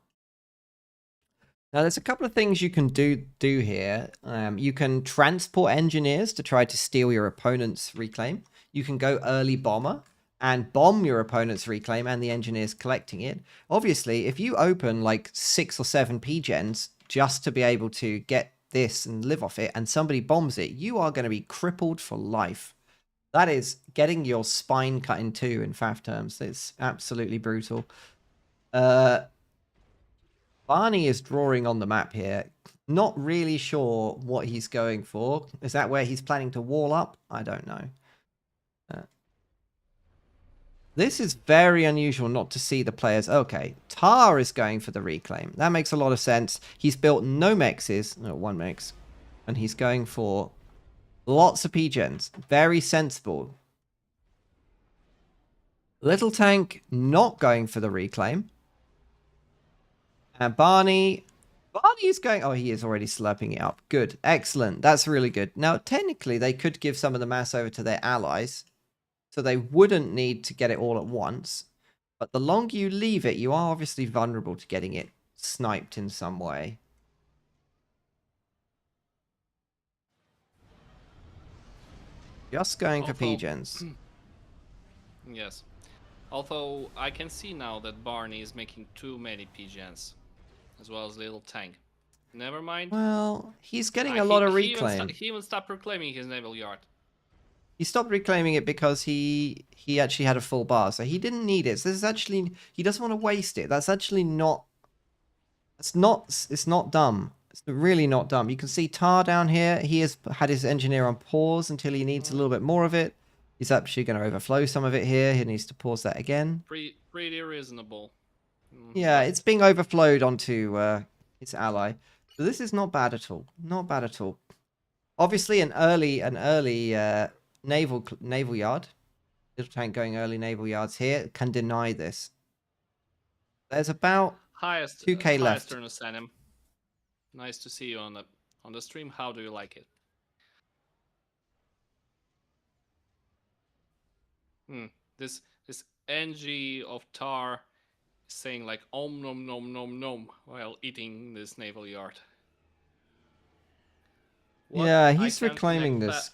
Now, there's a couple of things you can do here. You can transport engineers to try to steal your opponent's reclaim. You can go early bomber and bomb your opponent's reclaim and the engineers collecting it. Obviously, if you open like 6 or 7 PGens just to be able to get this and live off it, and somebody bombs it, you are going to be crippled for life. That is getting your spine cut in two in FAF terms. It's absolutely brutal. Barney is drawing on the map here. Not really sure what he's going for. Is that where he's planning to wall up? I don't know. This is very unusual not to see the players. Okay, Tar is going for the reclaim. That makes a lot of sense. He's built no mexes, no, 1 mex, and he's going for lots of PGens. Very sensible. Little Tank not going for the reclaim. And Barney is going... Oh, he is already slurping it up. Good. Excellent. That's really good. Now, technically, they could give some of the mass over to their allies, so they wouldn't need to get it all at once. But the longer you leave it, you are obviously vulnerable to getting it sniped in some way. Just going for PGens. Yes. Although I can see now that Barney is making too many PGens, as well as Little Tank. Never mind. Well, he's getting a lot of reclaim. He even stopped reclaiming his naval yard. He stopped reclaiming it because he actually had a full bar, so he didn't need it. So this is actually, he doesn't want to waste it. That's actually not, it's not dumb. It's really not dumb. You can see Tar down here. He has had his engineer on pause until he needs a little bit more of it. He's actually going to overflow some of it here. He needs to pause that again. Pretty reasonable. Yeah, it's being overflowed onto his ally. So this is not bad at all. Not bad at all. Obviously, an early naval yard. Little Tank going early naval yards here can deny this. There's about 2k left. Nice to see you on the stream. How do you like it? This NG of Tar is saying like om nom nom nom nom while eating this naval yard. What? Yeah, he's reclaiming this.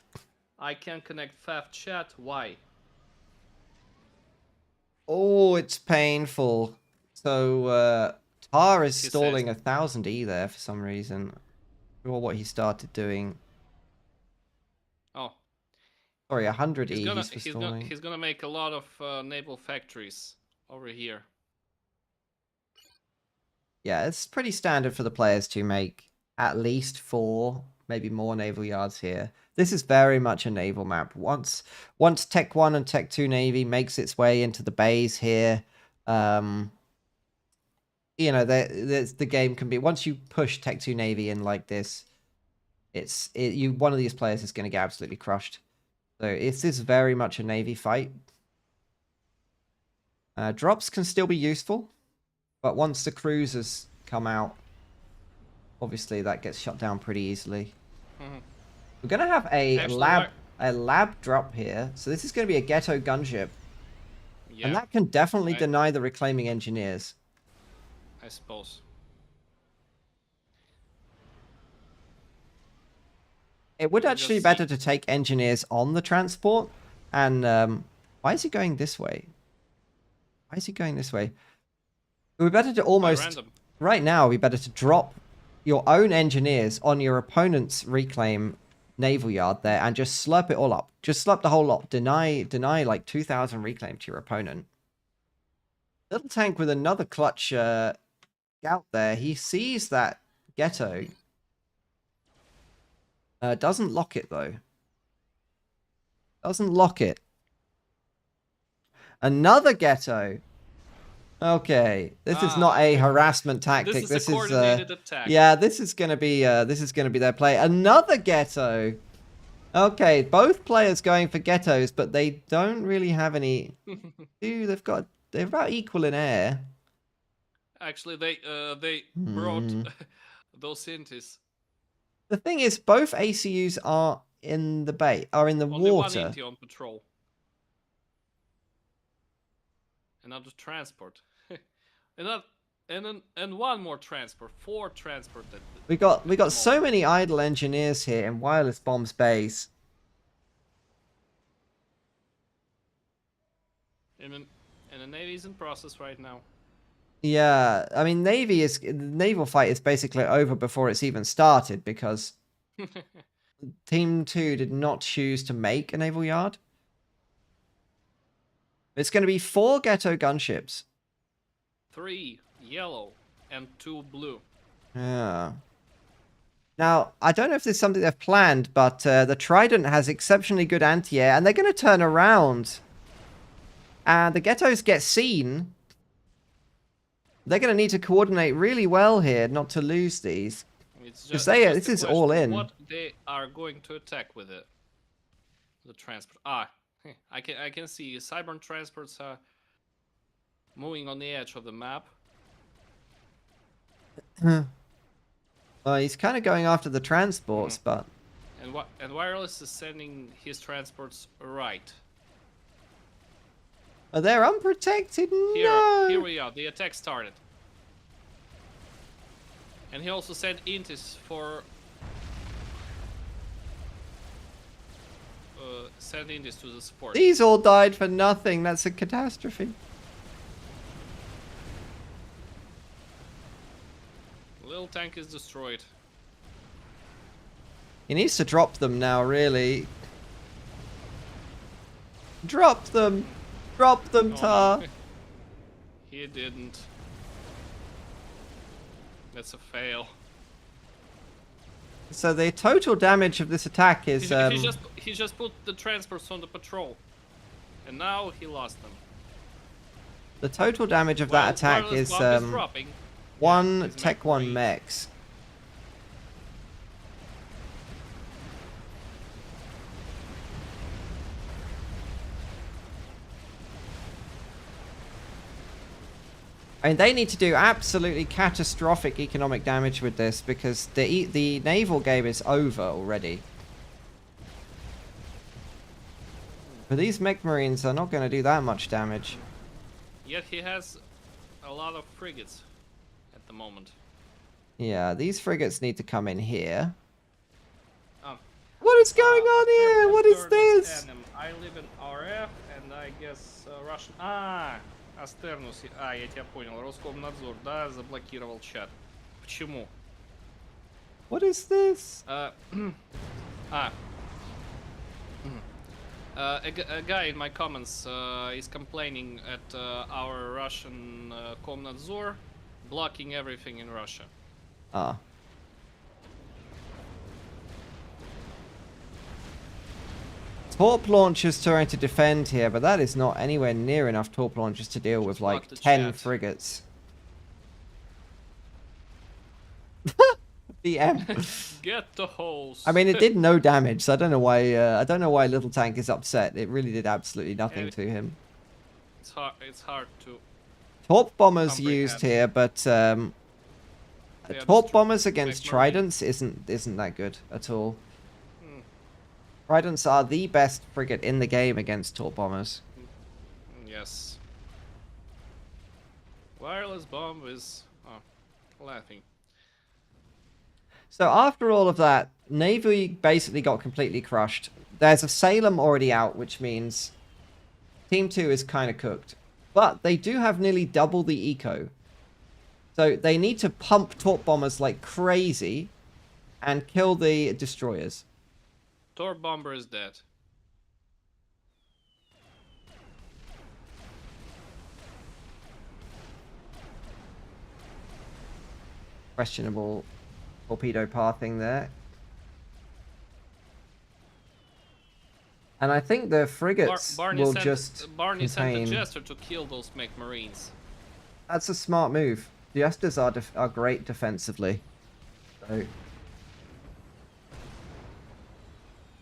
I can't connect FAF chat. Why? Oh, it's painful. So Tar is stalling 1000 E there for some reason. Or what he started doing. Oh. Sorry, 100 E. He's gonna make a lot of naval factories over here. Yeah, it's pretty standard for the players to make at least 4, maybe more naval yards here. This is very much a naval map. Once Tech 1 and Tech 2 Navy makes its way into the bays here, you know, the game can be... Once you push Tech 2 Navy in like this, one of these players is going to get absolutely crushed. So this is very much a Navy fight. Drops can still be useful, but once the cruisers come out, obviously that gets shut down pretty easily. We're going to have a a lab drop here. So this is going to be a ghetto gunship. Yeah, And that can definitely I- deny the reclaiming engineers. I suppose. It would I actually be just better see- to take engineers on the transport. And why is he going this way? Why is he going this way? It would be better to By almost... random. Right now, it would be better to drop your own engineers on your opponent's reclaim naval yard there and just slurp it all up. Just slurp the whole lot. Deny like 2,000 reclaim to your opponent. Little tank with another clutch scout there. He sees that ghetto. Doesn't lock it though. Doesn't lock it. Another ghetto. Okay, this is not a harassment tactic. This is a coordinated attack. Yeah, this is gonna be their play. Another ghetto. Okay, both players going for ghettos, but they don't really have any. Dude, they're about equal in air. Actually, they brought those intis. The thing is, both ACUs are in the bay, are in the Only water. one inti on patrol. Another transport. and one more transport. 4 transport. We got so many idle engineers here in wireless bombs base. And the Navy's in process right now. Yeah, I mean, the naval fight is basically over before it's even started because Team 2 did not choose to make a naval yard. It's going to be 4 ghetto gunships. 3 yellow and 2 blue. Yeah. Now, I don't know if this is something they've planned, but the Trident has exceptionally good anti-air, and they're going to turn around. And the ghettos get seen. They're going to need to coordinate really well here not to lose these. Because this is all in. What they are going to attack with it? The transport. I can see Cyber transports are moving on the edge of the map. Well, he's kind of going after the transports, but And Wireless is sending his transports right. they're unprotected. Here, No. here we are. The attack started. And he also sent intis for send intis to the support. These all died for nothing. That's a catastrophe. Little tank is destroyed. He needs to drop them now, really. Drop them. Drop them, Oh, Tar. no. He didn't. That's a fail. So the total damage of this attack is... He just put the transports on the patrol. And now he lost them. the total damage of that attack Wireless is bomb dropping. 1 his Tech mech 1 raised. mechs. I mean, they need to do absolutely catastrophic economic damage with this because the naval game is over already. But these mech marines are not going to do that much damage. Yet he has a lot of frigates at the moment. Yeah, these frigates need to come in here. Oh. What is going on here? What is this? I live in RF, and I guess Russian... Астernus. Я тебя понял. Роскомнадзор, да, заблокировал чат. Почему? What is this? A guy in my comments is complaining at our Russian Komnadzor blocking everything in Russia. Ah. Torp launchers trying to defend here, but that is not anywhere near enough torp launchers to deal with like block the 10 chat. frigates. BM. Get the holes. I mean, it did no damage, so I don't know why Little Tank is upset. It really did absolutely nothing to him. It's hard to... Torp bombers comprehend. used here, but torp bombers against tridents isn't that good at all. Tridents are the best frigate in the game against torp bombers. Yes. Wireless bomb is laughing. So after all of that, Navy basically got completely crushed. There's a Salem already out, which means Team 2 is kind of cooked. But they do have nearly double the eco. So they need to pump torp bombers like crazy and kill the destroyers. Torp bomber is dead. Questionable torpedo pathing there. And I think the frigates will just Barney contain... sent a jester to kill those mech marines. That's a smart move. Jesters are great defensively. So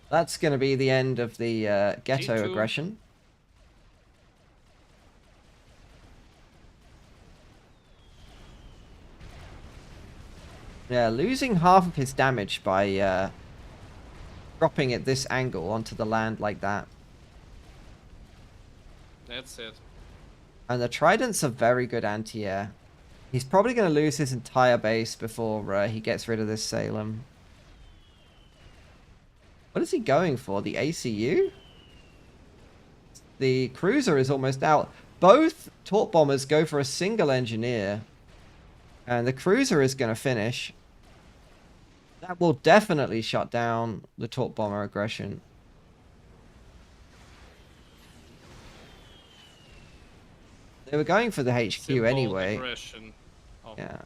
that's going to be the end of the ghetto G2. aggression. Yeah, losing half of his damage by dropping at this angle onto the land like that. That's it. And the Tridents are very good anti-air. He's probably going to lose his entire base before he gets rid of this Salem. What is he going for? The ACU? The cruiser is almost out. Both torp bombers go for a single engineer. And the cruiser is going to finish. That will definitely shut down the torp bomber aggression. They were going for the HQ Simple anyway. aggression. Oh. Yeah.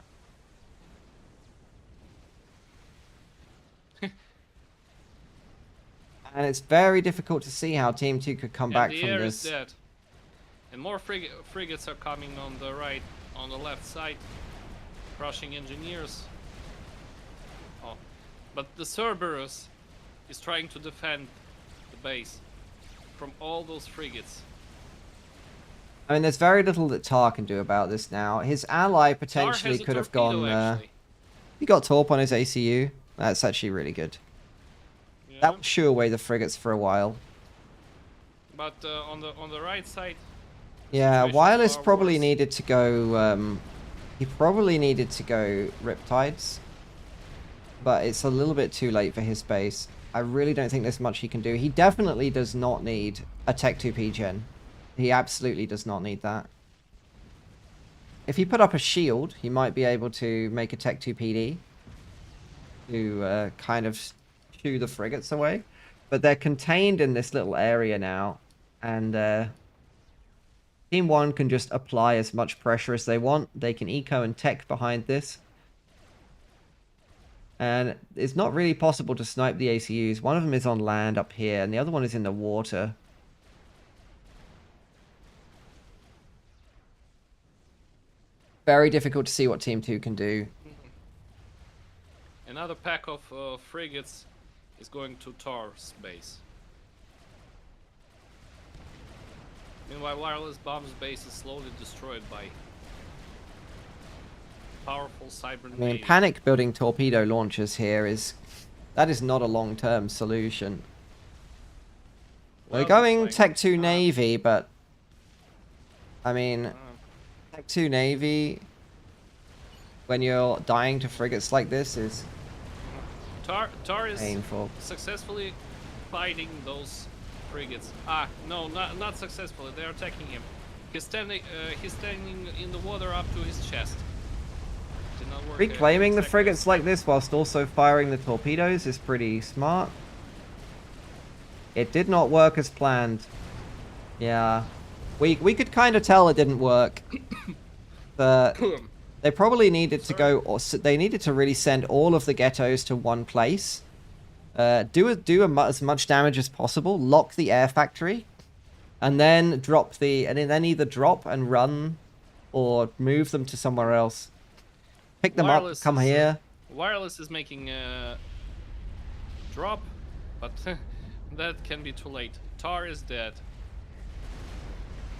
And it's very difficult to see how Team 2 could come back the from air this. is dead. And more frigates are coming on the right, on the left side, crushing engineers. Oh, but the Cerberus is trying to defend the base from all those frigates. I mean, there's very little that Tar can do about this now. His ally Tar potentially has a could have torpedo, gone... actually. he got torp on his ACU. That's actually really good. Yeah. That will shoo away the frigates for a while. But on the right side, Yeah, situation's Wireless far probably worse. needed to go... he probably needed to go Riptides. But it's a little bit too late for his base. I really don't think there's much he can do. He definitely does not need a Tech 2P gen. He absolutely does not need that. If he put up a shield, he might be able to make a Tech 2 PD to kind of shoo the frigates away. But they're contained in this little area now. And Team 1 can just apply as much pressure as they want. They can eco and tech behind this. And it's not really possible to snipe the ACUs. One of them is on land up here, and the other one is in the water. Very difficult to see what Team 2 can do. another pack of frigates is going to Tar's base. Meanwhile, Wireless Bomb's base is slowly destroyed by powerful cyber I mean, navy. panic building torpedo launchers here is... that is not a long-term solution. Well, We're going like, Tech 2 Navy, but... I mean, Tech 2 Navy, when you're dying to frigates like this, is Tar is painful. successfully fighting those frigates. No, not successfully. They're attacking him. He's standing in the water up to his chest. Did not work. Reclaiming the exactly. frigates like this whilst also firing the torpedoes is pretty smart. It did not work as planned. Yeah. We could kind of tell it didn't work. They probably needed to go, or they needed to really send all of the ghettos to one place. Do as much damage as possible. Lock the air factory, and then then either drop and run, or move them to somewhere else. Pick them Wireless up. Come is, here. Wireless is making a drop, but that can be too late. Tar is dead.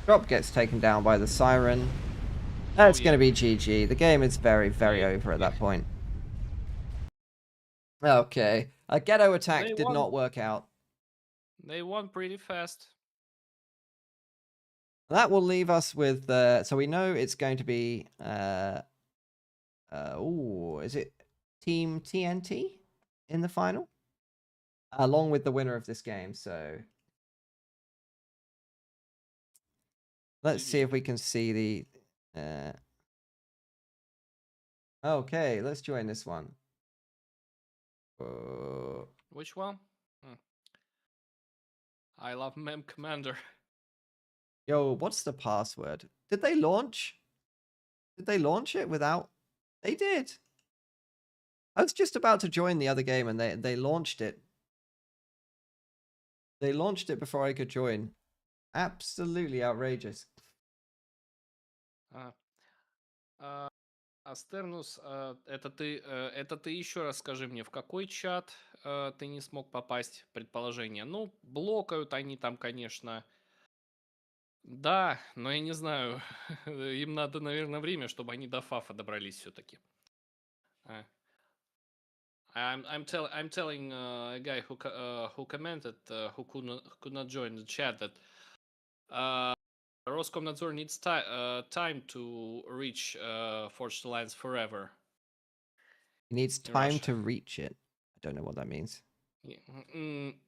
Drop gets taken down by the siren. That's yeah. going to be GG. The game is very, very over at that point. Okay. A ghetto attack They did won. not work out. They won pretty fast. That will leave us with so we know it's going to be is it Team TNT in the final? Along with the winner of this game, so let's see GG. if we can see the okay, let's join this one. Which one? I love TheMemeCommander. Yo, what's the password? Did they launch? Did they launch it without? They did. I was just about to join the other game and they launched it. They launched it before I could join. Absolutely outrageous. Астернус, это ты еще раз скажи мне, в какой чат ты не смог попасть, предположение? Ну, блокают они там, конечно. Да, но я не знаю, им надо, наверное, время, чтобы они до фафа добрались все-таки. I'm telling a guy who commented, who could not join the chat, that Roskomnadzor needs time to reach Forged Alliance Forever. It needs time to reach it. I don't know what that means.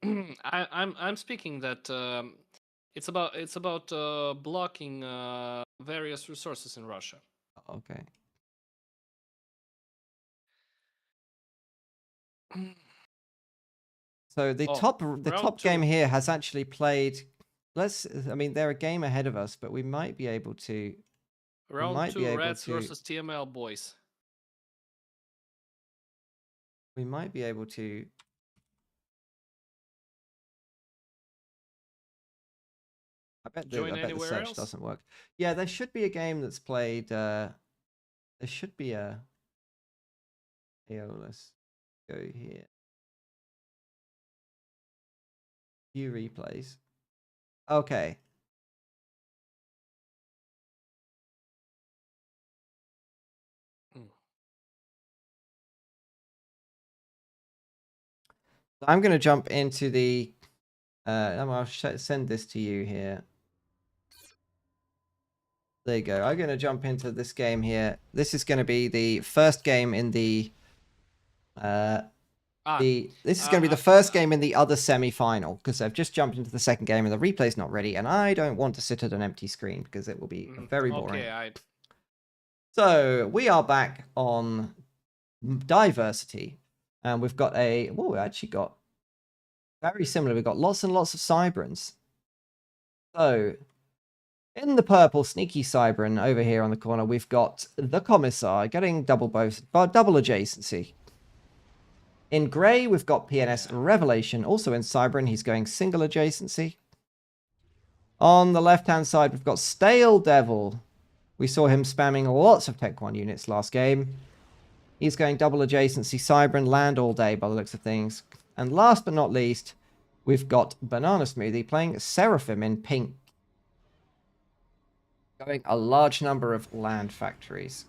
I'm speaking that it's about blocking various resources in Russia. Okay. So the top game here has actually played. I mean, they're a game ahead of us, but we might be able to. Round 2, Reds versus TML boys. We might be able to. I bet the search doesn't work. Yeah, there should be a game that's played. There should be a. Let's go here. View replays. Okay. So I'm going to jump into the. I'll send this to you here. There you go. I'm going to jump into this game here. This is going to be the first game in the. This is going to be the first game in the other semi-final because I've just jumped into the second game and the replay's not ready, and I don't want to sit at an empty screen because it will be very boring. Okay, So we are back on diversity, and we've got we actually got very similar. We've got lots and lots of Cyberns. So in the purple sneaky Cybern over here on the corner, we've got the Commissar getting double adjacency. In grey, we've got PNS Revelation, also in Cybern. He's going single adjacency. On the left-hand side, we've got Stale Devil. We saw him spamming lots of Tech 1 units last game. He's going double adjacency, Cybern, land all day by the looks of things. And last but not least, we've got Banana Smoothie playing Seraphim in pink. Going a large number of land factories.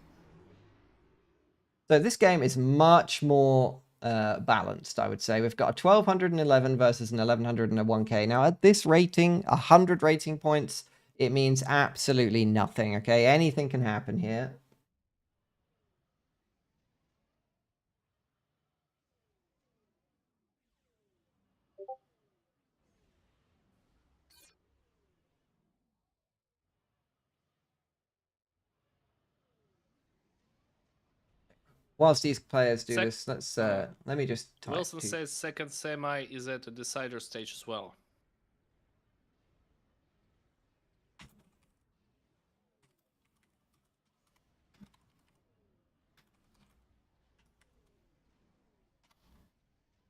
So this game is much more balanced, I would say. We've got a 1211 versus an 1100 and a 1k. Now at this rating, 100 rating points, it means absolutely nothing, okay? Anything can happen here. Whilst these players do this, let me just type. Wilson says second semi is at the decider stage as well.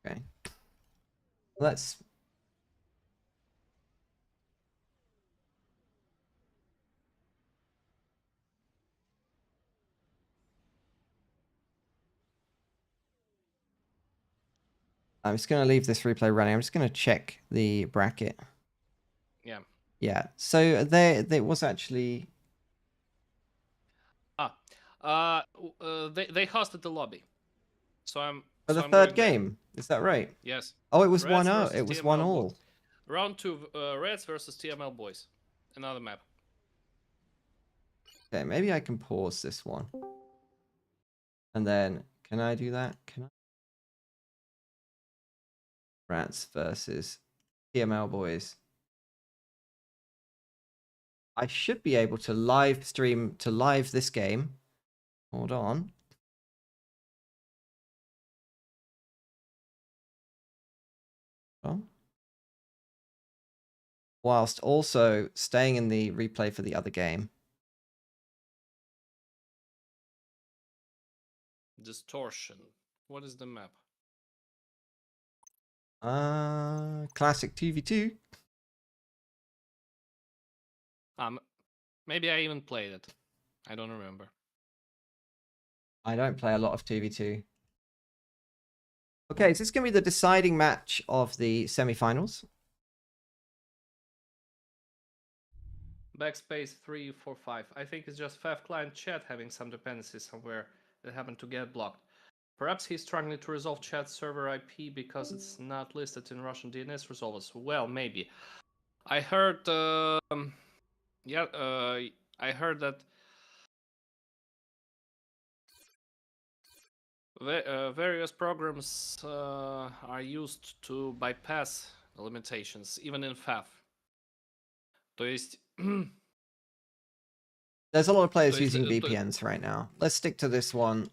Okay. Let's. I'm just going to leave this replay running. I'm just going to check the bracket. Yeah. Yeah. So there was actually. They hosted the lobby. So I'm. For the third game, is that right? Yes. Oh, it was 1-0. It was 1-1. Round 2, Reds versus TML Boys. Another map. Okay, maybe I can pause this one. And then, can I do that? Can I? Rats versus TML Boys. I should be able to live stream to live this game. Hold on. Whilst also staying in the replay for the other game. Distortion. What is the map? Classic 2v2. Maybe I even played it. I don't remember. I don't play a lot of 2v2. Okay, so this is going to be the deciding match of the semi-finals. Backspace 345. I think it's just Faf client chat having some dependencies somewhere that happened to get blocked. Perhaps he's struggling to resolve chat server IP because it's not listed in Russian DNS resolvers. Well, maybe. I heard, I heard that various programs are used to bypass the limitations, even in FAF. То есть... There's a lot of players using VPNs right now. Let's stick to this one.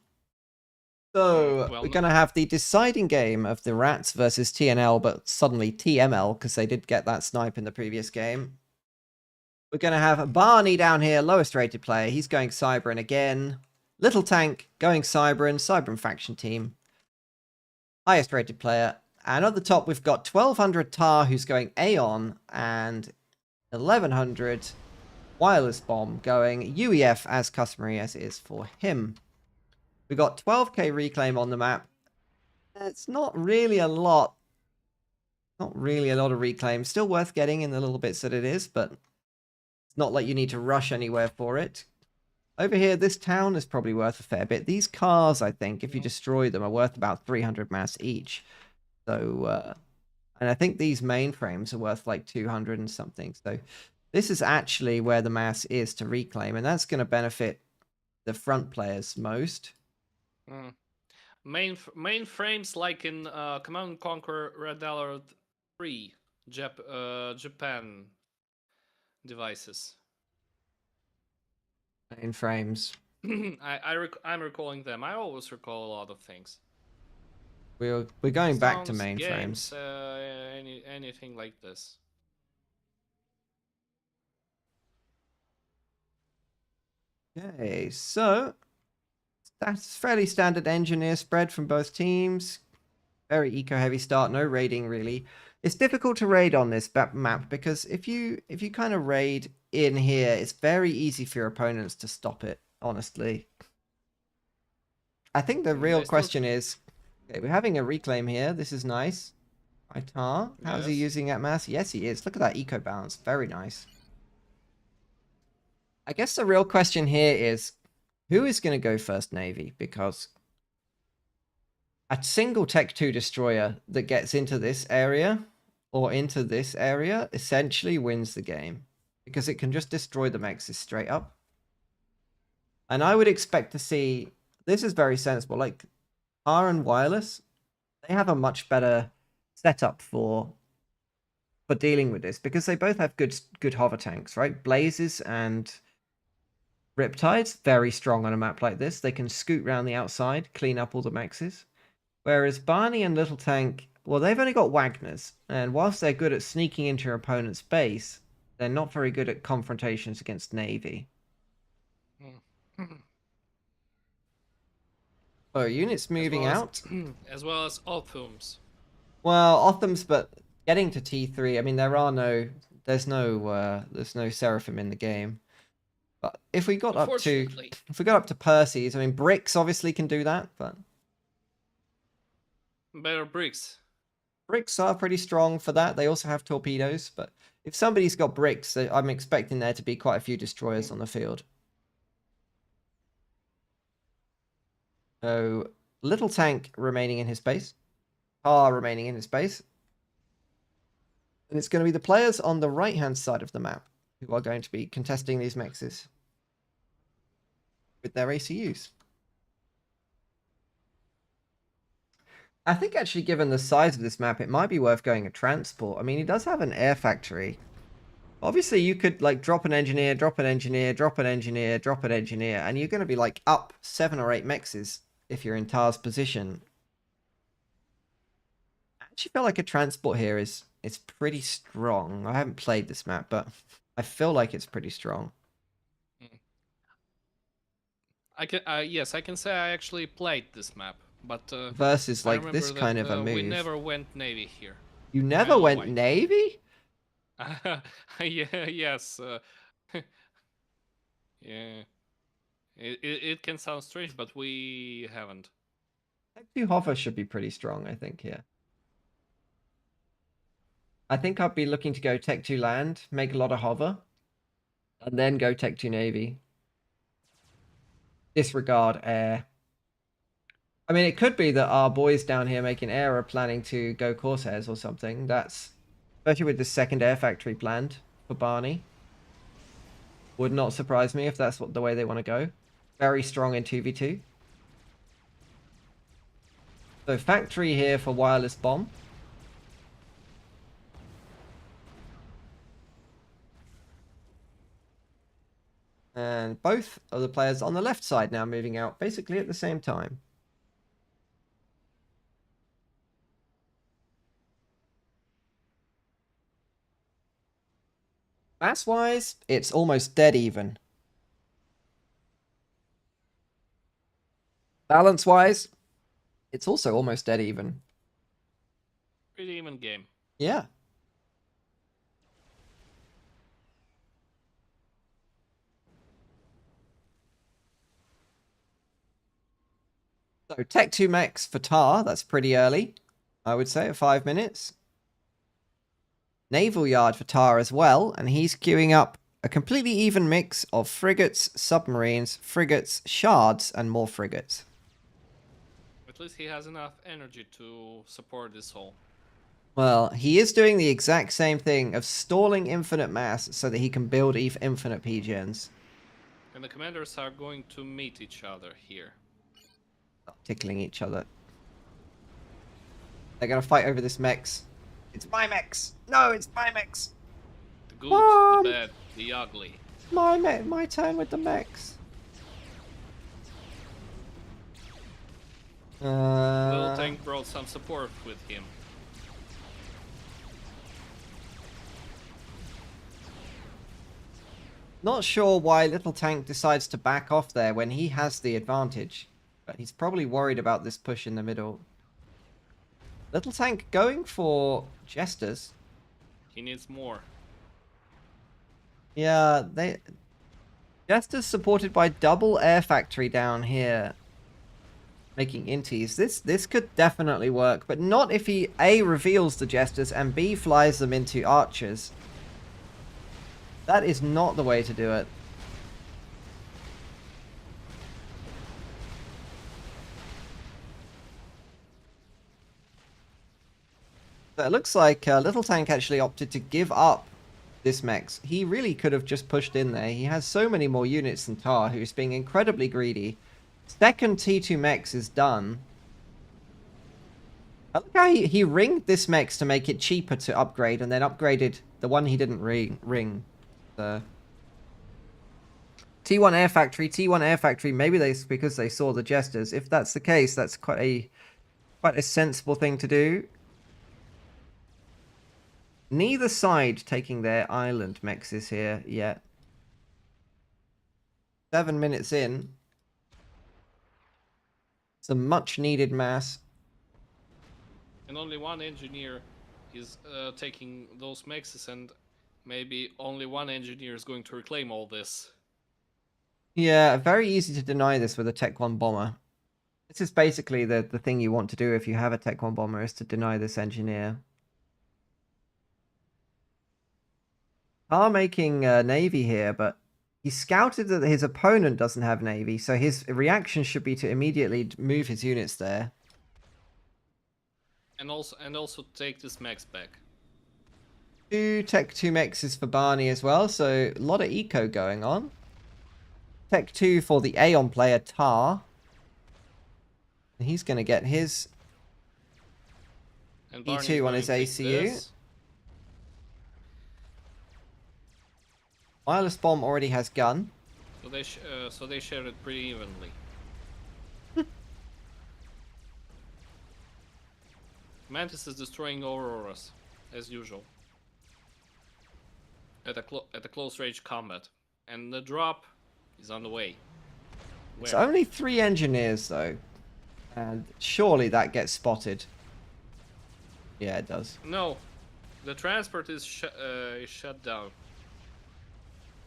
So, we're going to have the deciding game of the Rats versus TNL, but suddenly TML, because they did get that snipe in the previous game. We're going to have Barney down here, lowest rated player. He's going Cybran again. Little Tank going Cybran faction team. Highest rated player. And at the top, we've got 1200 Tar, who's going Aeon, and 1100 Wireless Bomb going UEF as customary as it is for him. We got 12k reclaim on the map. It's not really a lot. Not really a lot of reclaim. Still worth getting in the little bits that it is, but it's not like you need to rush anywhere for it. Over here, this town is probably worth a fair bit. These cars, I think, if you destroy them, are worth about 300 mass each. So, and I think these mainframes are worth like 200 and something. So this is actually where the mass is to reclaim, and that's going to benefit the front players most. Mainframes like in Command & Conquer Red Alert 3 Japan devices. Mainframes. I'm recalling them. I always recall a lot of things. We're going back to Sounds, mainframes. Games, anything like this. Okay, so that's fairly standard engineer spread from both teams. Very eco-heavy start, no raiding really. It's difficult to raid on this map because if you kind of raid in here, it's very easy for your opponents to stop it, honestly. I think the real question is, okay, we're having a reclaim here. This is nice. Tar, how's he using at mass? Yes, he is. Look at that eco balance. Very nice. I guess the real question here is, who is going to go first Navy? Because a single Tech 2 destroyer that gets into this area or into this area essentially wins the game. Because it can just destroy the mexes straight up. And I would expect to see... This is very sensible. Like, Tar and Wireless, they have a much better setup for dealing with this. Because they both have good hover tanks, right? Blazes and Riptides, very strong on a map like this. They can scoot around the outside, clean up all the mexes. Whereas Barney and Little Tank, well, they've only got Wagners. And whilst they're good at sneaking into your opponent's base, they're not very good at confrontations against Navy. Oh, units moving out? As well as Othums. Well, Othams, but getting to T3, I mean, there's no Seraphim in the game. But if we got up to Percy's, I mean, Bricks obviously can do that, but better bricks. Bricks are pretty strong for that. They also have torpedoes, but if somebody's got bricks, I'm expecting there to be quite a few destroyers on the field. So, Little Tank remaining in his base. Tar remaining in his base. And it's going to be the players on the right-hand side of the map who are going to be contesting these mexes with their ACUs. I think actually, given the size of this map, it might be worth going a transport. I mean, he does have an air factory. Obviously, you could like drop an engineer, drop an engineer, drop an engineer, drop an engineer, and you're going to be like up 7 or 8 mexes if you're in Tar's position. I actually feel like a transport here is pretty strong. I haven't played this map, but I feel like it's pretty strong. I can yes, I can say I actually played this map, but Versus I like remember this that, kind of a move. we never went navy here. You I never don't know went why. navy? Yeah, yes. Yeah. It can sound strange, but we haven't. Tech 2 hover should be pretty strong, I think, here. I think I'd be looking to go Tech 2 land, make a lot of hover, and then go Tech 2 navy. Disregard air. I mean, it could be that our boys down here making air are planning to go Corsairs or something. That's, especially with the second air factory planned for Barney. Would not surprise me if that's the way they want to go. Very strong in 2v2. So factory here for wireless bomb. And both of the players on the left side now moving out basically at the same time. Mass-wise, it's almost dead even. Balance-wise, it's also almost dead even. Pretty even game. Yeah. So Tech 2 mechs for Tar, that's pretty early. I would say at 5 minutes. Naval yard for Tar as well, and he's queuing up a completely even mix of frigates, submarines, frigates, shards, and more frigates. At least he has enough energy to support this whole. Well, he is doing the exact same thing of stalling infinite mass so that he can build infinite PGNs. And the commanders are going to meet each other here. Tickling each other. They're going to fight over this mechs. It's my mechs! No, it's my mechs! The good, Mom! the bad, the ugly. My turn with the mechs. Little tank brought some support with him. Not sure why Little Tank decides to back off there when he has the advantage. But he's probably worried about this push in the middle. Little Tank going for Jesters. He needs more. Yeah, Jesters supported by double air factory down here. Making inties. This could definitely work, but not if he A, reveals the Jesters, and B, flies them into archers. That is not the way to do it. So it looks like Little Tank actually opted to give up this mechs. He really could have just pushed in there. He has so many more units than Tar, who's being incredibly greedy. Second T2 mechs is done. I like how he ringed this mechs to make it cheaper to upgrade, and then upgraded the one he didn't ring. The T1 Air Factory, maybe because they saw the Jesters. If that's the case, that's quite a sensible thing to do. Neither side taking their island mexes here yet. 7 minutes in. Some much needed mass. And only one engineer is taking those mexes, and maybe only one engineer is going to reclaim all this. Yeah, very easy to deny this with a Tech 1 bomber. This is basically the thing you want to do if you have a Tech 1 bomber, is to deny this engineer. Are making Navy here, but he scouted that his opponent doesn't have Navy, so his reaction should be to immediately move his units there. And also take this max back. 2 Tech 2 mexes for Barney as well, so a lot of eco going on. Tech 2 for the Aeon player, Tar. He's going to get his And E2 on his ACU. Wireless Bomb already has gun. So they share it pretty evenly. Mantis is destroying Auroras, as usual. At a close range combat. And the drop is on the way. It's only 3 engineers though. And surely that gets spotted. Yeah, it does. No. The transport is shut down.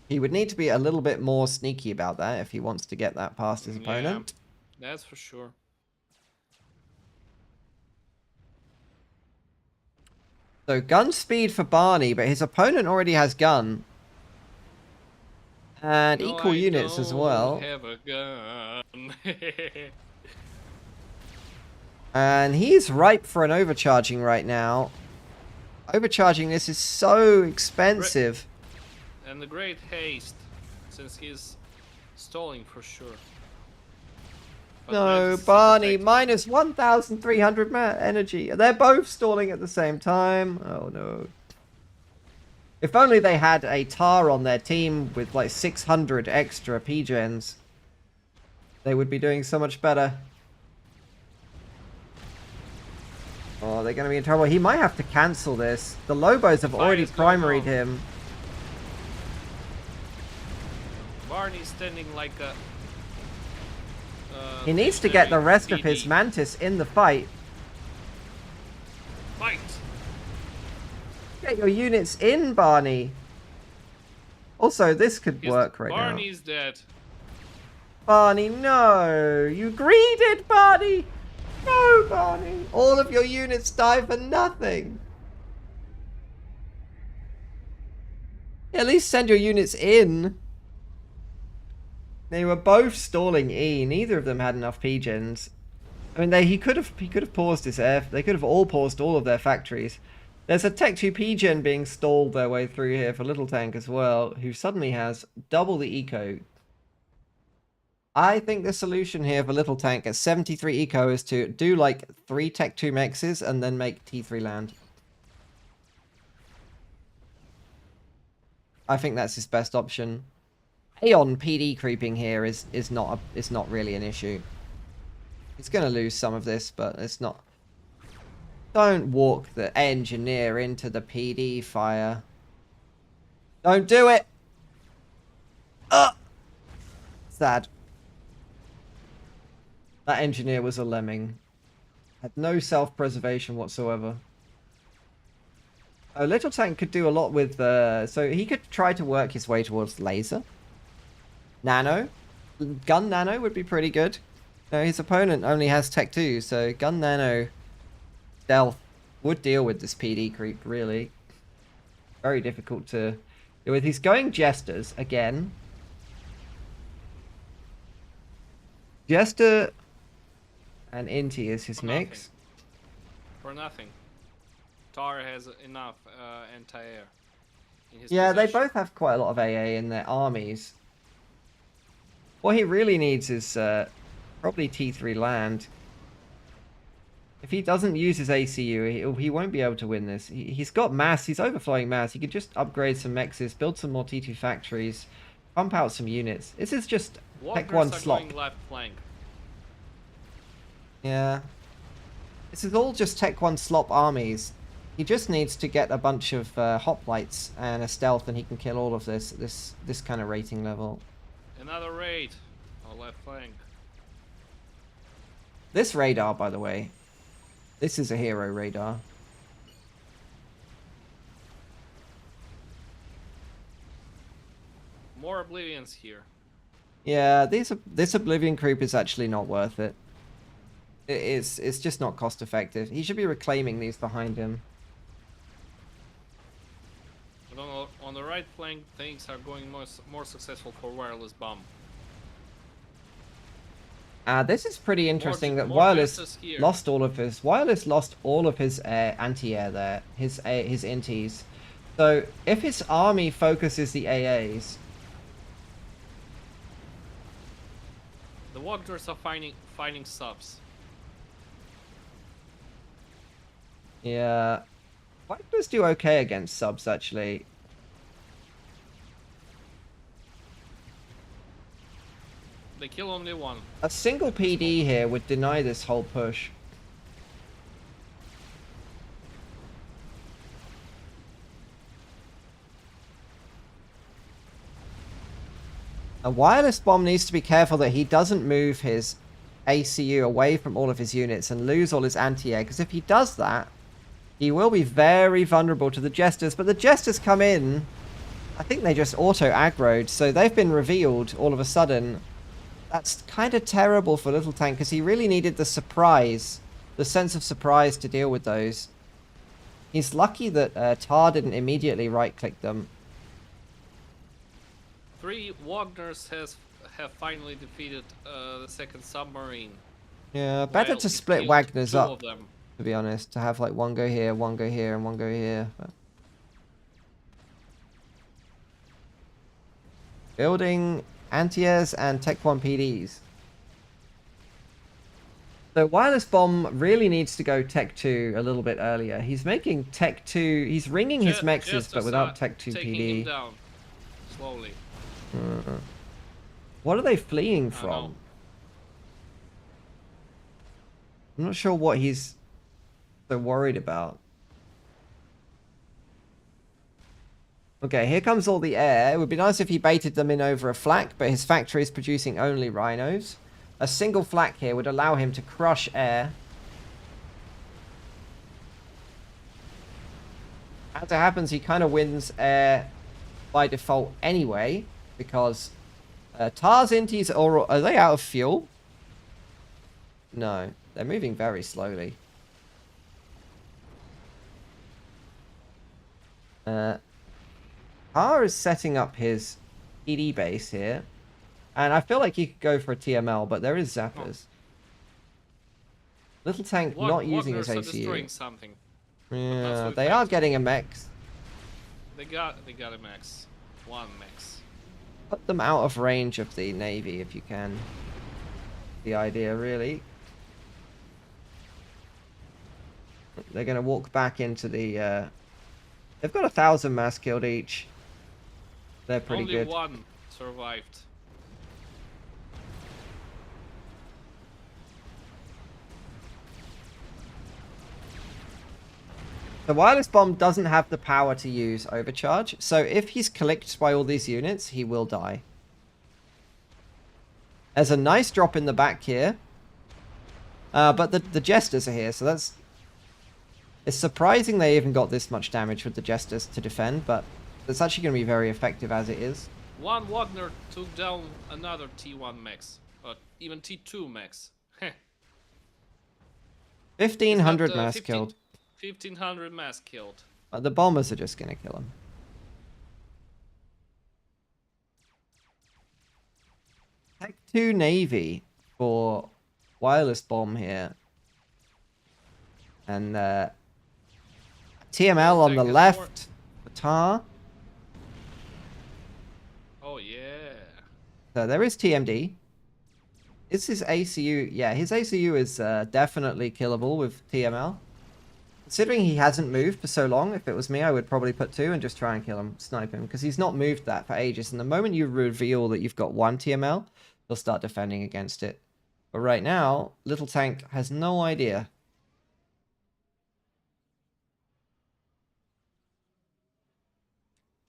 He would need to be a little bit more sneaky about that if he wants to get that past his opponent. Yeah, that's for sure. So gun speed for Barney, but his opponent already has gun. And No, equal I units as well. don't have a gun. And he's ripe for an overcharging right now. Overcharging this is so expensive. And the great haste, since he's stalling for sure. But No, Mantis is Barney, protected. minus 1,300 energy. They're both stalling at the same time. Oh no. If only they had a Tar on their team with like 600 extra P-gens, they would be doing so much better. Oh, they're going to be in trouble. He might have to cancel this. The Lobos have already is going primaried on. him. Barney's standing like a... He needs to get the legendary rest of his PD. Mantis in the fight. Fight! Get your units in, Barney. Also, this could His- work right now. Barney's dead. Barney, no! You greeded, Barney! No, Barney! All of your units die for nothing! At least send your units in. They were both stalling E. Neither of them had enough P-gens. I mean, he could have paused his air. They could have all paused all of their factories. There's a Tech 2 P-gen being stalled their way through here for Little Tank as well, who suddenly has double the eco. I think the solution here for Little Tank at 73 eco is to do like 3 Tech 2 mexes and then make T3 land. I think that's his best option. Aeon PD creeping here is not really an issue. He's going to lose some of this, but it's not. Don't walk the engineer into the PD fire. Don't do it. Sad. That engineer was a lemming. Had no self-preservation whatsoever. Little Tank could do a lot with... so he could try to work his way towards laser. Nano. Gun Nano would be pretty good. No, his opponent only has Tech 2, so Gun Nano Stealth would deal with this PD creep, really. Very difficult to deal with. He's going Jesters again. Jester and Inti is his For mix. For nothing. Tar has enough anti-air. Yeah, they both have quite a lot of AA in their armies. What he really needs is probably T3 land. If he doesn't use his ACU, he won't be able to win this. He's got mass, he's overflowing mass. He could just upgrade some mexes, build some more T2 factories, pump out some units. This is just Tech 1 slop. Going left flank. Yeah. This is all just Tech 1 slop armies. He just needs to get a bunch of hoplites and a stealth and he can kill all of this kind of rating level. Another raid on left flank. This radar, by the way, this is a hero radar. More Oblivions here. Yeah, this Oblivion creep is actually not worth it. It's just not cost effective. He should be reclaiming these behind him. But on the right flank, things are going more successful for Wireless Bomb. This is pretty interesting that more Wireless justice here. lost all of his... Wireless lost all of his anti-air there. His inties. So if his army focuses the AAs, The Wagners are finding subs. yeah, Wagners do okay against subs actually. They kill only one. A single PD here would deny this whole push. A wireless bomb needs to be careful that he doesn't move his ACU away from all of his units and lose all his anti-air, because if he does that, he will be very vulnerable to the Jesters. But the Jesters come in, I think they just auto-aggroed, so they've been revealed all of a sudden. That's kind of terrible for Little Tank, because he really needed the surprise, the sense of surprise to deal with those. He's lucky that Tar didn't immediately right-click them. 3 Wagners have finally defeated the second submarine. Yeah, better While to it split killed Wagners 2 up, of them. to be honest. To have like one go here, and one go here. But... building anti-airs and Tech 1 PDs. So Wireless Bomb really needs to go Tech 2 a little bit earlier. He's making Tech 2... he's ringing his mexes, but without Tech 2 taking PD. him down slowly. What are they fleeing I from? know. I'm not sure what he's so worried about. Okay, here comes all the air. It would be nice if he baited them in over a flak, but his factory is producing only rhinos. A single flak here would allow him to crush air. As it happens, he kind of wins air by default anyway, because Tar's inties are they out of fuel? No, they're moving very slowly. Tar is setting up his PD base here, and I feel like he could go for a TML, but there is zappers. Little Tank not using his Wagners are destroying ACU. something. Yeah, they are getting a mech. They got a max. 1 max. Put them out of range of the Navy if you can. The idea, really. They're going to walk back into the... they've got 1,000 mass killed each. They're pretty Only good. 1 survived. The Wireless Bomb doesn't have the power to use Overcharge, so if he's clicked by all these units, he will die. There's a nice drop in the back here. But the Jesters are here, so that's... it's surprising they even got this much damage with the Jesters to defend, but it's actually going to be very effective as it is. 1 Wagner took down another T1 max. Even T2 max. 1,500 mass killed. 1,500 mass killed. The bombers are just going to kill him. Tech 2 Navy for Wireless Bomb here. And TML on the left for Tar. Oh yeah. So there is TMD. Is his ACU... yeah, his ACU is definitely killable with TML. Considering he hasn't moved for so long, if it was me, I would probably put 2 and just try and kill him, snipe him, because he's not moved that for ages. And the moment you reveal that you've got 1 TML, he'll start defending against it. But right now, Little Tank has no idea.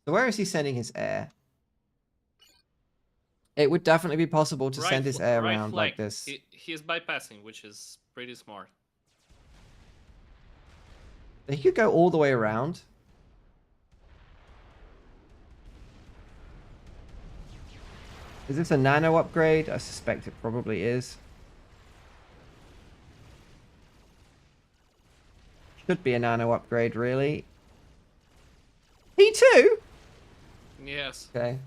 So where is he sending his air? It would definitely be possible to send his air around like this. He is bypassing, which is pretty smart. He could go all the way around. Is this a nano upgrade? I suspect it probably is. Should be a nano upgrade, really. T2? Yes. Okay.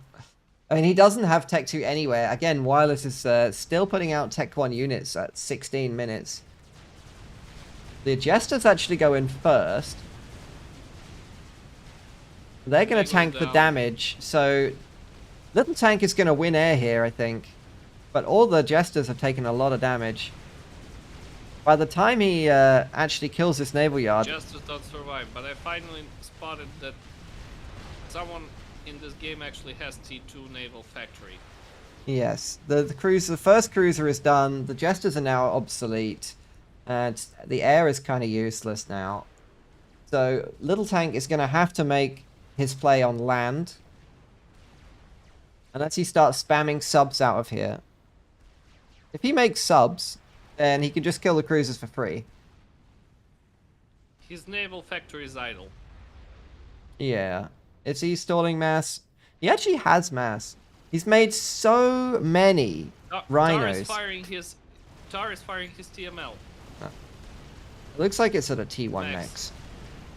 I mean, he doesn't have Tech 2 anywhere. Again, Wireless is still putting out Tech 1 units at 16 minutes. The Jesters actually go in first. They're going They to go tank the down. damage, so Little Tank is going to win air here, I think. But all the Jesters have taken a lot of damage. By the time he actually kills this naval yard... Just don't survive, but I finally spotted that someone in this game actually has T2 naval factory. Yes, the first cruiser is done, the Jesters are now obsolete, and the air is kind of useless now. So Little Tank is going to have to make his play on land. Unless he starts spamming subs out of here. If he makes subs, then he can just kill the cruisers for free. His naval factory is idle. Yeah. Is he stalling mass? He actually has mass. He's made so many rhinos. Tar is firing his TML. It looks like it's at a T1 max.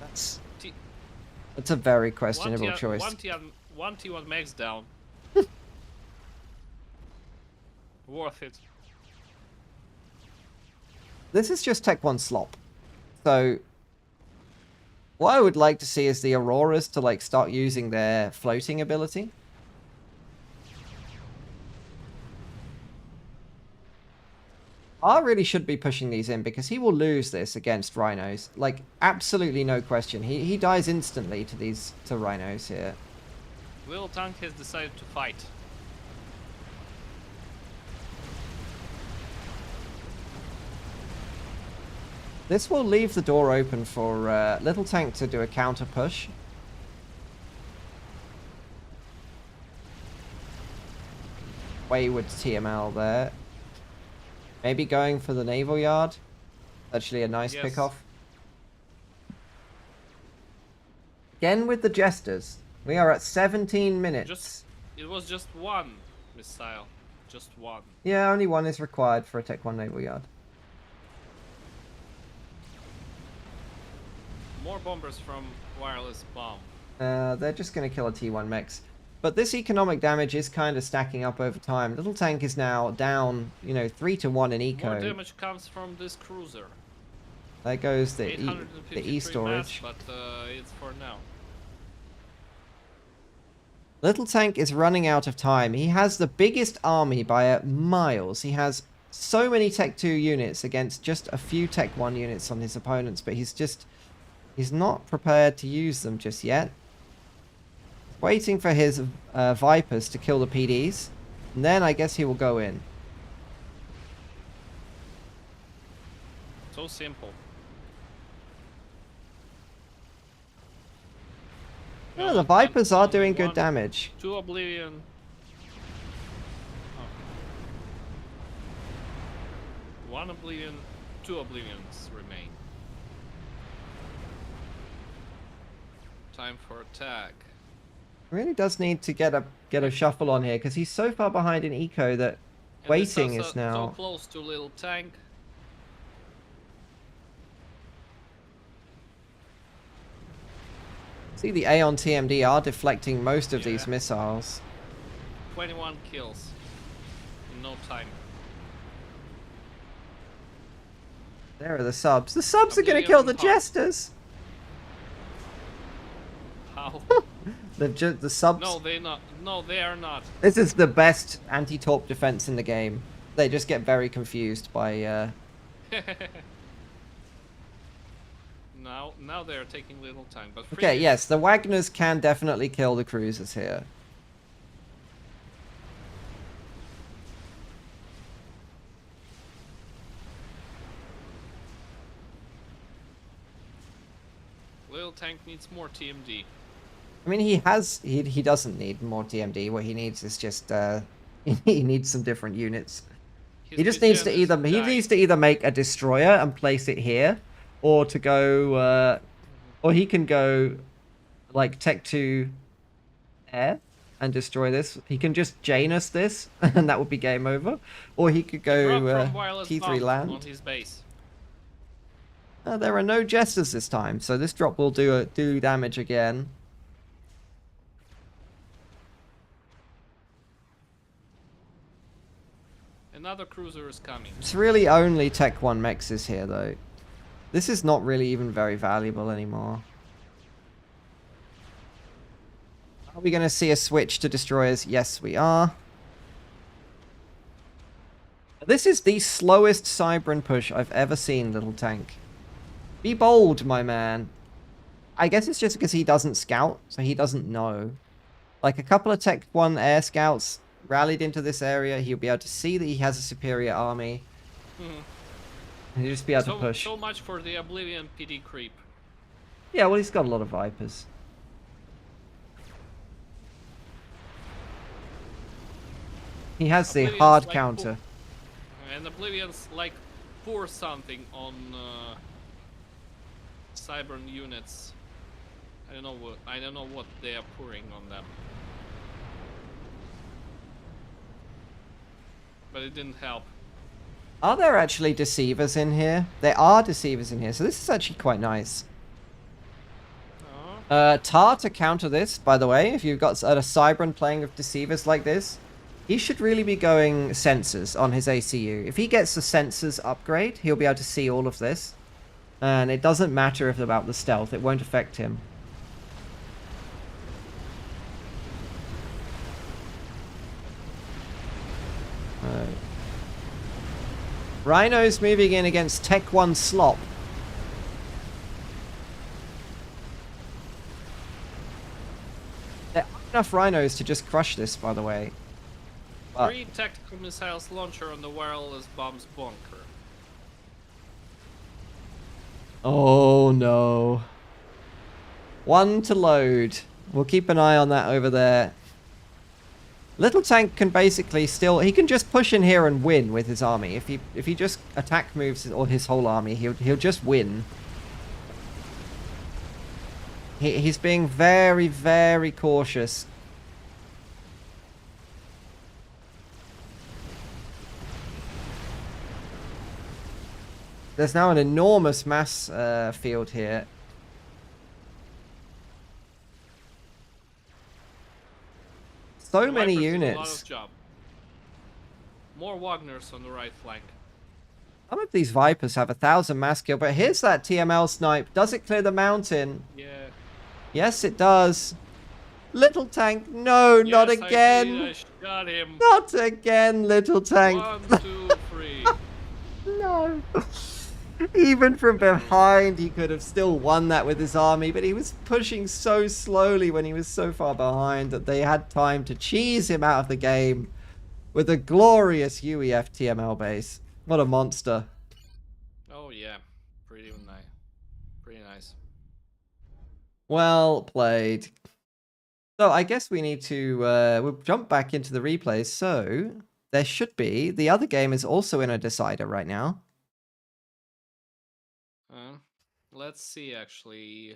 That's a very questionable choice. One T1 max down. Worth it. This is just Tech 1 slop. So, what I would like to see is the Auroras to like start using their floating ability. R really should be pushing these in because he will lose this against rhinos. Like, absolutely no question. He dies instantly to rhinos here. Little Tank has decided to fight. This will leave the door open for Little Tank to do a counter push. Wayward TML there. Maybe going for the naval yard. Actually a nice pickoff. Again with the Jesters. We are at 17 minutes. It was just one missile. Just one. Yeah, only one is required for a Tech 1 naval yard. More bombers from wireless bomb. They're just going to kill a T1 mech. But this economic damage is kind of stacking up over time. Little Tank is now down, 3-1 in eco. More damage comes from this cruiser. There goes the E storage. Mass, but it's for now. Little Tank is running out of time. He has the biggest army by miles. He has so many Tech 2 units against just a few Tech 1 units on his opponents, but he's not prepared to use them just yet. He's waiting for his Vipers to kill the PDs, and then I guess he will go in. So simple. Yeah, the Vipers are doing good damage. 2 Oblivion. Oh. 1 Oblivion, 2 Oblivions remain. Time for attack. Really does need to get a shuffle on here because he's so far behind in eco that And waiting this is now so close to Little Tank. See, the Aeon TMD are deflecting most of these missiles. 21 kills in no time. There are the subs. The subs are going to kill the Jesters. How? The subs. No, they not. No, they are not. This is the best anti-torp defense in the game. They just get very confused by. Now they are taking little time, but okay, yes, the Wagners can definitely kill the cruisers here. Little Tank needs more TMD. I mean, he doesn't need more TMD. What he needs is just he needs some different units. He just needs to either make a destroyer and place it here, or to go or he can go like Tech 2 air and destroy this. He can just Janus this and that would be game over, or he could go T3 land on his base. There are no Jesters this time, so this drop will do damage again. Another cruiser is coming. It's really only Tech 1 mexes here, though. This is not really even very valuable anymore. Are we going to see a switch to destroyers? Yes, we are. This is the slowest Cybran push I've ever seen, little tank. Be bold, my man. I guess it's just because he doesn't scout, so he doesn't know. Like, a couple of Tech 1 air scouts rallied into this area, he'll be able to see that he has a superior army. And he'll just be able to push. So much for the Oblivion PD creep. Yeah, well, he's got a lot of Vipers. He has the Oblivion's hard like counter. And Oblivion's like pour something on Cybran units. I don't know what they are pouring on them. But it didn't help. Are there actually deceivers in here? There are deceivers in here, so this is actually quite nice. Tar to counter this, by the way, if you've got a Cybran playing with deceivers like this, he should really be going sensors on his ACU. If he gets the sensors upgrade, he'll be able to see all of this. And it doesn't matter if about the stealth, it won't affect him. Rhino's moving in against Tech 1 Slop. There are enough Rhinos to just crush this, by the way. But 3 tactical missiles launcher on the wireless bombs bunker. oh no. 1 to load. We'll keep an eye on that over there. Little tank can basically still... He can just push in here and win with his army. If he just attack moves or his whole army, he'll just win. He's being very, very cautious. There's now an enormous mass field here. So The many Vipers do a lot units. of job. More Wagners on the right flank. Some of these Vipers have 1,000 mass kill, but here's that TML snipe. Does it clear the mountain? Yeah. Yes, it does. Little tank, no, not Yes, I again. did, I shot him. Not again, little tank. 1, 2, 3. No. Even from behind, he could have still won that with his army, but he was pushing so slowly when he was so far behind that they had time to cheese him out of the game with a glorious UEF TML base. What a monster. Oh yeah, pretty nice. Pretty nice. Well played. So I guess we need to we'll jump back into the replays. So there should be, the other game is also in a decider right now. Let's see actually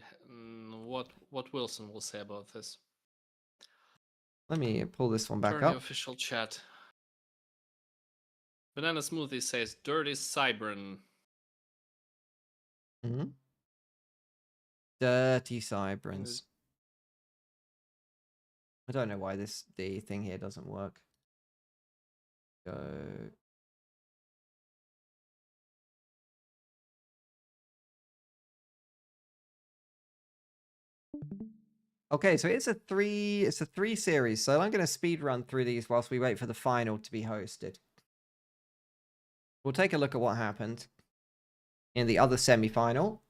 what Wilson will say about this. Let me pull this one back Turn the up. official chat. Banana Smoothie says dirty Cybran. Dirty Cybrans. I don't know why the thing here doesn't work. Go. Okay, so it's a three series. So I'm going to speed run through these whilst we wait for the final to be hosted. We'll take a look at what happened in the other semi-final.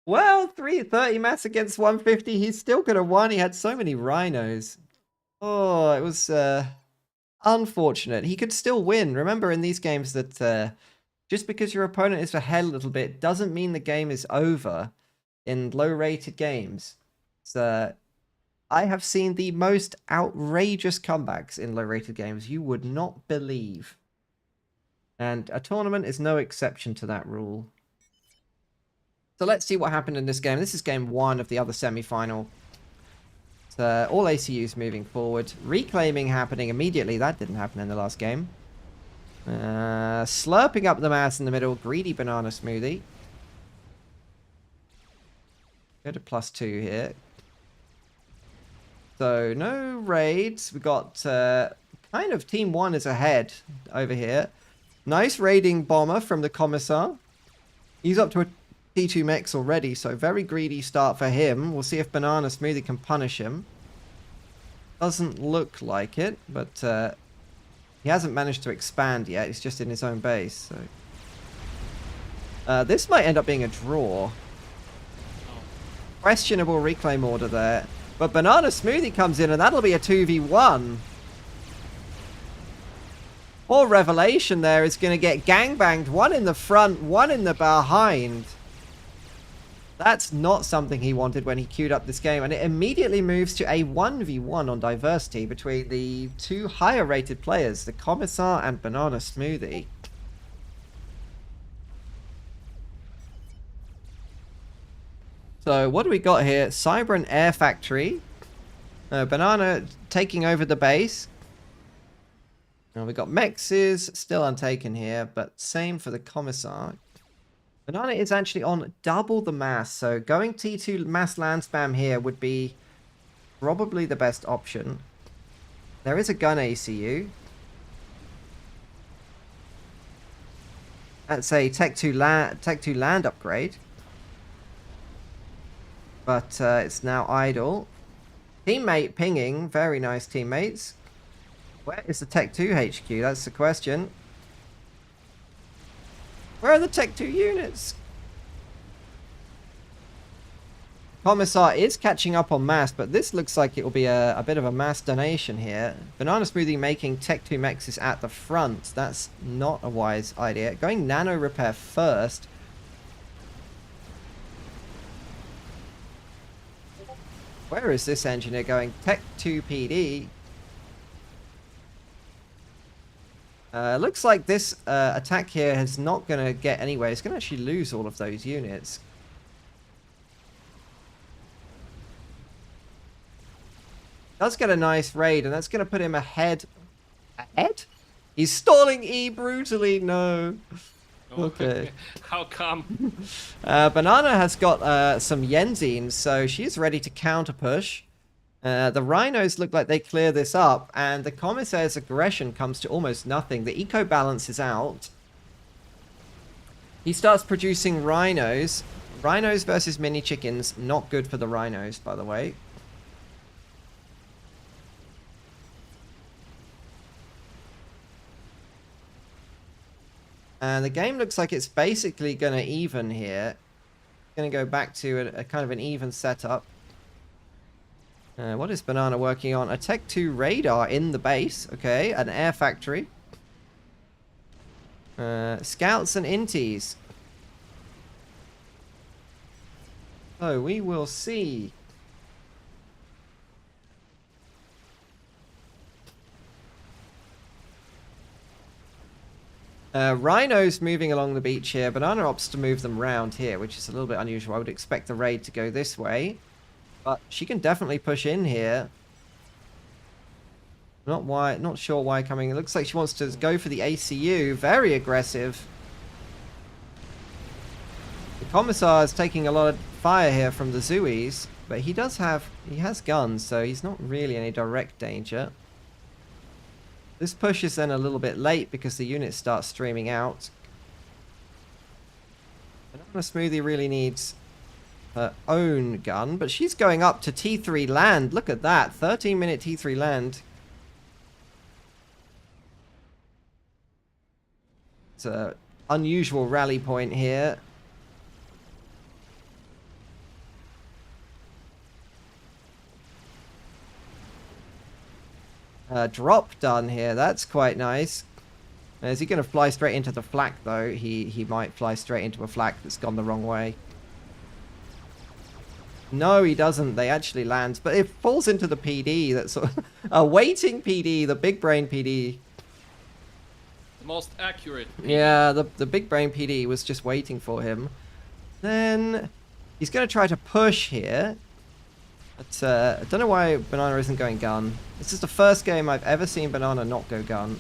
Well, 330 mass against 150. He still could have won. He had so many rhinos. Oh, it was unfortunate. He could still win. Remember in these games that just because your opponent is ahead a little bit doesn't mean the game is over. In low-rated games, so I have seen the most outrageous comebacks in low-rated games you would not believe. And a tournament is no exception to that rule. So let's see what happened in this game. This is game 1 of the other semi-final. So all ACUs moving forward. Reclaiming happening immediately. That didn't happen in the last game. Slurping up the mass in the middle. Greedy banana smoothie. Go to +2 here. So no raids. We got kind of team 1 is ahead over here. Nice raiding bomber from the Commissar. He's up to T2 mix already, so very greedy start for him. We'll see if Banana Smoothie can punish him. Doesn't look like it, but he hasn't managed to expand yet. He's just in his own base. So this might end up being a draw. Questionable reclaim order there. But Banana Smoothie comes in, and that'll be a 2v1. Poor Revelation there is going to get gangbanged. One in the front, one in the behind. That's not something he wanted when he queued up this game. And it immediately moves to a 1v1 on diversity between the two higher rated players, the Commissar and Banana Smoothie. So what do we got here? Cyber and Air Factory. Banana taking over the base. And we got Mexes still untaken here, but same for the Commissar. Banana is actually on double the mass, so going T2 mass land spam here would be probably the best option. There is a gun ACU. That's a Tech 2 land upgrade. But it's now idle. Teammate pinging. Very nice teammates. Where is the Tech 2 HQ? That's the question. Where are the Tech 2 units? Commissar is catching up on mass, but this looks like it will be a bit of a mass donation here. Banana Smoothie making Tech 2 mexes at the front. That's not a wise idea. Going nano repair first. Where is this engineer going? Tech 2 PD. Looks like this attack here is not going to get anywhere. It's going to actually lose all of those units. Does get a nice raid, and that's going to put him ahead. Ahead? He's stalling E brutally. No. Okay. How come? Banana has got some Yenzines, so she's ready to counter push. The Rhinos look like they clear this up, and the Commissaires' aggression comes to almost nothing. The eco balance is out. He starts producing Rhinos. Rhinos versus mini chickens, not good for the Rhinos, by the way. And the game looks like it's basically going to even here. Going to go back to a kind of an even setup. What is Banana working on? A Tech 2 radar in the base. Okay, an air factory. Scouts and inties. So we will see. Rhinos moving along the beach here. Banana opts to move them round here, which is a little bit unusual. I would expect the raid to go this way. But she can definitely push in here. Not sure why coming. It looks like she wants to go for the ACU. Very aggressive. The Commissar is taking a lot of fire here from the Zooies. But he has guns, so he's not really in any direct danger. This push is then a little bit late because the units start streaming out. Banana Smoothie really needs her own gun, but she's going up to T3 land. Look at that, 13-minute T3 land. It's an unusual rally point here. Drop done here. That's quite nice. Is he going to fly straight into the flak, though? He might fly straight into a flak that's gone the wrong way. No, he doesn't. They actually land. But it falls into the PD. That's sort of a waiting PD, the big brain PD. The most accurate. Yeah, the big brain PD was just waiting for him. Then he's going to try to push here. But I don't know why Banana isn't going gun. This is the first game I've ever seen Banana not go gun.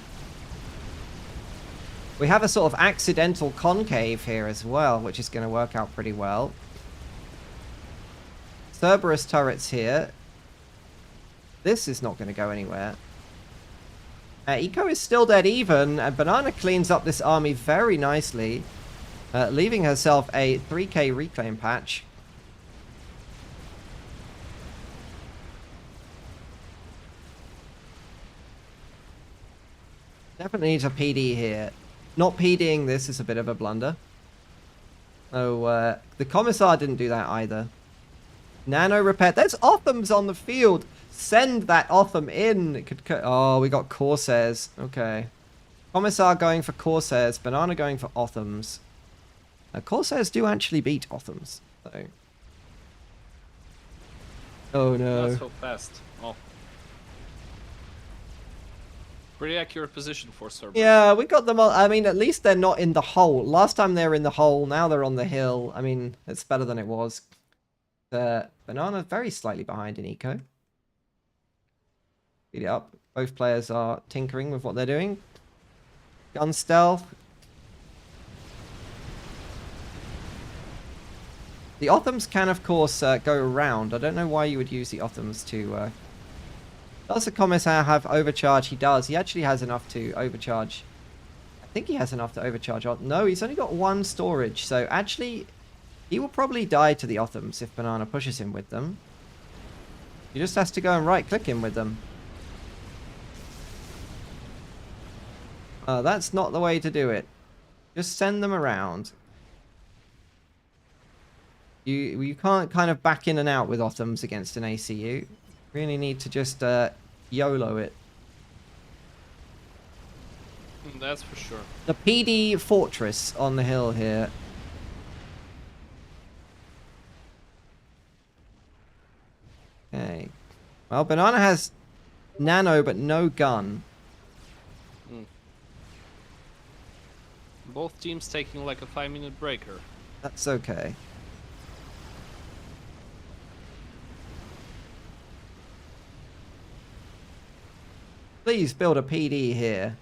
We have a sort of accidental concave here as well, which is going to work out pretty well. Cerberus turrets here. This is not going to go anywhere. Eco is still dead even, and Banana cleans up this army very nicely. leaving herself a 3k reclaim patch. Definitely needs a PD here. Not PDing this is a bit of a blunder. Oh, the Commissar didn't do that either. Nano repair. There's Othams on the field. Send that Otham in. It could. Oh, we got Corsairs. Okay. Commissar going for Corsairs. Banana going for Othams. Corsairs do actually beat Othams, though. Oh no. Not so fast. Oh. Pretty accurate position for Cerberus. Yeah, we got them all. I mean, at least they're not in the hole. Last time they were in the hole, now they're on the hill. I mean, it's better than it was. Banana very slightly behind in eco. Speed it up. Both players are tinkering with what they're doing. Gun stealth. The Othams can, of course, go around. I don't know why you would use the Othams to... Does the Commissar have overcharge? He does. He actually has enough to overcharge. I think he has enough to overcharge. No, he's only got one storage. So actually, he will probably die to the Othams if Banana pushes him with them. He just has to go and right-click him with them. That's not the way to do it. Just send them around. You can't kind of back in and out with Othams against an ACU. Really need to just YOLO it. That's for sure. The PD Fortress on the hill here. Okay. Well, Banana has nano but no gun. Both teams taking like a 5-minute breaker. That's okay. Please build a PD here.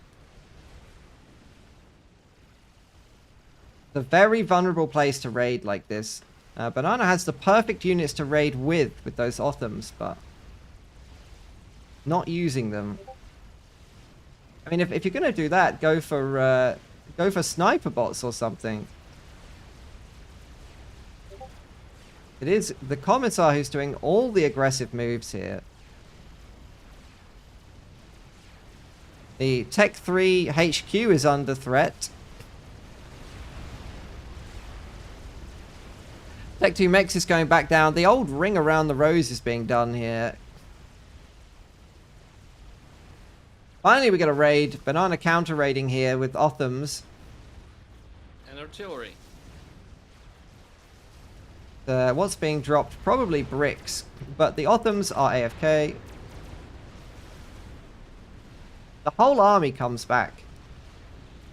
It's a very vulnerable place to raid like this. Banana has the perfect units to raid with those Othams, but not using them. I mean, if you're gonna do that, go for sniper bots or something. It is the Commissar who's doing all the aggressive moves here. The Tech 3 HQ is under threat. Tech 2 Mex is going back down. The old ring around the rose is being done here. Finally, we get a raid. Banana counter raiding here with Othams. And artillery. What's being dropped? Probably bricks. But the Othams are AFK. The whole army comes back.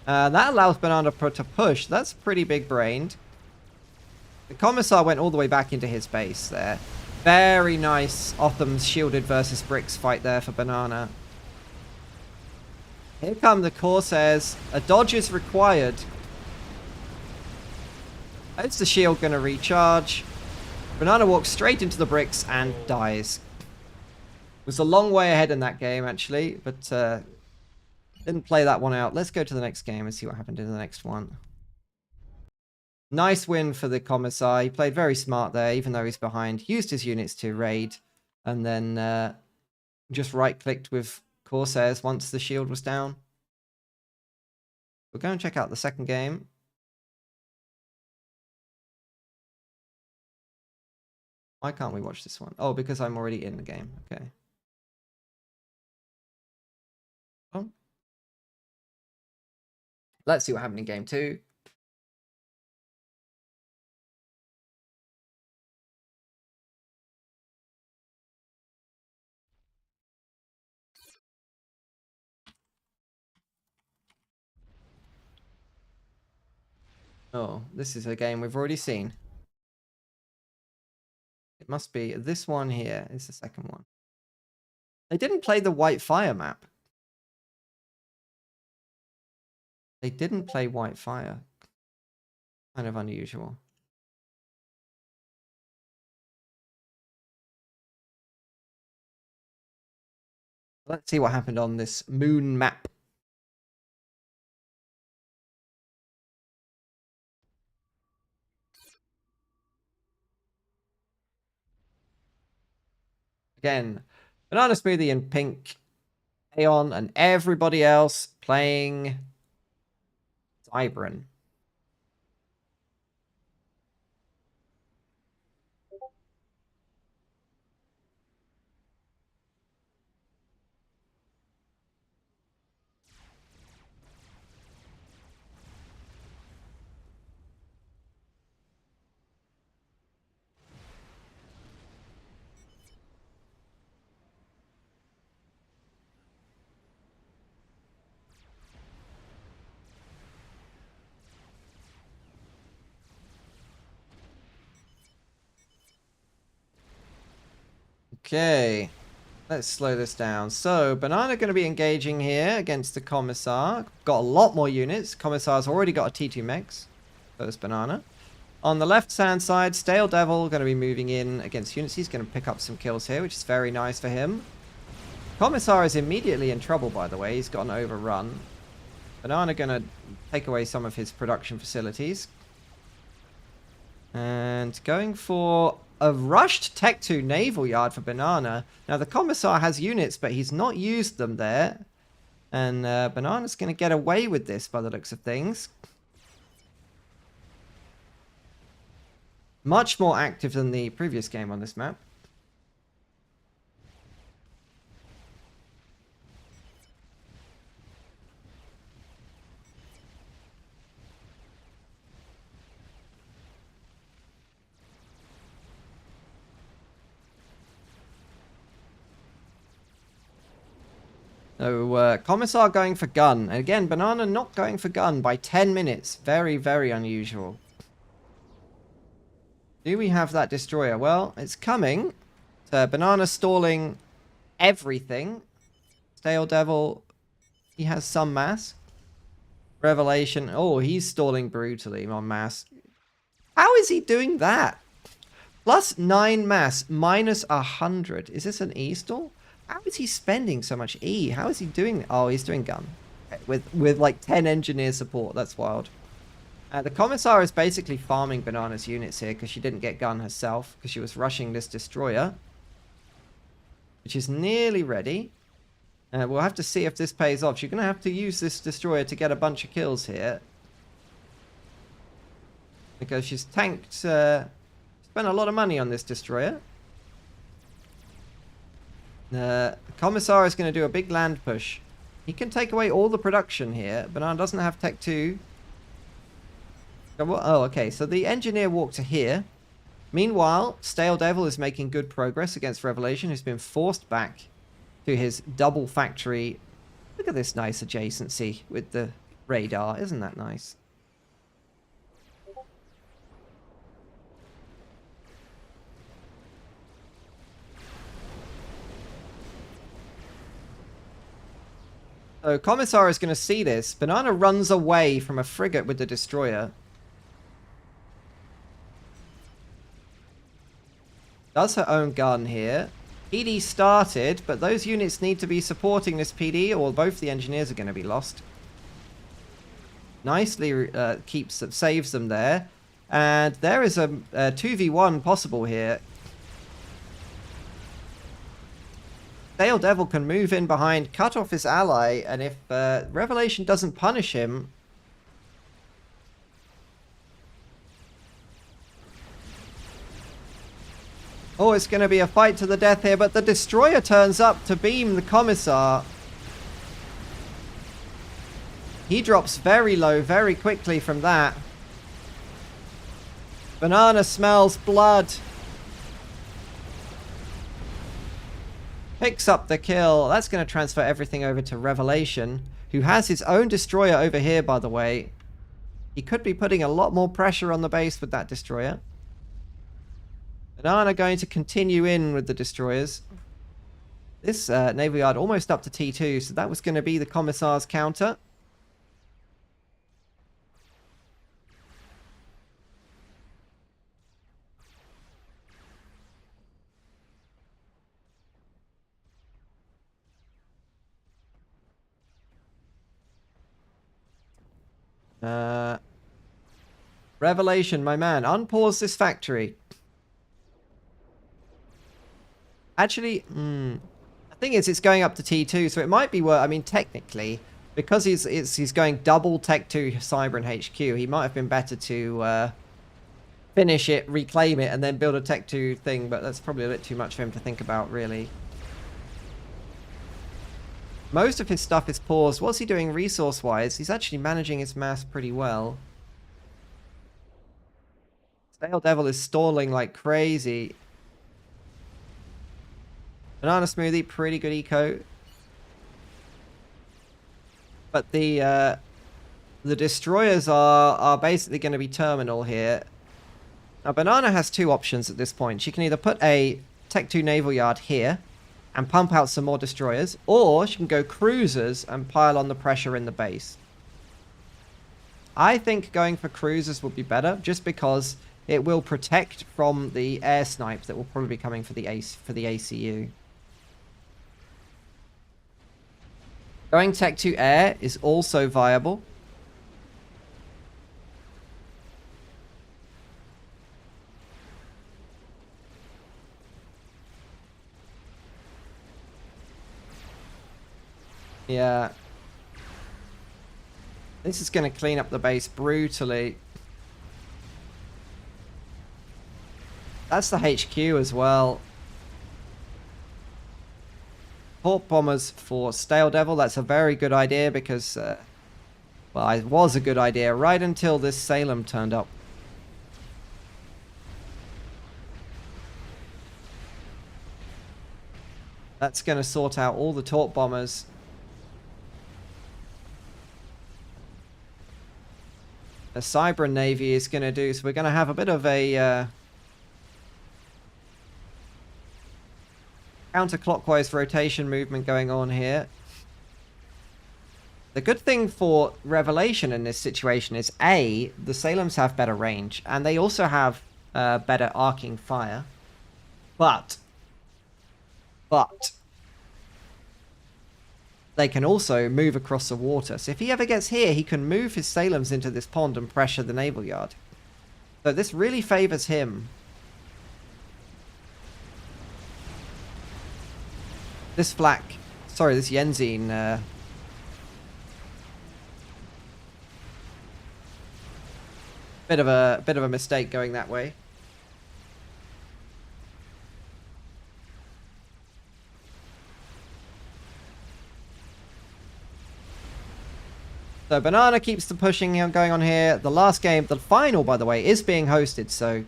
That allows Banana to push. That's pretty big brained. The Commissar went all the way back into his base there. Very nice Othams shielded versus bricks fight there for Banana. Here come the Corsairs. A dodge is required. Is the shield going to recharge? Banana walks straight into the bricks and dies. Was a long way ahead in that game, actually, but didn't play that one out. Let's go to the next game and see what happened in the next one. Nice win for the Commissar. He played very smart there, even though he's behind. Used his units to raid, and then just right-clicked with Corsairs once the shield was down. We'll go and check out the second game. Why can't we watch this one? Oh, because I'm already in the game. Okay. Oh. Let's see what happened in game 2. Oh, this is a game we've already seen. It must be this one here is the second one. They didn't play the White Fire map. They didn't play White Fire. Kind of unusual. Let's see what happened on this moon map. Again, Banana Smoothie and Pink, Aeon, and everybody else playing Zybran. Okay, let's slow this down. So, Banana going to be engaging here against the Commissar. Got a lot more units. Commissar's already got a T2 mechs. So does Banana. On the left-hand side, Stale Devil going to be moving in against units. He's going to pick up some kills here, which is very nice for him. Commissar is immediately in trouble, by the way. He's got an overrun. Banana going to take away some of his production facilities. And going for a rushed Tech 2 naval yard for Banana. Now, the Commissar has units, but he's not used them there. And Banana's going to get away with this by the looks of things. Much more active than the previous game on this map. So, Commissar going for gun. And again, Banana not going for gun by 10 minutes. Very, very unusual. Do we have that destroyer? Well, it's coming. Banana stalling everything. Stale Devil, he has some mass. Revelation, oh, he's stalling brutally on mass. How is he doing that? Plus 9 mass, minus 100. Is this an E stall? How is he spending so much E? How is he doing? Oh, he's doing gun. With like 10 engineer support. That's wild. The Commissar is basically farming Banana's units here because she didn't get gun herself because she was rushing this destroyer, which is nearly ready. We'll have to see if this pays off. She's going to have to use this destroyer to get a bunch of kills here because she's tanked, spent a lot of money on this destroyer. Commissar is going to do a big land push. He can take away all the production here. Banana doesn't have Tech 2. Oh, okay. So the engineer walked to here. Meanwhile, Stale Devil is making good progress against Revelation, who's been forced back to his double factory. Look at this nice adjacency with the radar. Isn't that nice? So Commissar is going to see this. Banana runs away from a frigate with the destroyer. Does her own gun here. PD started, but those units need to be supporting this PD or both the engineers are going to be lost. Nicely saves them there. And there is a 2v1 possible here. Stale Devil can move in behind, cut off his ally, and if Revelation doesn't punish him... Oh, it's going to be a fight to the death here, but the destroyer turns up to beam the Commissar. He drops very low very quickly from that. Banana smells blood. Picks up the kill. That's going to transfer everything over to Revelation, who has his own destroyer over here, by the way. He could be putting a lot more pressure on the base with that destroyer. Banana going to continue in with the destroyers. This naval yard almost up to T2, so that was going to be the Commissar's counter. Revelation, my man, unpause this factory. Actually, the thing is, it's going up to T2, so it might be worth. I mean, technically, because he's going double Tech 2 Cyber and HQ, he might have been better to finish it, reclaim it, and then build a Tech 2 thing. But that's probably a bit too much for him to think about, really. Most of his stuff is paused. What's he doing resource-wise? He's actually managing his mass pretty well. Stale Devil is stalling like crazy. Banana Smoothie, pretty good eco. But the destroyers are basically going to be terminal here. Now, Banana has two options at this point. She can either put a Tech 2 naval yard here and pump out some more destroyers, or she can go cruisers and pile on the pressure in the base. I think going for cruisers would be better, just because it will protect from the air snipes that will probably be coming for the ACU. Going Tech 2 air is also viable. Yeah. This is going to clean up the base brutally. That's the HQ as well. Port bombers for Stale Devil. That's a very good idea because, well, it was a good idea right until this Salem turned up. That's going to sort out all the Torp bombers. The Cyber Navy is going to do, so we're going to have a bit of a counterclockwise rotation movement going on here. The good thing for Revelation in this situation is A, the Salems have better range, and they also have better arcing fire. But they can also move across the water. So if he ever gets here, he can move his Salems into this pond and pressure the naval yard. So this really favors him. This flak, sorry, this Yenzine, bit of a mistake going that way. So Banana keeps the pushing going on here. The last game, the final, by the way, is being hosted, so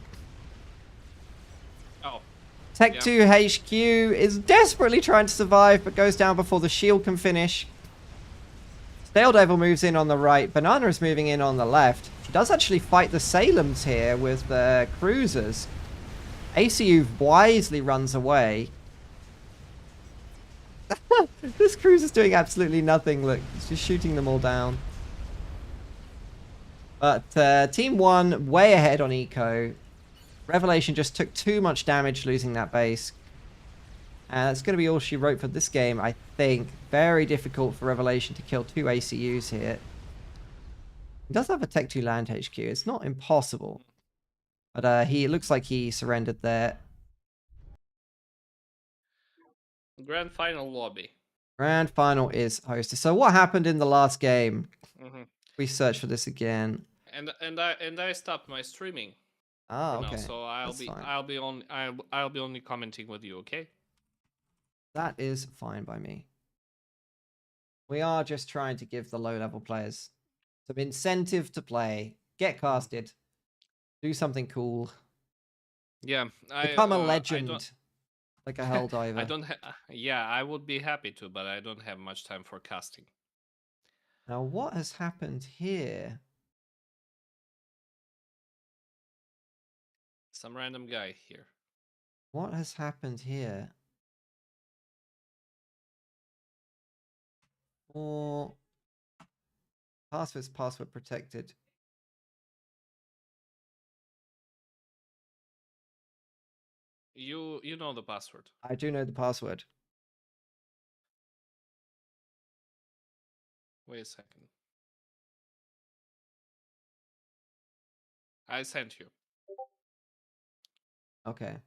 Tech 2 HQ is desperately trying to survive, but goes down before the shield can finish. Stale Devil moves in on the right. Banana is moving in on the left. She does actually fight the Salems here with the cruisers. ACU wisely runs away. This cruiser's doing absolutely nothing. Look, it's just shooting them all down. But Team 1 way ahead on eco. Revelation just took too much damage losing that base. And that's going to be all she wrote for this game, I think. Very difficult for Revelation to kill two ACUs here. He does have a Tech 2 land HQ. It's not impossible. But it looks like he surrendered there. Grand final lobby. Grand final is hosted. So what happened in the last game? We search for this again. And I stopped my streaming. Oh, okay. Now, so I'll be only commenting with you, okay? That is fine by me. We are just trying to give the low-level players some incentive to play, get casted, do something cool. Yeah, Become a legend, like a Helldiver. I don't. Yeah, I would be happy to, but I don't have much time for casting. Now, what has happened here? Some random guy here. What has happened here? Or password protected. You know the password. I do know the password. Wait a second. I sent you. Okay.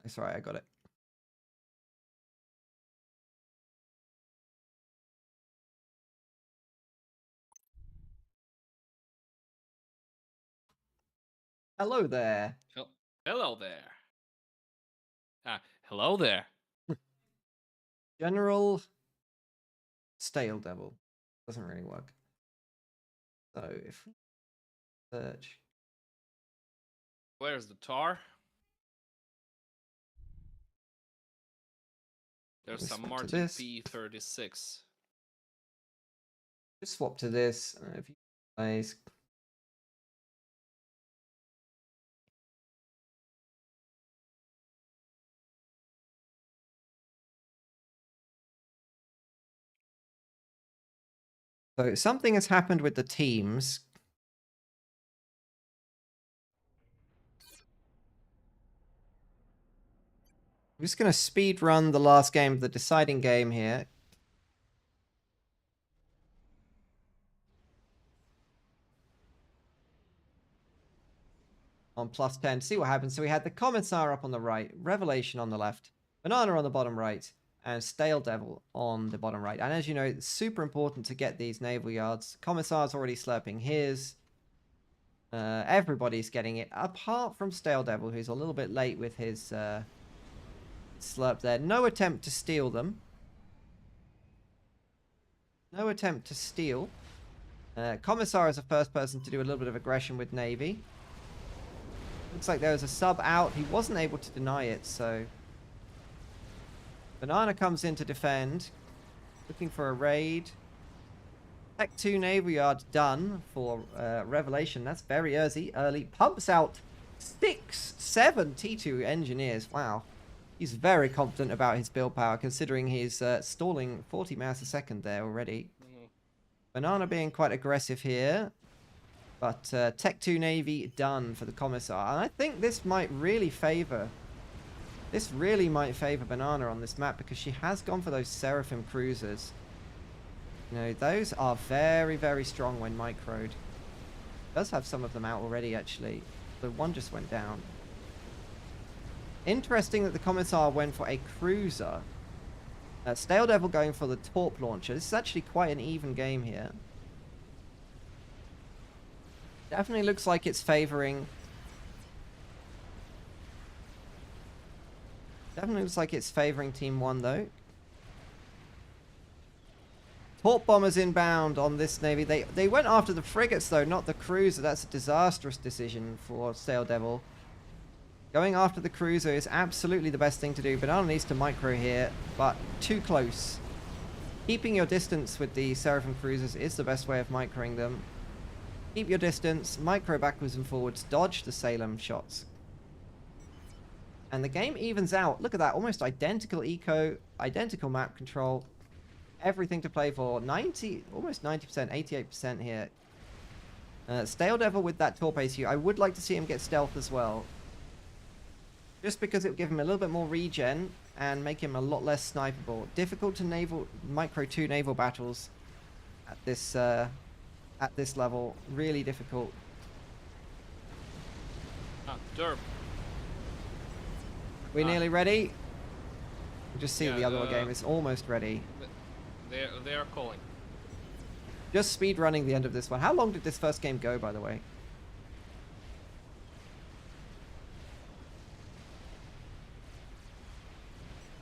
That's right, I got it. Hello there. Hello there. Hello there. General Stale Devil. Doesn't really work. So if we search. Where's the tar? There's me some swap to Martin this. P36. Just swap to this. If you guys. So something has happened with the teams. I'm just going to speed run the last game of the deciding game here. On +10 to see what happens. So we had the Commissar up on the right, Revelation on the left, Banana on the bottom right, and Stale Devil on the bottom right. And as you know, it's super important to get these naval yards. Commissar's already slurping his. Everybody's getting it, apart from Stale Devil, who's a little bit late with his slurp there. No attempt to steal them. No attempt to steal. Commissar is the first person to do a little bit of aggression with Navy. Looks like there was a sub out. He wasn't able to deny it, so... Banana comes in to defend. Looking for a raid. Tech 2 Naval Yard done for Revelation. That's very early. Pumps out 7 T2 engineers. Wow. He's very confident about his build power, considering he's stalling 40 mass a second there already. Banana being quite aggressive here. But Tech 2 Navy done for the Commissar. And I think this might really favor... This really might favor Banana on this map, because she has gone for those Seraphim cruisers. You know, those are very, very strong when microed. Does have some of them out already, actually. The one just went down. Interesting that the Commissar went for a cruiser. Stale Devil going for the Torp launcher. This is actually quite an even game here. Definitely looks like it's favoring... Definitely looks like it's favoring Team 1, though. Torp bombers inbound on this Navy. They went after the frigates, though, not the cruiser. That's a disastrous decision for Stale Devil. Going after the cruiser is absolutely the best thing to do. Banana needs to micro here, but too close. Keeping your distance with the Seraphim cruisers is the best way of microing them. Keep your distance, micro backwards and forwards, dodge the Salem shots. And the game evens out. Look at that, almost identical eco, identical map control. Everything to play for. 90, almost 90%, 88% here. Stale Devil with that Torp ACU. I would like to see him get stealth as well. Just because it would give him a little bit more regen and make him a lot less sniperable. Difficult to micro 2 naval battles at this level. Really difficult. Derp. We nearly ready? We'll just see the other game is almost ready. They are calling. Just speed running the end of this one. How long did this first game go, by the way?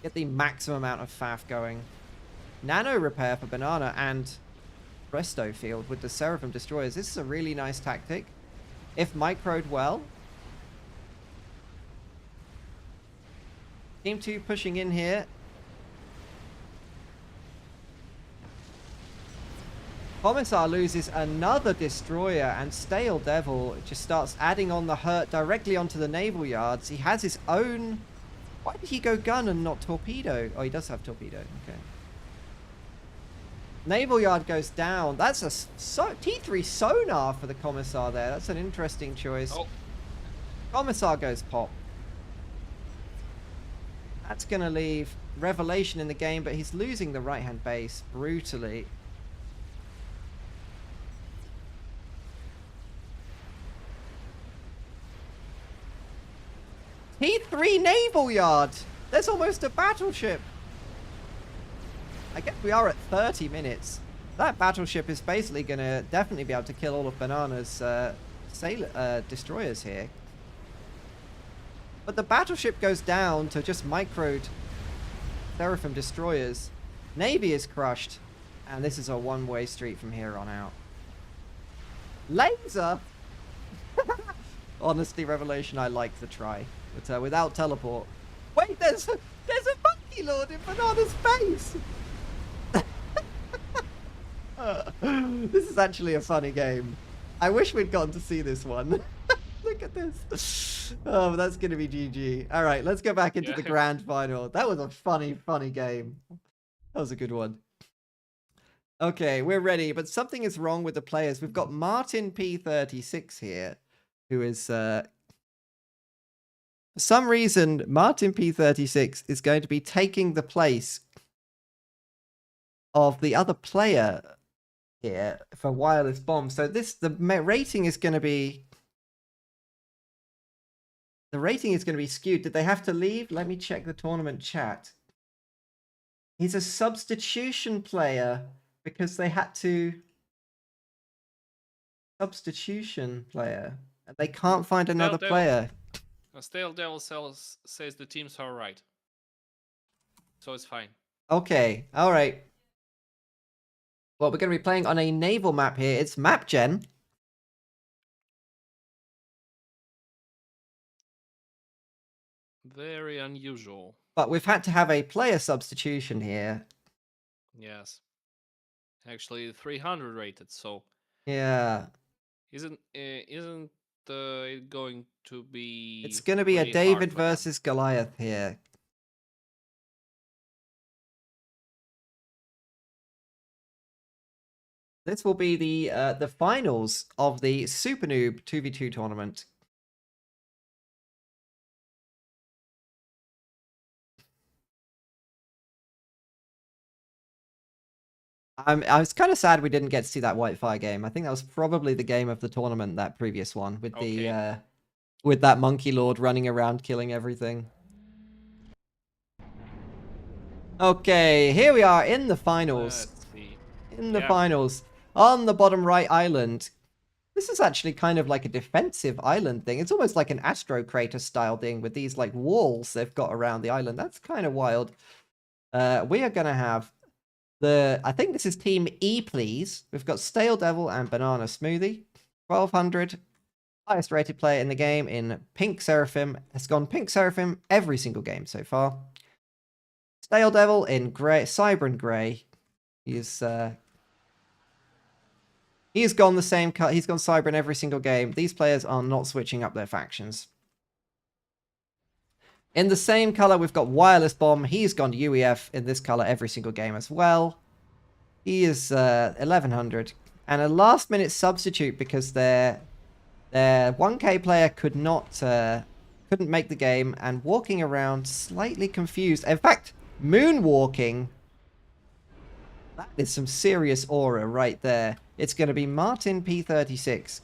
Get the maximum amount of faff going. Nano repair for Banana and Resto Field with the Seraphim destroyers. This is a really nice tactic. If microed well. Team 2 pushing in here. Commissar loses another destroyer, and Stale Devil just starts adding on the hurt directly onto the naval yards. He has his own... Why did he go gun and not torpedo? Oh, he does have torpedo. Okay. Naval yard goes down. That's a T3 sonar for the Commissar there. That's an interesting choice. Oh. Commissar goes pop. That's going to leave Revelation in the game, but he's losing the right-hand base brutally. T3 3 naval yards. There's almost a battleship. I guess we are at 30 minutes. That battleship is basically going to definitely be able to kill all of Banana's destroyers here. But the battleship goes down to just microed Seraphim destroyers. Navy is crushed. And this is a one-way street from here on out. Laser? Honestly, Revelation, I like the try. But without teleport. Wait, there's a monkey lord in Banana's face! This is actually a funny game. I wish we'd gotten to see this one. Look at this. Oh, that's going to be GG. All right, let's go back into the grand final. That was a funny game. That was a good one. Okay, we're ready, but something is wrong with the players. We've got Martin P36 here, who is... for some reason, Martin P36 is going to be taking the place of the other player here for wireless bomb. So the rating is going to be... The rating is going to be skewed. Did they have to leave? Let me check the tournament chat. He's a substitution player because they had to... Substitution player. And they can't find another player. Stale Devil says the teams are right. So it's fine. Okay, all right. Well, we're going to be playing on a naval map here. It's map gen. Very unusual. But we've had to have a player substitution here. Yes. Actually 300 rated, so yeah. Isn't it going to be... It's going to be a David versus Goliath here. This will be the finals of the SuperNoob 2v2 tournament. I was kind of sad we didn't get to see that Whitefire game. I think that was probably the game of the tournament, that previous one, with the with that Monkey Lord running around killing everything. Okay, here we are in the finals. Let's see. In the finals. On the bottom right island. This is actually kind of like a defensive island thing. It's almost like an Astro Crater style thing with these like walls they've got around the island. That's kind of wild. We are going to have I think this is Team E, please. We've got Stale Devil and Banana Smoothie. 1200. Highest rated player in the game in Pink Seraphim. Has gone Pink Seraphim every single game so far. Stale Devil in Grey, Cybran Grey. He's gone the same cut. He's gone Cybran every single game. These players are not switching up their factions. In the same color, we've got Wireless Bomb. He's gone UEF in this color every single game as well. He is 1100. And a last-minute substitute because their 1K player couldn't make the game and walking around slightly confused. In fact, moonwalking. That is some serious aura right there. It's going to be Martin P36.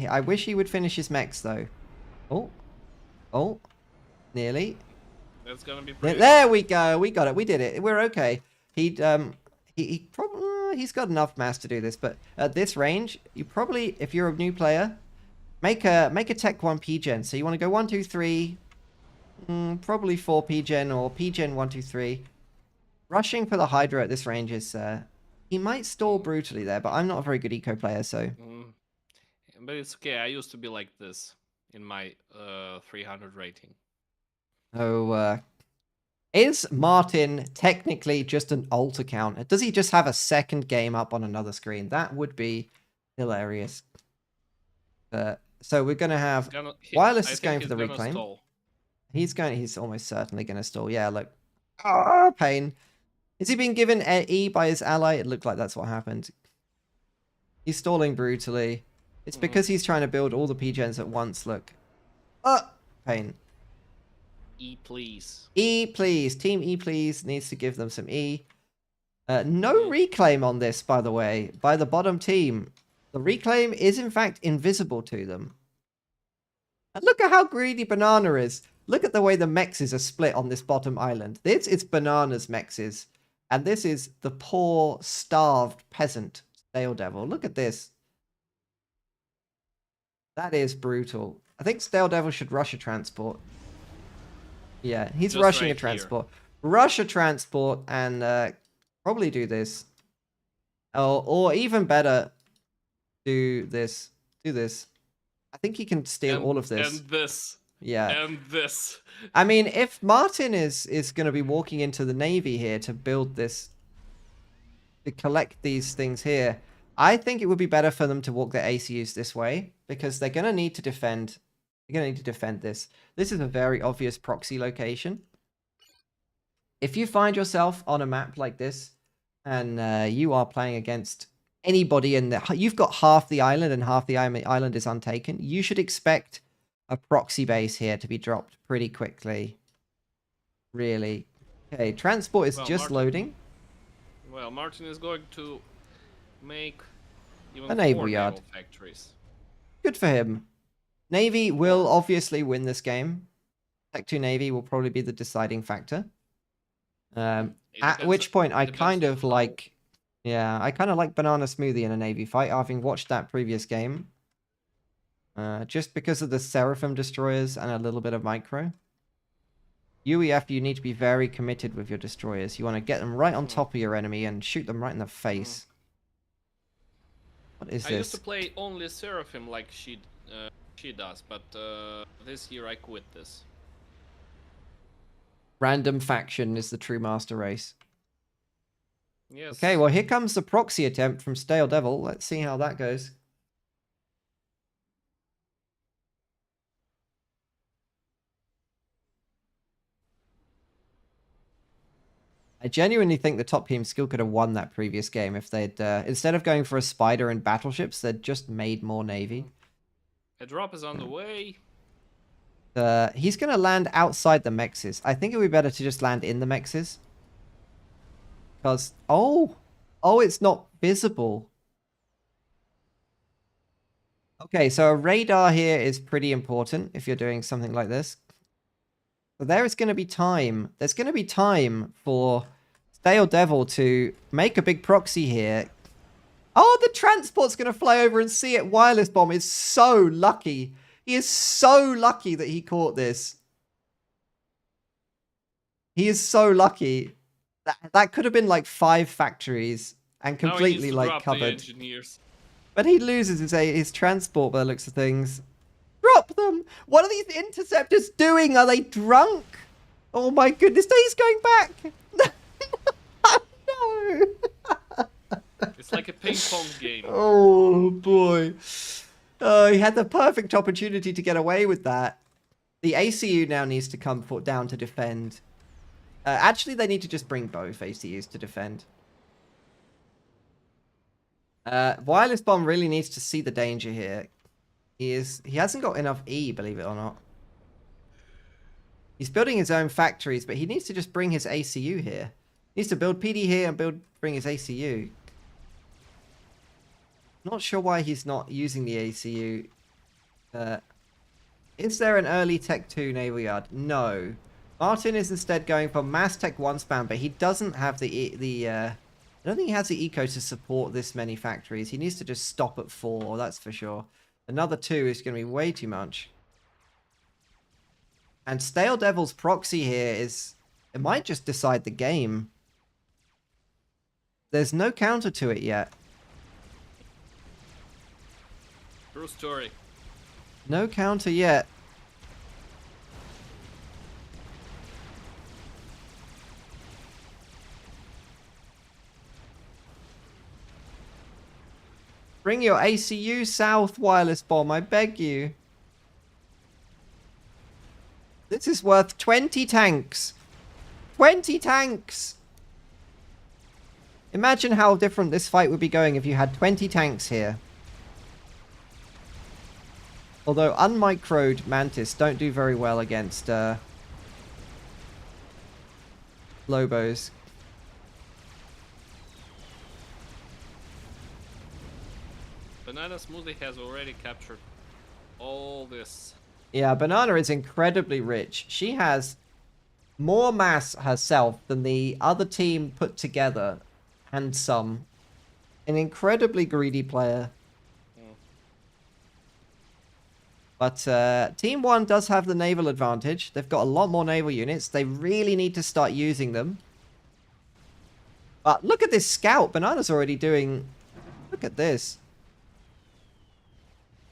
I wish he would finish his mechs, though. Oh. Nearly. That's gonna be pretty. There we go. We got it. We did it. We're okay. He probably he's got enough mass to do this, but at this range, you probably, if you're a new player, make a Tech 1 P-Gen. So you want to go 1, 2, 3, probably 4 P-Gen or P-Gen 1, 2, 3. Rushing for the Hydra at this range is he might stall brutally there, but I'm not a very good eco player, so. But it's okay. I used to be like this in my 300 rating. Oh, is Martin technically just an alt account? Does he just have a second game up on another screen? That would be hilarious. So we're going to have... Wireless is going for the reclaim. He's almost certainly going to stall. Yeah, look. Oh, pain. Is he being given E by his ally? It looked like that's what happened. He's stalling brutally. It's because he's trying to build all the P-Gens at once, look. Pain. E, please. E, please. Team E, please. Needs to give them some E. No reclaim on this, by the way, by the bottom team. The reclaim is, in fact, invisible to them. And look at how greedy Banana is. Look at the way the mexes are split on this bottom island. This is Banana's mexes. And this is the poor, starved peasant Stale Devil. Look at this. That is brutal. I think Stale Devil should rush a transport. Yeah, he's Just rushing a right here. transport. Rush a transport and probably do this. Or even better, do this. Do this. I think he can steal all of this. And this. Yeah. And this. I mean, if Martin is going to be walking into the Navy here to build this, to collect these things here, I think it would be better for them to walk their ACUs this way, because they're going to need to defend. They're going to need to defend this. This is a very obvious proxy location. If you find yourself on a map like this, and you are playing against anybody, and you've got half the island and half the island is untaken, you should expect a proxy base here to be dropped pretty quickly. Really. Okay, transport is just loading. Well, Martin is going to make even A naval 4 yard. naval factories. Good for him. Navy will obviously win this game. Tech 2 Navy will probably be the deciding factor. At which point I kind of like... Yeah, I kind of like Banana Smoothie in a Navy fight, having watched that previous game. Just because of the Seraphim destroyers and a little bit of micro. UEF, you need to be very committed with your destroyers. You want to get them right on top of your enemy and shoot them right in the face. What is I this? used to play only Seraphim like she does, but this year I quit this. Random faction is the true master race. Yes. Okay, well here comes the proxy attempt from Stale Devil. Let's see how that goes. I genuinely think the top team still could have won that previous game if they'd, instead of going for a spider and battleships, they'd just made more Navy. A drop is on the way. He's going to land outside the mexes. I think it would be better to just land in the mexes. Because, oh, it's not visible. Okay, so a radar here is pretty important if you're doing something like this. So there is going to be time. There's going to be time for Stale Devil to make a big proxy here. Oh, the transport's going to fly over and see it. Wireless Bomb is so lucky. He is so lucky that he caught this. He is so lucky. That could have been like 5 factories and completely like covered. But he loses his transport by the looks of things. Drop them! What are these interceptors doing? Are they drunk? Oh my goodness, he's going back! No! It's like a ping pong game. Oh boy. He had the perfect opportunity to get away with that. The ACU now needs to come down to defend. Actually, they need to just bring both ACUs to defend. Wireless Bomb really needs to see the danger here. He hasn't got enough E, believe it or not. He's building his own factories, but he needs to just bring his ACU here. He needs to build PD here and bring his ACU. Not sure why he's not using the ACU. Is there an early Tech 2 naval yard? No. Martin is instead going for Mass Tech 1 spam, but he doesn't have I don't think he has the eco to support this many factories. He needs to just stop at 4, that's for sure. Another 2 is going to be way too much. And Stale Devil's proxy here it might just decide the game. There's no counter to it yet. True story. No counter yet. Bring your ACU south, Wireless Bomb, I beg you. This is worth 20 tanks. 20 tanks! Imagine how different this fight would be going if you had 20 tanks here. Although unmicroed Mantis don't do very well against Lobos. Banana Smoothie has already captured all this. Yeah, Banana is incredibly rich. She has more mass herself than the other team put together and some. An incredibly greedy player. Mm. But Team 1 does have the naval advantage. They've got a lot more naval units. They really need to start using them. But look at this scout. Banana's already doing... Look at this.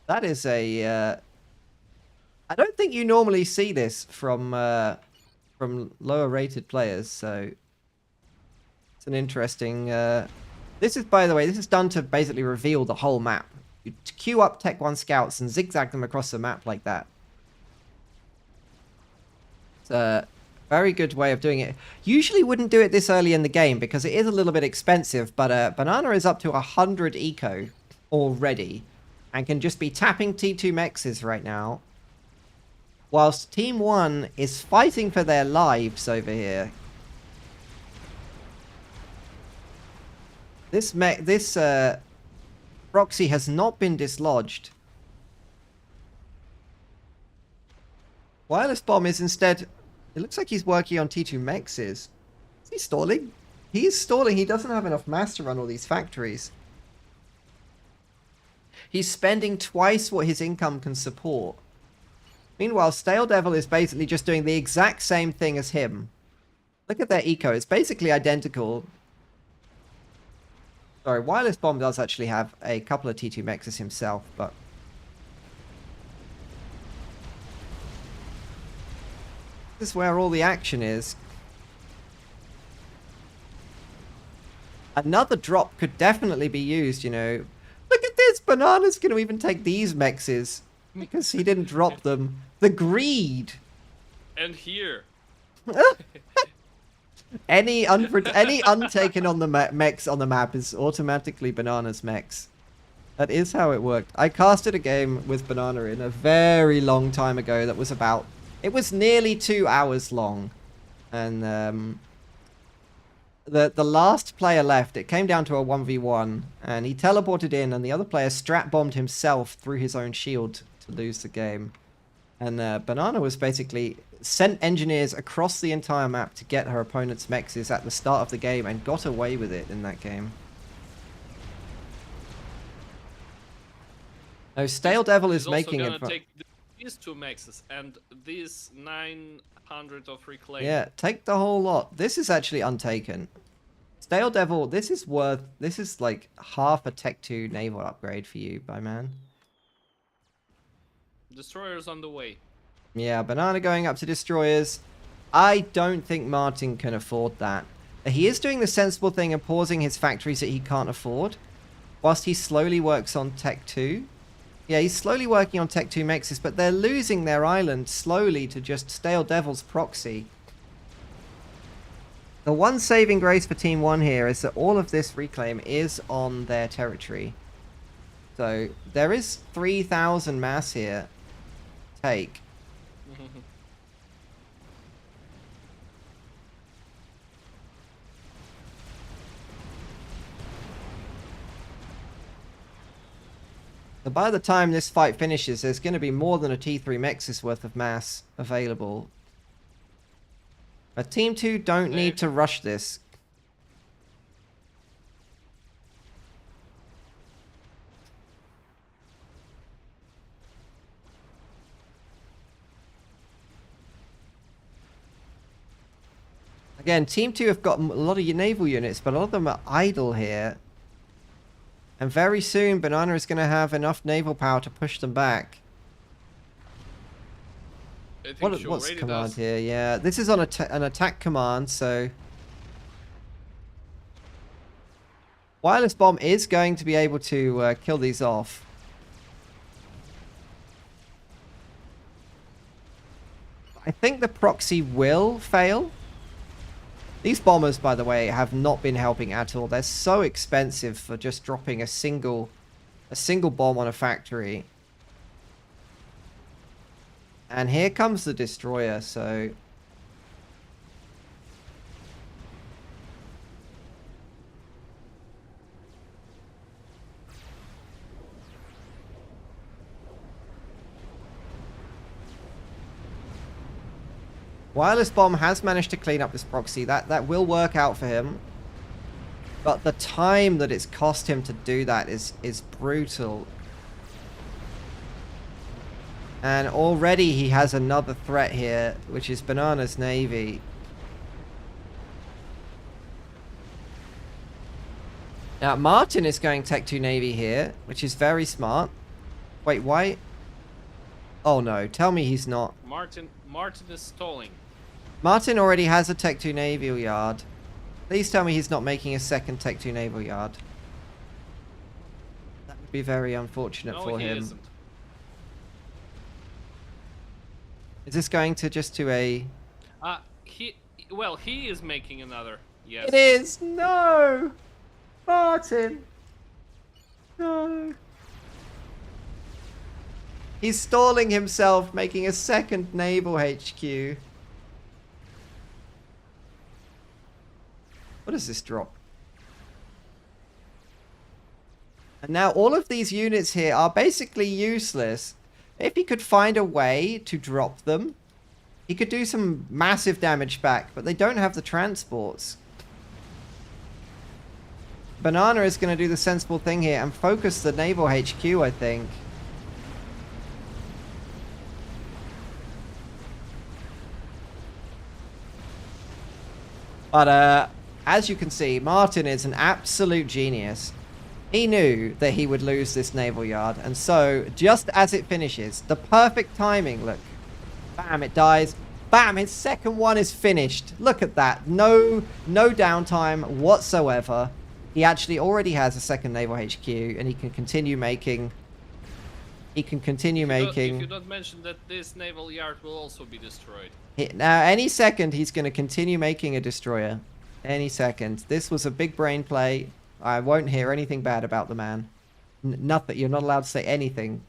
That is a... I don't think you normally see this from lower rated players, so... It's an interesting... This is, by the way, this is done to basically reveal the whole map. You queue up Tech 1 scouts and zigzag them across the map like that. It's a very good way of doing it. Usually wouldn't do it this early in the game because it is a little bit expensive, but Banana is up to 100 eco already and can just be tapping T2 mexes right now. Whilst Team 1 is fighting for their lives over here. This proxy has not been dislodged. Wireless Bomb is instead... It looks like he's working on T2 mexes. Is he stalling? He is stalling. He doesn't have enough mass to run all these factories. He's spending twice what his income can support. Meanwhile, Stale Devil is basically just doing the exact same thing as him. Look at their eco. It's basically identical. Sorry, Wireless Bomb does actually have a couple of T2 mexes himself, but... This is where all the action is. Another drop could definitely be used, you know. Look at this! Banana's going to even take these mexes. Because he didn't drop them. The greed! And here. Any untaken on the mechs on the map is automatically Banana's mechs. That is how it worked. I casted a game with Banana in a very long time ago that was about... It was nearly 2 hours long. And the last player left, it came down to a 1v1. And he teleported in and the other player strat-bombed himself through his own shield to lose the game. And Banana was basically sent engineers across the entire map to get her opponent's mexes at the start of the game and got away with it in that game. No, Stale Devil is making it... Take these 2 mexes and these 900 of reclaim. Yeah, take the whole lot. This is actually untaken. Stale Devil, this is like half a Tech 2 naval upgrade for you, by man. Destroyers on the way. Yeah, Banana going up to destroyers. I don't think Martin can afford that. He is doing the sensible thing and pausing his factories that he can't afford, whilst he slowly works on Tech 2. Yeah, he's slowly working on Tech 2 mexes, but they're losing their island slowly to just Stale Devil's proxy. The one saving grace for Team 1 here is that all of this reclaim is on their territory. So there is 3,000 mass here. Take. So by the time this fight finishes, there's going to be more than a T3 mex's worth of mass available. But Team 2 don't need to rush this. Again, Team 2 have got a lot of naval units, but a lot of them are idle here. And very soon, Banana is going to have enough naval power to push them back. What's the command here? Yeah, this is on an attack command, so... Wireless Bomb is going to be able to kill these off. I think the proxy will fail. These bombers, by the way, have not been helping at all. They're so expensive for just dropping a single bomb on a factory. And here comes the destroyer, so... Wireless Bomb has managed to clean up this proxy. That will work out for him. But the time that it's cost him to do that is brutal. And already he has another threat here, which is Banana's Navy. Now, Martin is going Tech 2 Navy here, which is very smart. Wait, why? Oh no, tell me he's not. Martin is stalling. Martin already has a Tech 2 Naval Yard. Please tell me he's not making a second Tech 2 Naval Yard. That would be very unfortunate for him. Isn't. Is this going to just to a... He is making another. Yes. It is! No! Martin! No. He's stalling himself, making a second naval HQ. What does this drop? And now all of these units here are basically useless. If he could find a way to drop them, he could do some massive damage back, but they don't have the transports. Banana is going to do the sensible thing here and focus the naval HQ, I think. But as you can see, Martin is an absolute genius. He knew that he would lose this naval yard, and so just as it finishes, the perfect timing, look. Bam, it dies. Bam, his second one is finished. Look at that. No downtime whatsoever. He actually already has a second naval HQ, and he can continue making... If you don't mention that this naval yard will also be destroyed. Now, any second, he's going to continue making a destroyer. Any second. This was a big brain play. I won't hear anything bad about the man. Nothing. You're not allowed to say anything.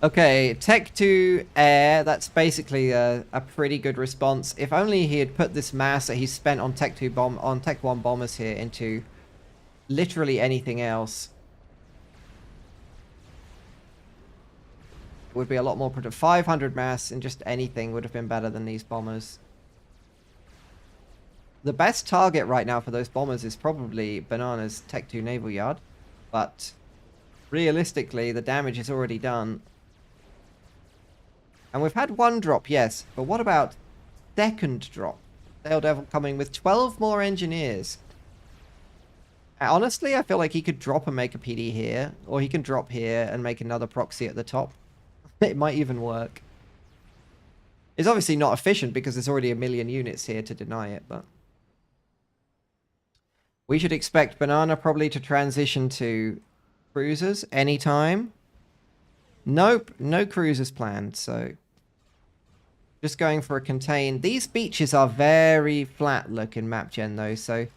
Okay, Tech 2 Air. That's basically a pretty good response. If only he had put this mass that he spent on Tech 1 bombers here into literally anything else. It would be a lot more productive. 500 mass in just anything would have been better than these bombers. The best target right now for those bombers is probably Banana's Tech 2 Naval Yard. But realistically, the damage is already done. And we've had one drop, yes. But what about second drop? Sail Devil coming with 12 more engineers. Honestly, I feel like he could drop and make a PD here. Or he can drop here and make another proxy at the top. It might even work. It's obviously not efficient because there's already a million units here to deny it, but... We should expect Banana probably to transition to cruisers anytime. Nope, no cruisers planned, so... Just going for a contain. These beaches are very flat looking map gen though, so...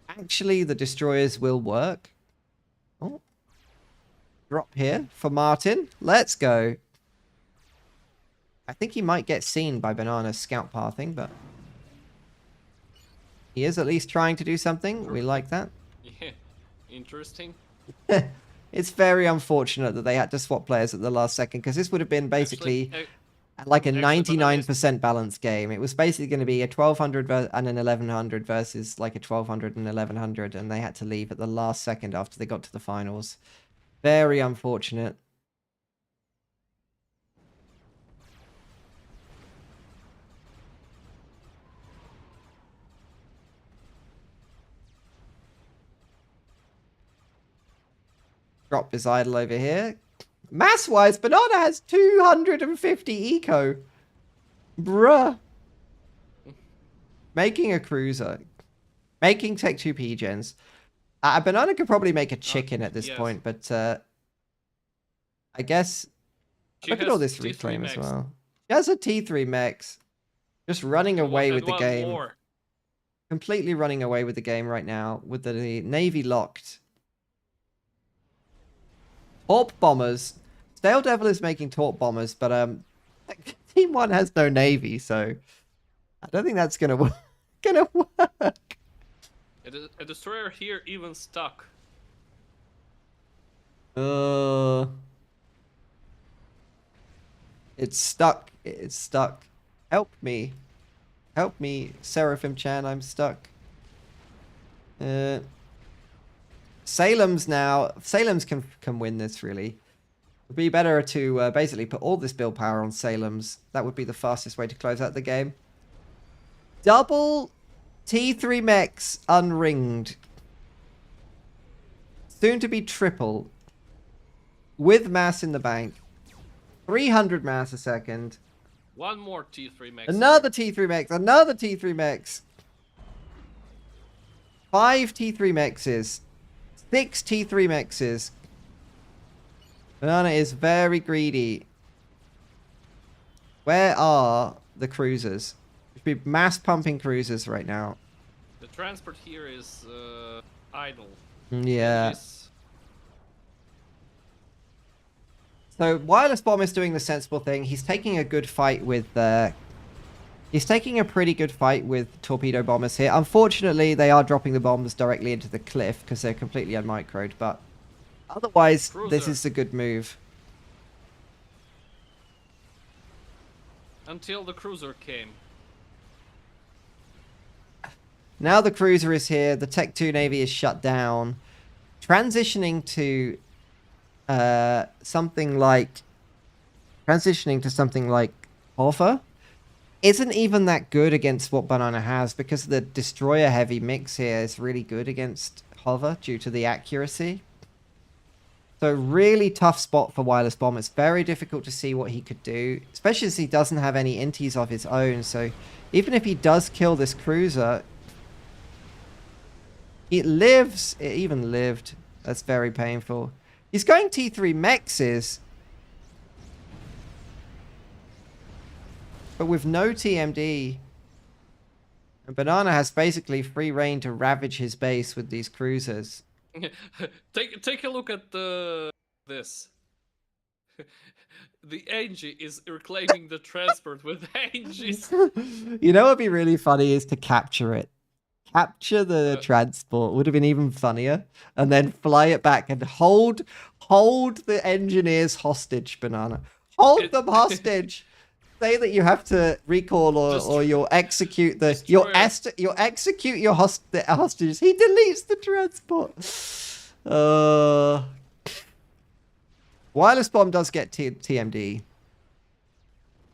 Actually, the destroyers will work. Oh. Drop here for Martin. Let's go. I think he might get seen by Banana's scout pathing, but... He is at least trying to do something. We like that. Yeah, interesting. It's very unfortunate that they had to swap players at the last second, because this would have been basically like a 99% balanced game. It was basically going to be a 1200 and an 1100 versus like a 1200 and 1100, and they had to leave at the last second after they got to the finals. Very unfortunate. Drop is idle over here. Mass-wise, Banana has 250 eco. Bruh. Making a cruiser. Making Tech 2 P-Gens. Banana could probably make a chicken at this point, but I guess... Look at all this reclaim as well. She has a T3 mechs. Just running away with the game. More. Completely running away with the game right now. With the Navy locked. Torp bombers. Sail Devil is making torp bombers, but Team 1 has no navy, so I don't think that's gonna work. A destroyer here even stuck. It's stuck. It's stuck. Help me. Help me, Seraphim-chan. I'm stuck. Salem's now. Salem's can win this, really. It'd be better to basically put all this build power on Salem's. That would be the fastest way to close out the game. Double T3 mechs unringed. Soon to be triple. With mass in the bank. 300 mass a second. One more T3 mech. Another T3 mechs. Another T3 mechs. 5 T3 mexes. 6 T3 mexes. Banana is very greedy. Where are the cruisers? Should be mass pumping cruisers right now. The transport here is idle. Yeah. So Wireless Bomb is doing the sensible thing. He's taking a good fight with he's taking a pretty good fight with torpedo bombers here. Unfortunately, they are dropping the bombs directly into the cliff because they're completely unmicroed, but otherwise, this is a good move. Until the cruiser came. Now the cruiser is here. The Tech 2 Navy is shut down. Transitioning to something like Hover isn't even that good against what Banana has, because the destroyer heavy mix here is really good against Hover due to the accuracy. So really tough spot for Wireless Bomb. It's very difficult to see what he could do, especially as he doesn't have any inties of his own. So even if he does kill this cruiser, it lives. It even lived. That's very painful. He's going T3 mexes, but with no TMD. And Banana has basically free reign to ravage his base with these cruisers. Take a look at this. The Angie is reclaiming the transport with Angies. You know what would be really funny is to capture it. Capture the transport would have been even funnier, and then fly it back and hold the engineers hostage. Banana, hold them hostage. Say that you have to recall or you'll execute the you'll execute your hostages. He deletes the transport. Wireless Bomb does get TMD.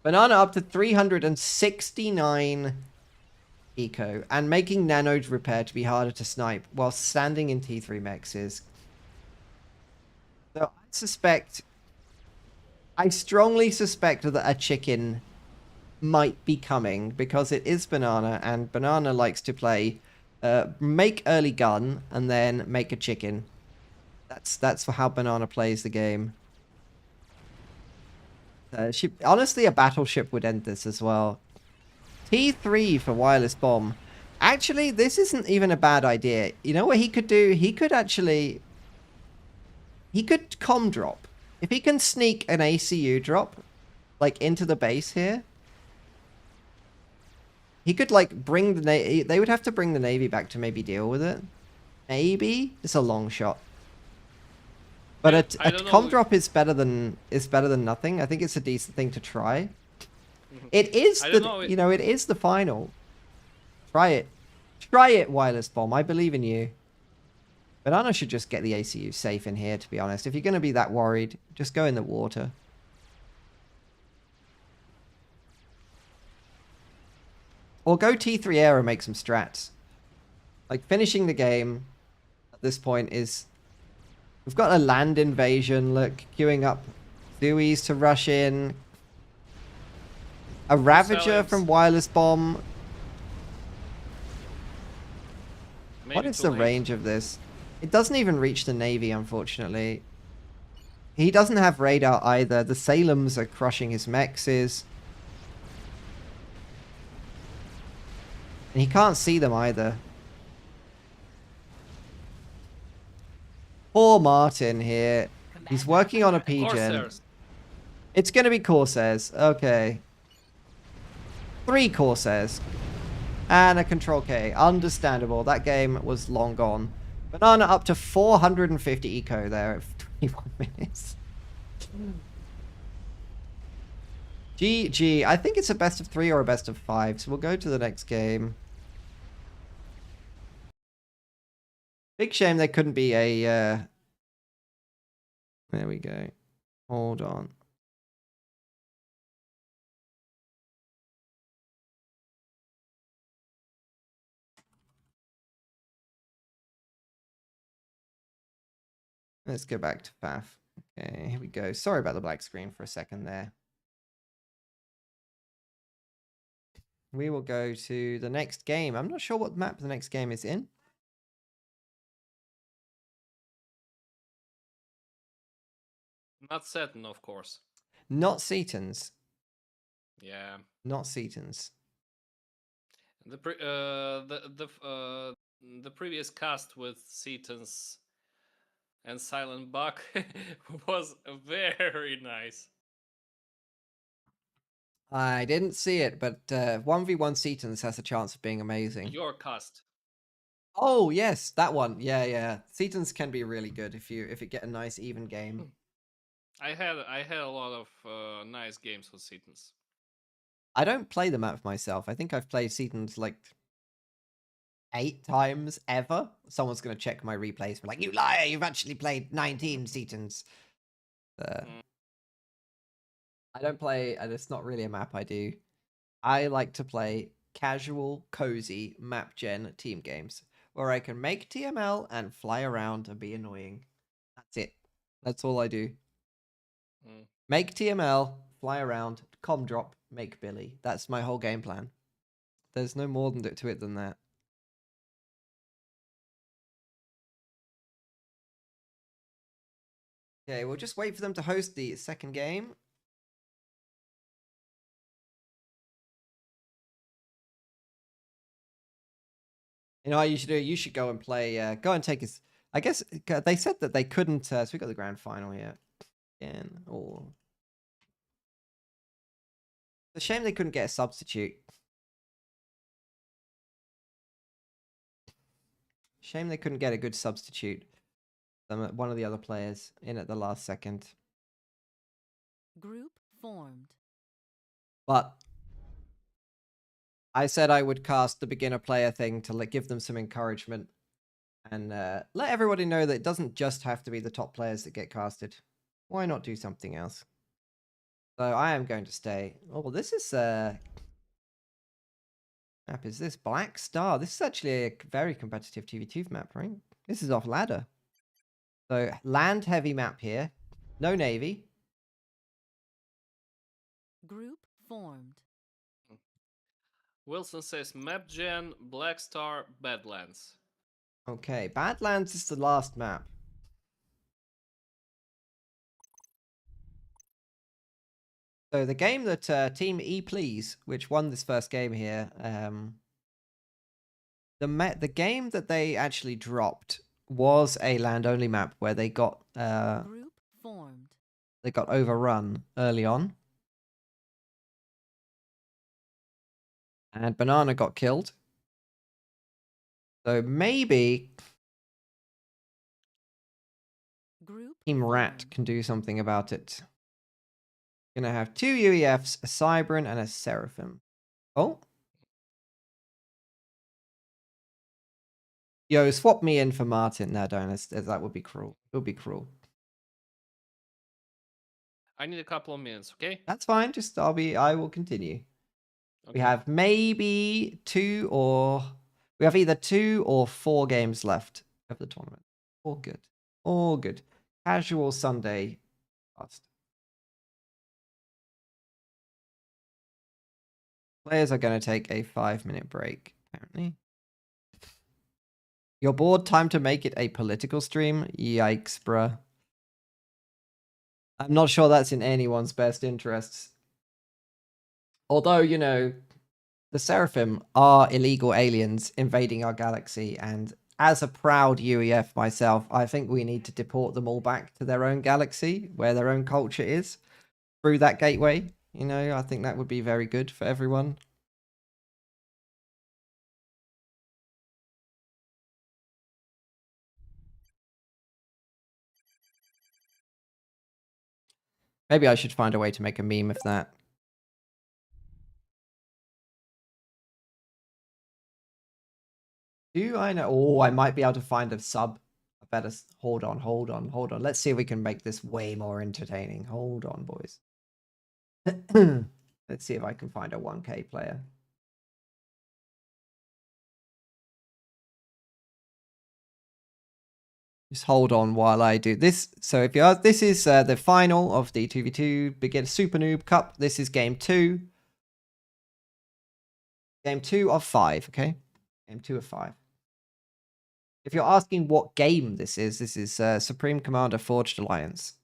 Banana up to 369 eco and making nanode repair to be harder to snipe while standing in T3 mexes. So I strongly suspect that a chicken might be coming, because it is Banana, and Banana likes to play make early gun and then make a chicken. That's for how Banana plays the game. Honestly, a battleship would end this as well. T3 for Wireless Bomb. Actually, this isn't even a bad idea. You know what he could do? He could comm drop. If he can sneak an ACU drop, like, into the base here, he could, like, bring the Navy. They would have to bring the Navy back to maybe deal with it. Maybe? It's a long shot. But a comm drop is better than nothing. I think it's a decent thing to try. It is it is the final. Try it. Try it, Wireless Bomb. I believe in you. Banana should just get the ACU safe in here, to be honest. If you're going to be that worried, just go in the water. Or go T3 air and make some strats. Like, finishing the game at this point is... We've got a land invasion, look, queuing up Thuis to rush in. A Ravager from Wireless Bomb. What is the range of this? It doesn't even reach the Navy, unfortunately. He doesn't have radar either. The Salems are crushing his mexes. And he can't see them either. Poor Martin here. He's working on a P-Gen. It's going to be Corsairs. Okay. 3 Corsairs. And a Control K. Understandable. That game was long gone. Banana up to 450 eco there at 21 minutes. GG. I think it's a best of 3 or a best of 5, so we'll go to the next game. Big shame there couldn't be a... There we go. Hold on. Let's go back to FAF. Okay, here we go. Sorry about the black screen for a second there. We will go to the next game. I'm not sure what map the next game is in. Not Saturn, of course. Not Seaton's. Yeah. Not Seaton's. The previous cast with Setons and Silent Buck was very nice. I didn't see it, but 1v1 Seaton's has a chance of being amazing. Your cast. Oh yes, that one. Yeah, yeah. Seaton's can be really good if it get a nice even game. I had a lot of nice games with Setons. I don't play the map myself. I think I've played Seaton's like 8 times ever. Someone's gonna check my replays. But like, you liar! You've actually played 19 Seaton's. I don't play, and it's not really a map I do. I like to play casual, cozy map gen team games where I can make TML and fly around and be annoying. That's it. That's all I do. Make TML, fly around, com drop, make Billy. That's my whole game plan. There's no more to it than that. Okay, we'll just wait for them to host the second game. You know what you should do? You should go and play, go and take his... I guess they said that they couldn't, so we got the grand final here. Again, or... It's a shame they couldn't get a substitute. Shame they couldn't get a good substitute. One of the other players in at the last second. Group formed. But I said I would cast the beginner player thing to give them some encouragement and let everybody know that it doesn't just have to be the top players that get casted. Why not do something else? So I am going to stay. Oh, this is map is this Black Star? This is actually a very competitive 2v2 map, right? This is off ladder. So land heavy map here. No navy. Group formed. Wilson says Map Gen, Black Star, Badlands. Okay, Badlands is the last map. So the game that Team E Please, which won this first game here, the game that they actually dropped was a land-only map where they got Group formed. They got overrun early on. And Banana got killed. So maybe Group Team Rat formed. can do something about it. Gonna have 2 UEFs, a Cybran, and a Seraphim. Oh. Yo, swap me in for Martin. No, don't. That would be cruel. It would be cruel. I need a couple of minutes, okay? That's fine. Just I will continue. Okay. We have maybe 2 or... We have either 2 or 4 games left of the tournament. All good. All good. Casual Sunday fast. Players are going to take a 5-minute break, apparently. You're bored? Time to make it a political stream? Yikes, bruh. I'm not sure that's in anyone's best interests. Although, you know, the Seraphim are illegal aliens invading our galaxy, and as a proud UEF myself, I think we need to deport them all back to their own galaxy, where their own culture is, through that gateway. You know, I think that would be very good for everyone. Maybe I should find a way to make a meme of that. Do I know? Oh, I might be able to find a sub. I better hold on. Let's see if we can make this way more entertaining. Hold on, boys. Let's see if I can find a 1K player. Just hold on while I do this. So if you are, this is the final of the 2v2 Begin Super Noob Cup. This is game 2. Game 2 of 5, okay? Game 2 of 5. If you're asking what game this is Supreme Commander Forged Alliance.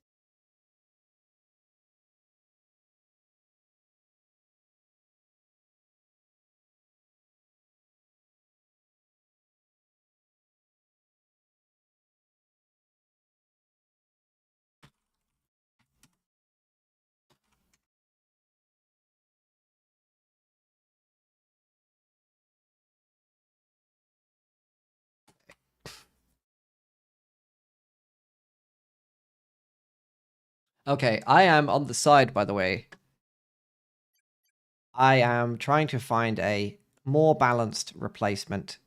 Okay, I am on the side, by the way. I am trying to find a more balanced replacement.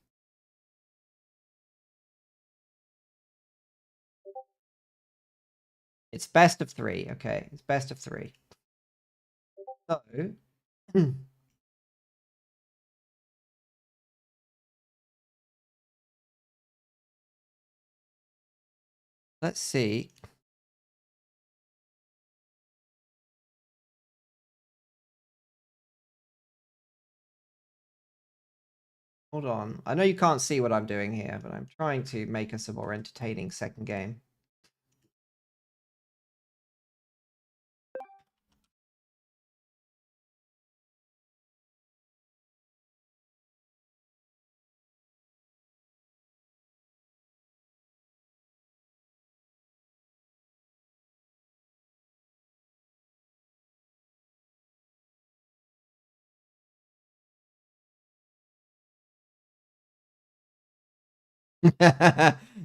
It's best of 3, okay? It's best of 3. So, let's see. Hold on. I know you can't see what I'm doing here, but I'm trying to make us a more entertaining second game.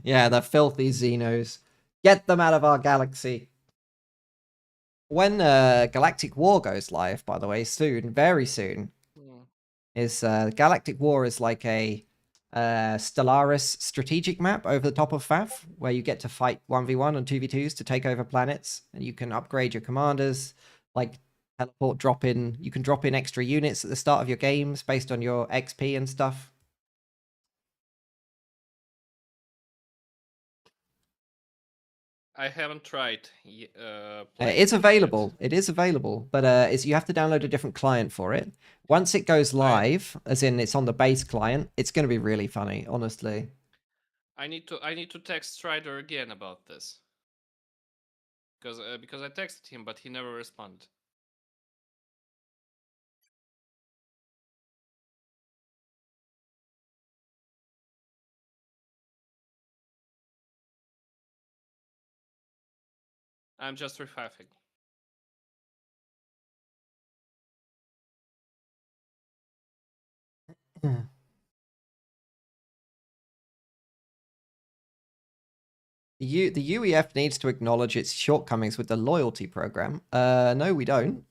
Yeah, the filthy Xenos. Get them out of our galaxy. When Galactic War goes live, by the way, soon, very soon, is Galactic War is like a Stellaris strategic map over the top of FAF, where you get to fight 1v1 and 2v2s to take over planets, and you can upgrade your commanders, like teleport, drop in. You can drop in extra units at the start of your games based on your XP and stuff. I haven't tried. It's available. It is available, but you have to download a different client for it. Once it goes live, as in it's on the base client, it's going to be really funny, honestly. I need to text Strider again about this. Because I texted him, but he never responded. I'm just refaffing. The UEF needs to acknowledge its shortcomings with the loyalty program. No, we don't.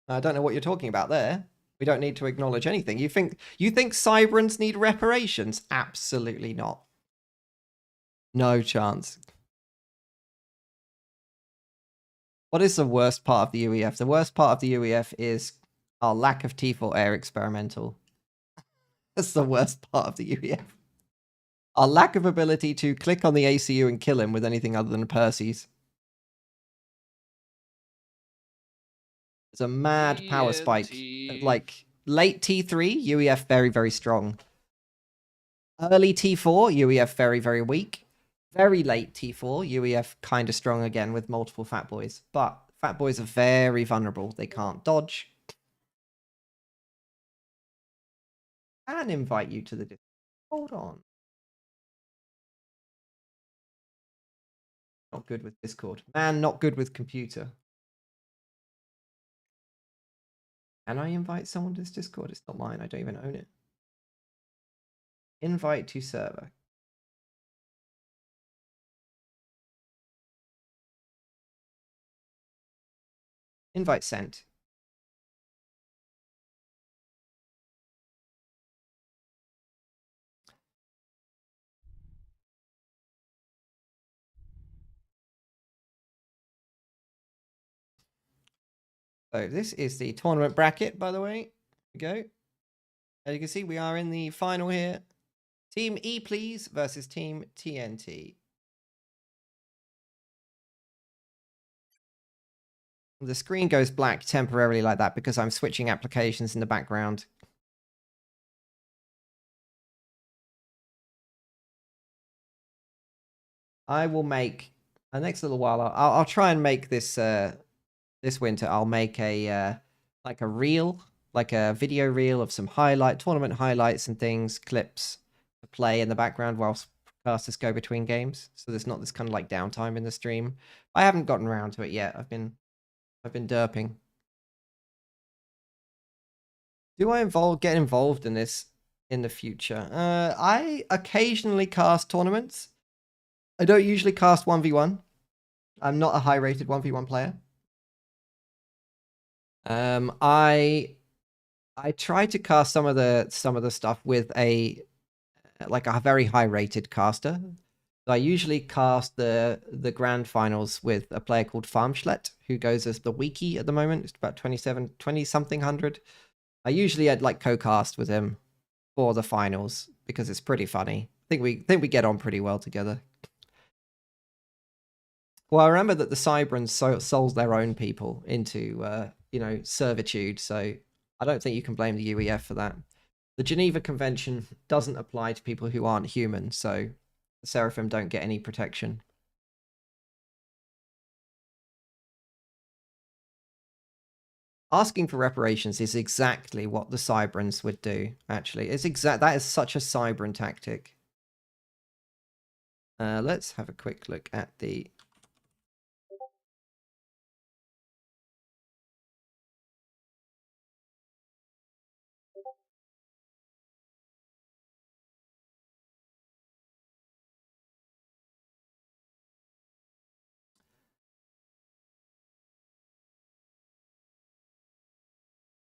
I don't know what you're talking about there. We don't need to acknowledge anything. You think Cyberans need reparations? Absolutely not. No chance. What is the worst part of the UEF? The worst part of the UEF is our lack of T4 air experimental. That's the worst part of the UEF. Our lack of ability to click on the ACU and kill him with anything other than Percy's. It's a mad power spike. Like, late T3, UEF very, very strong. Early T4, UEF very, very weak. Very late T4, UEF kind of strong again with multiple fat boys. But fat boys are very vulnerable. They can't dodge. And invite you to the Discord. Hold on. Not good with Discord. Man, not good with computer. Can I invite someone to this Discord? It's not mine. I don't even own it. Invite to server. Invite sent. So this is the tournament bracket, by the way. Here we go. As you can see, we are in the final here. Team E Please versus Team TNT. The screen goes black temporarily like that because I'm switching applications in the background. I will make the next little while. I'll try and make this this winter. I'll make a like a reel, like a video reel of some tournament highlights and things, clips to play in the background whilst casters go between games. So there's not this kind of like downtime in the stream. I haven't gotten around to it yet. I've been derping. Do I get involved in this in the future? I occasionally cast tournaments. I don't usually cast 1v1. I'm not a high-rated 1v1 player. I try to cast some of the stuff with a very high-rated caster. So I usually cast the grand finals with a player called Farmschlet, who goes as the Wiki at the moment. It's about 20-something hundred. I usually like co-cast with him for the finals because it's pretty funny. I think we get on pretty well together. Well, I remember that the Cyberans sold their own people into servitude, so I don't think you can blame the UEF for that. The Geneva Convention doesn't apply to people who aren't human, so the Seraphim don't get any protection. Asking for reparations is exactly what the Cyberans would do, actually. That is such a Cyberan tactic. Let's have a quick look at the...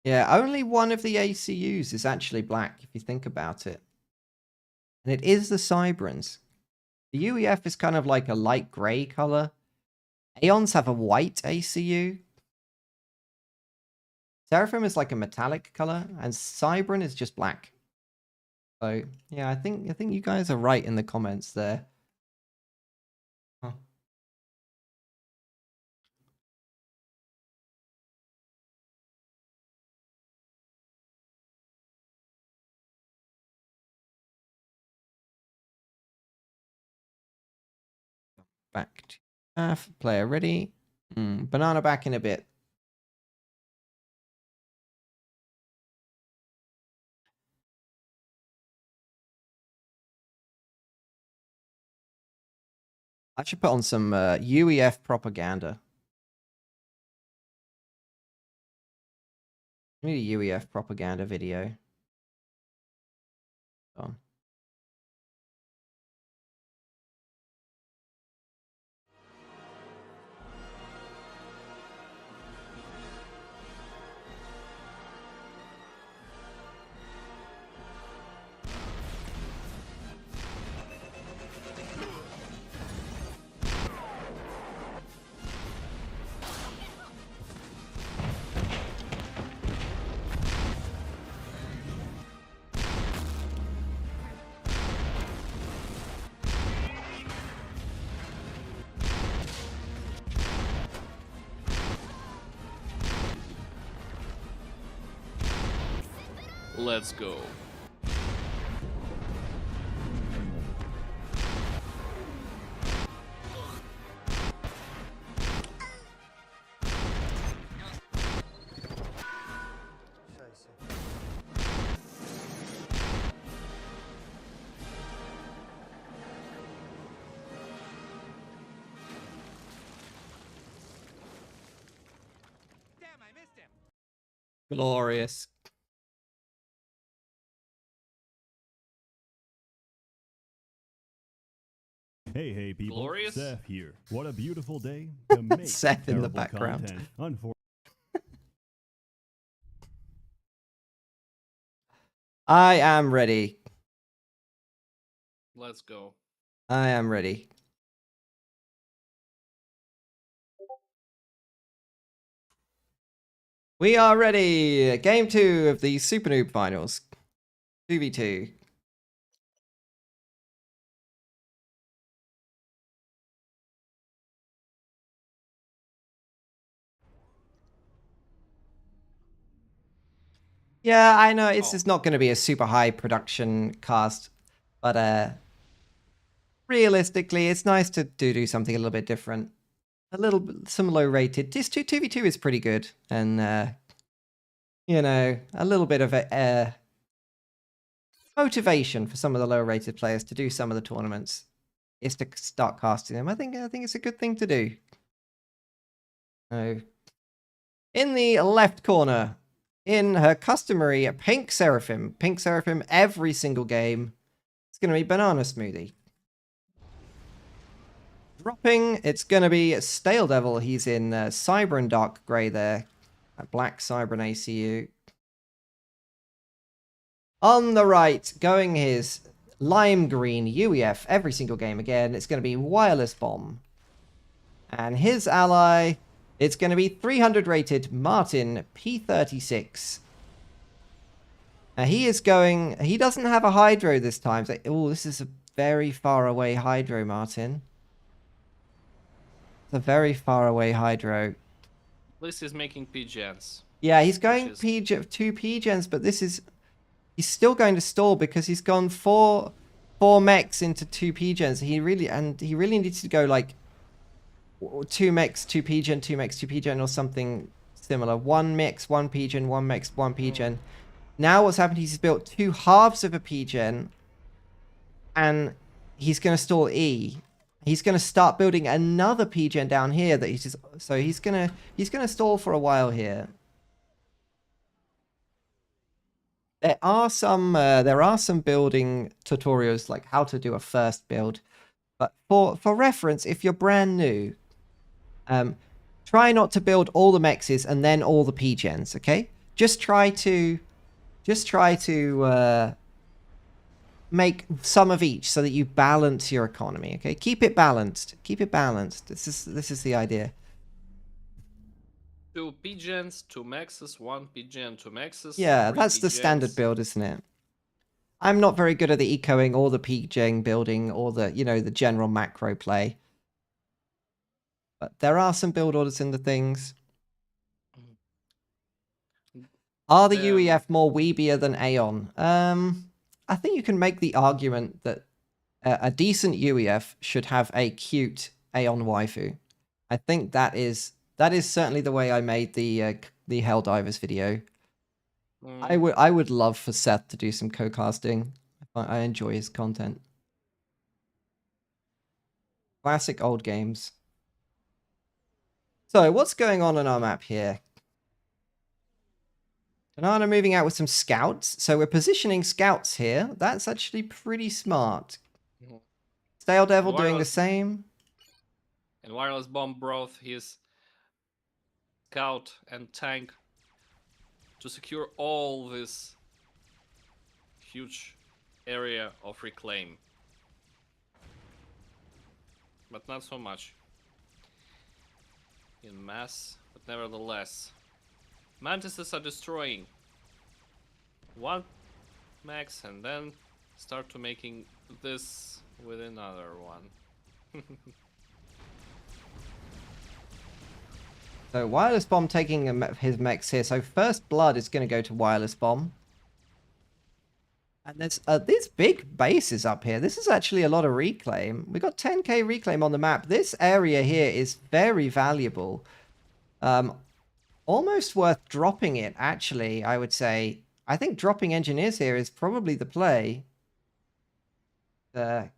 Yeah, only one of the ACUs is actually black, if you think about it. And it is the Cyberans. The UEF is kind of like a light grey color. Aeons have a white ACU. Seraphim is like a metallic color, and Cyberan is just black. So yeah, I think you guys are right in the comments there. Huh. Back to player ready. Banana back in a bit. I should put on some UEF propaganda. I need a UEF propaganda video. On. Let's go. Damn, I missed him. Glorious. Hey, people. Glorious? Seth here. What a beautiful day to make Seth in the terrible background. content. I am ready. Let's go. I am ready. We are ready. Game 2 of the SuperNoob finals. 2v2. Yeah, I know it's just not going to be a super high production cast, but realistically, it's nice to do something a little bit different. Some low rated. This 2v2 is pretty good, and you know, a little bit of a motivation for some of the lower rated players to do some of the tournaments is to start casting them. I think it's a good thing to do. So, in the left corner, in her customary pink Seraphim every single game. It's going to be Banana Smoothie. Dropping, it's going to be Stale Devil. He's in Cyber and Dark Grey there. A black Cyber and ACU. On the right, going his lime green UEF every single game again. It's going to be Wireless Bomb. And his ally, it's going to be 300 rated Martin P36. Now he doesn't have a Hydro this time. So, oh, this is a very far away Hydro, Martin. It's a very far away Hydro. This is making PGens. Yeah, he's going two PGens, but he's still going to stall because he's gone four mechs into two PGens. He really needs to go like 2 mechs, 2 PGen, 2 mechs, 2 PGen, or something similar. 1 mechs, 1 PGen, 1 mechs, 1 PGen. Now what's happened, he's built 2 halves of a PGen, and he's going to stall E. He's going to start building another PGen down here that he's going to stall for a while here. There are some building tutorials like how to do a first build, but for reference, if you're brand new, try not to build all the mexes and then all the PGens, okay? Just try to make some of each so that you balance your economy, okay? Keep it balanced. Keep it balanced. This is the idea. 2 PGens, 2 mexes, 1 PGen, 2 mexes. Yeah, that's the standard build, isn't it? I'm not very good at the ecoing or the PGen building or the, you know, the general macro play. But there are some build orders in the things. Are the UEF more weebier than Aeon? I think you can make the argument that a decent UEF should have a cute Aeon waifu. I think that is certainly the way I made the Helldivers video. I would love for Seth to do some co-casting. I enjoy his content. Classic old games. So what's going on our map here? Banana moving out with some scouts. So we're positioning scouts here. That's actually pretty smart. Stale Devil doing the same. And Wireless Bomb brought his scout and tank to secure all this huge area of reclaim. But not so much in mass, but nevertheless. Mantises are destroying 1 max and then start to making this with another one. So Wireless Bomb taking his mechs here. So first blood is going to go to Wireless Bomb. And there's these big bases up here. This is actually a lot of reclaim. We got 10k reclaim on the map. This area here is very valuable. Almost worth dropping it, actually, I would say. I think dropping engineers here is probably the play. Aeon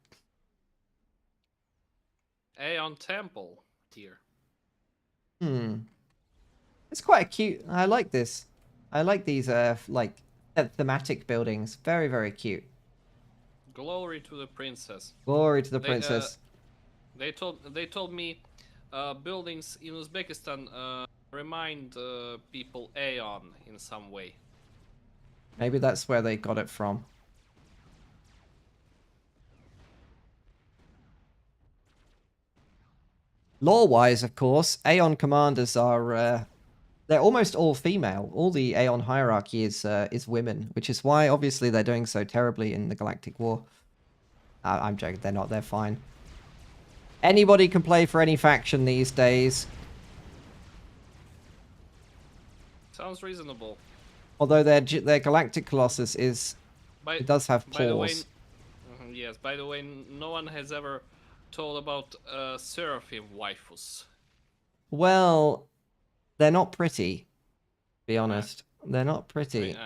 Temple here. It's quite cute. I like this. I like these like thematic buildings. Very, very cute. Glory to the princess. Glory to the princess. They told me buildings in Uzbekistan remind people Aeon in some way. Maybe that's where they got it from. Lore-wise, of course, Aeon commanders are they're almost all female. All the Aeon hierarchy is women, which is why obviously they're doing so terribly in the Galactic War. I'm joking. They're not. They're fine. Anybody can play for any faction these days. Sounds reasonable. Although their Galactic Colossus is, it does have By the way, paws. yes. By the way, no one has ever told about Seraphim waifus. Well, they're not pretty. To be honest, they're not pretty.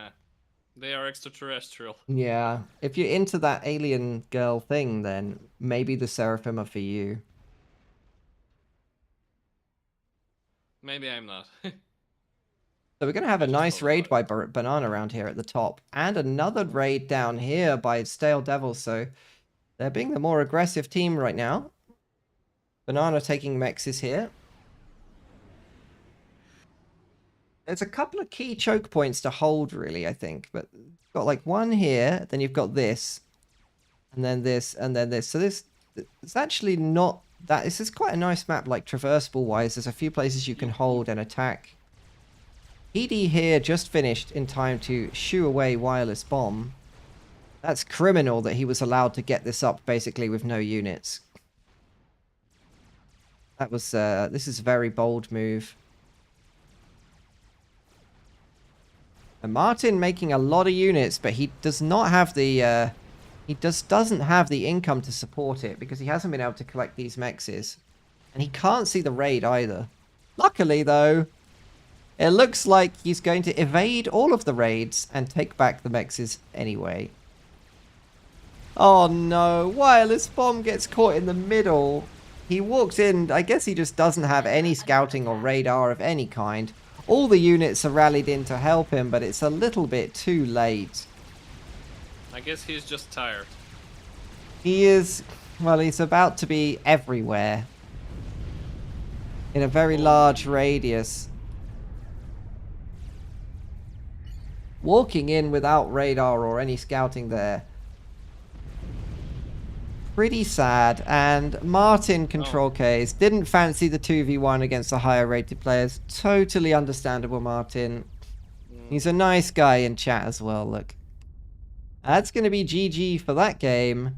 They are extraterrestrial. Yeah, if you're into that alien girl thing, then maybe the Seraphim are for you. Maybe I'm not. So we're going to have a just nice thought raid about by Banana around here at the top. And another raid down here by Stale Devil. So they're being the more aggressive team right now. Banana taking Mexes here. There's a couple of key choke points to hold, really, I think. But you've got like one here, then you've got this. And then this, and then this. So this, it's actually not that... This is quite a nice map, like traversable-wise. There's a few places you can hold and attack. PD here just finished in time to shoo away Wireless Bomb. That's criminal that he was allowed to get this up basically with no units. That was, this is a very bold move. And Martin making a lot of units, but he does not have the, he doesn't have the income to support it because he hasn't been able to collect these mexes. And he can't see the raid either. Luckily though, it looks like he's going to evade all of the raids and take back the mexes anyway. Oh no, Wireless Bomb gets caught in the middle. He walks in, I guess he just doesn't have any scouting or radar of any kind. All the units are rallied in to help him, but it's a little bit too late. I guess he's just tired. He is, well, he's about to be everywhere. In a very large radius. Walking in without radar or any scouting there. Pretty sad. And Martin Control Ks didn't fancy the 2v1 against the higher rated players. Totally understandable, Martin. He's a nice guy in chat as well, look. That's going to be GG for that game.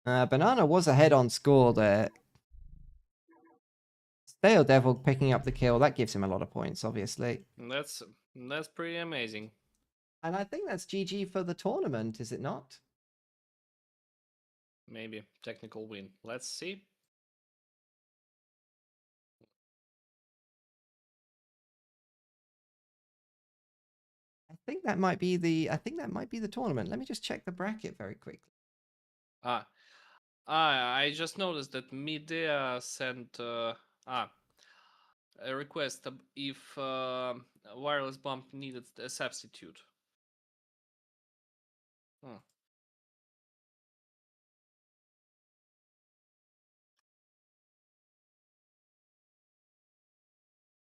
Banana was ahead on score there. Stale Devil picking up the kill. That gives him a lot of points, obviously. That's pretty amazing. And I think that's GG for the tournament, is it not? Maybe technical win. Let's see. I think that might be the tournament. Let me just check the bracket very quickly. I just noticed that Midea sent a request if Wireless Bomb needed a substitute. Huh.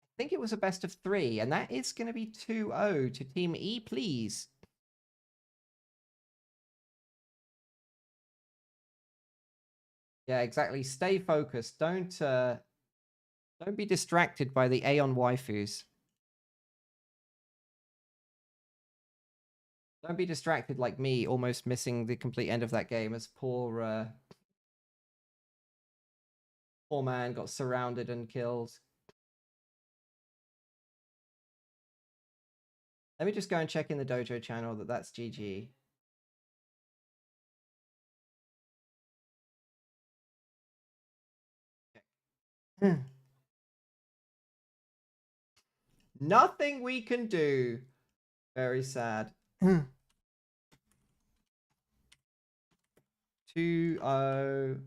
I think it was a best of 3, and that is going to be 2-0 to Team E, please. Yeah, exactly. Stay focused. Don't be distracted by the Aeon waifus. Don't be distracted like me, almost missing the complete end of that game as poor man got surrounded and killed. Let me just go and check in the dojo channel that that's GG. Okay. Nothing we can do. Very sad. 2-0.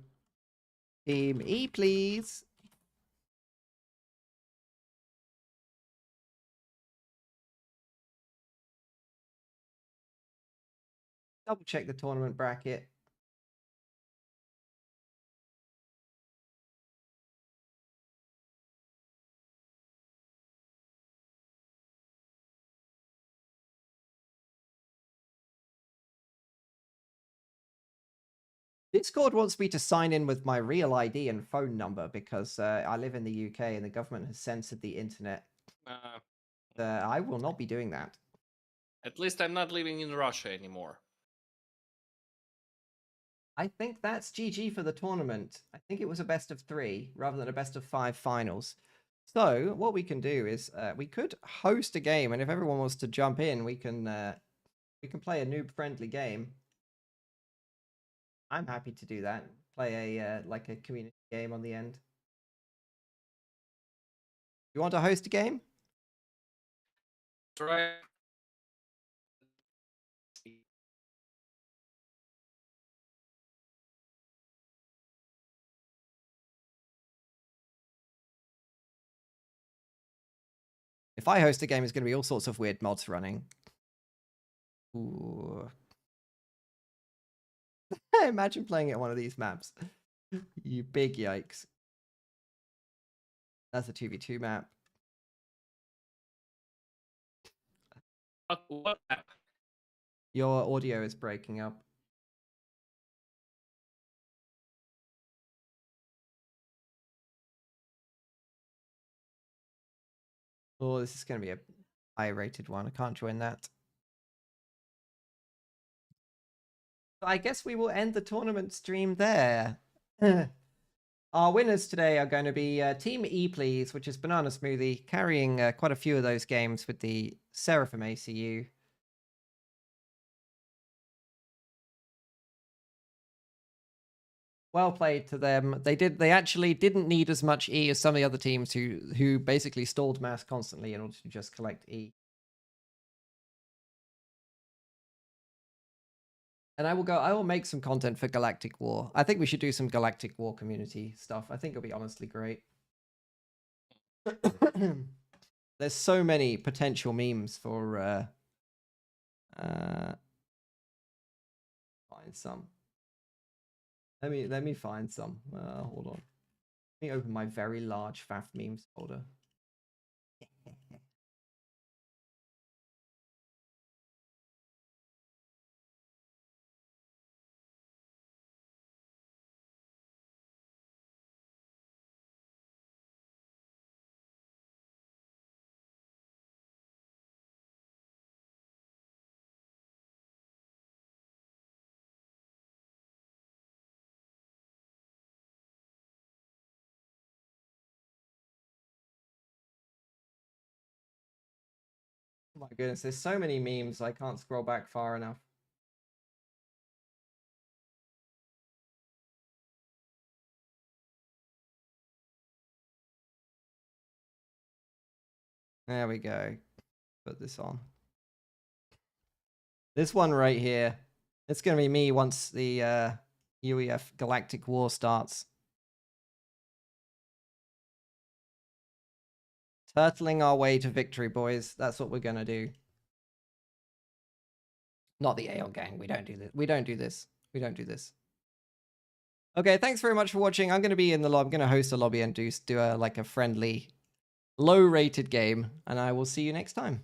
Team E, please. Double check the tournament bracket. Discord wants me to sign in with my real ID and phone number because I live in the UK and the government has censored the internet. I will not be doing that. At least I'm not living in Russia anymore. I think that's GG for the tournament. I think it was a best of 3 rather than a best of 5 finals. So what we can do is we could host a game, and if everyone wants to jump in, we can play a noob-friendly game. I'm happy to do that. Play a like a community game on the end. You want to host a game? Try. If I host a game, it's going to be all sorts of weird mods running. Ooh. Imagine playing at one of these maps. You big yikes. That's a 2v2 map. What app? Your audio is breaking up. Oh, this is going to be a high-rated one. I can't join that. I guess we will end the tournament stream there. Our winners today are going to be Team E Please, which is Banana Smoothie, carrying quite a few of those games with the Seraphim ACU. Well played to them. They actually didn't need as much E as some of the other teams who basically stalled mass constantly in order to just collect E. And I will make some content for Galactic War. I think we should do some Galactic War community stuff. I think it'll be honestly great. There's so many potential memes for find some. Let me find some. Hold on. Let me open my very large FAF memes folder. Oh my goodness, there's so many memes, I can't scroll back far enough. There we go. Put this on. This one right here. It's going to be me once the UEF Galactic War starts. Turtling our way to victory, boys. That's what we're going to do. Not the Aeon gang. We don't do this. We don't do this. We don't do this. Okay, thanks very much for watching. I'm going to be in the lobby. I'm going to host a lobby and do a friendly, low-rated game. And I will see you next time.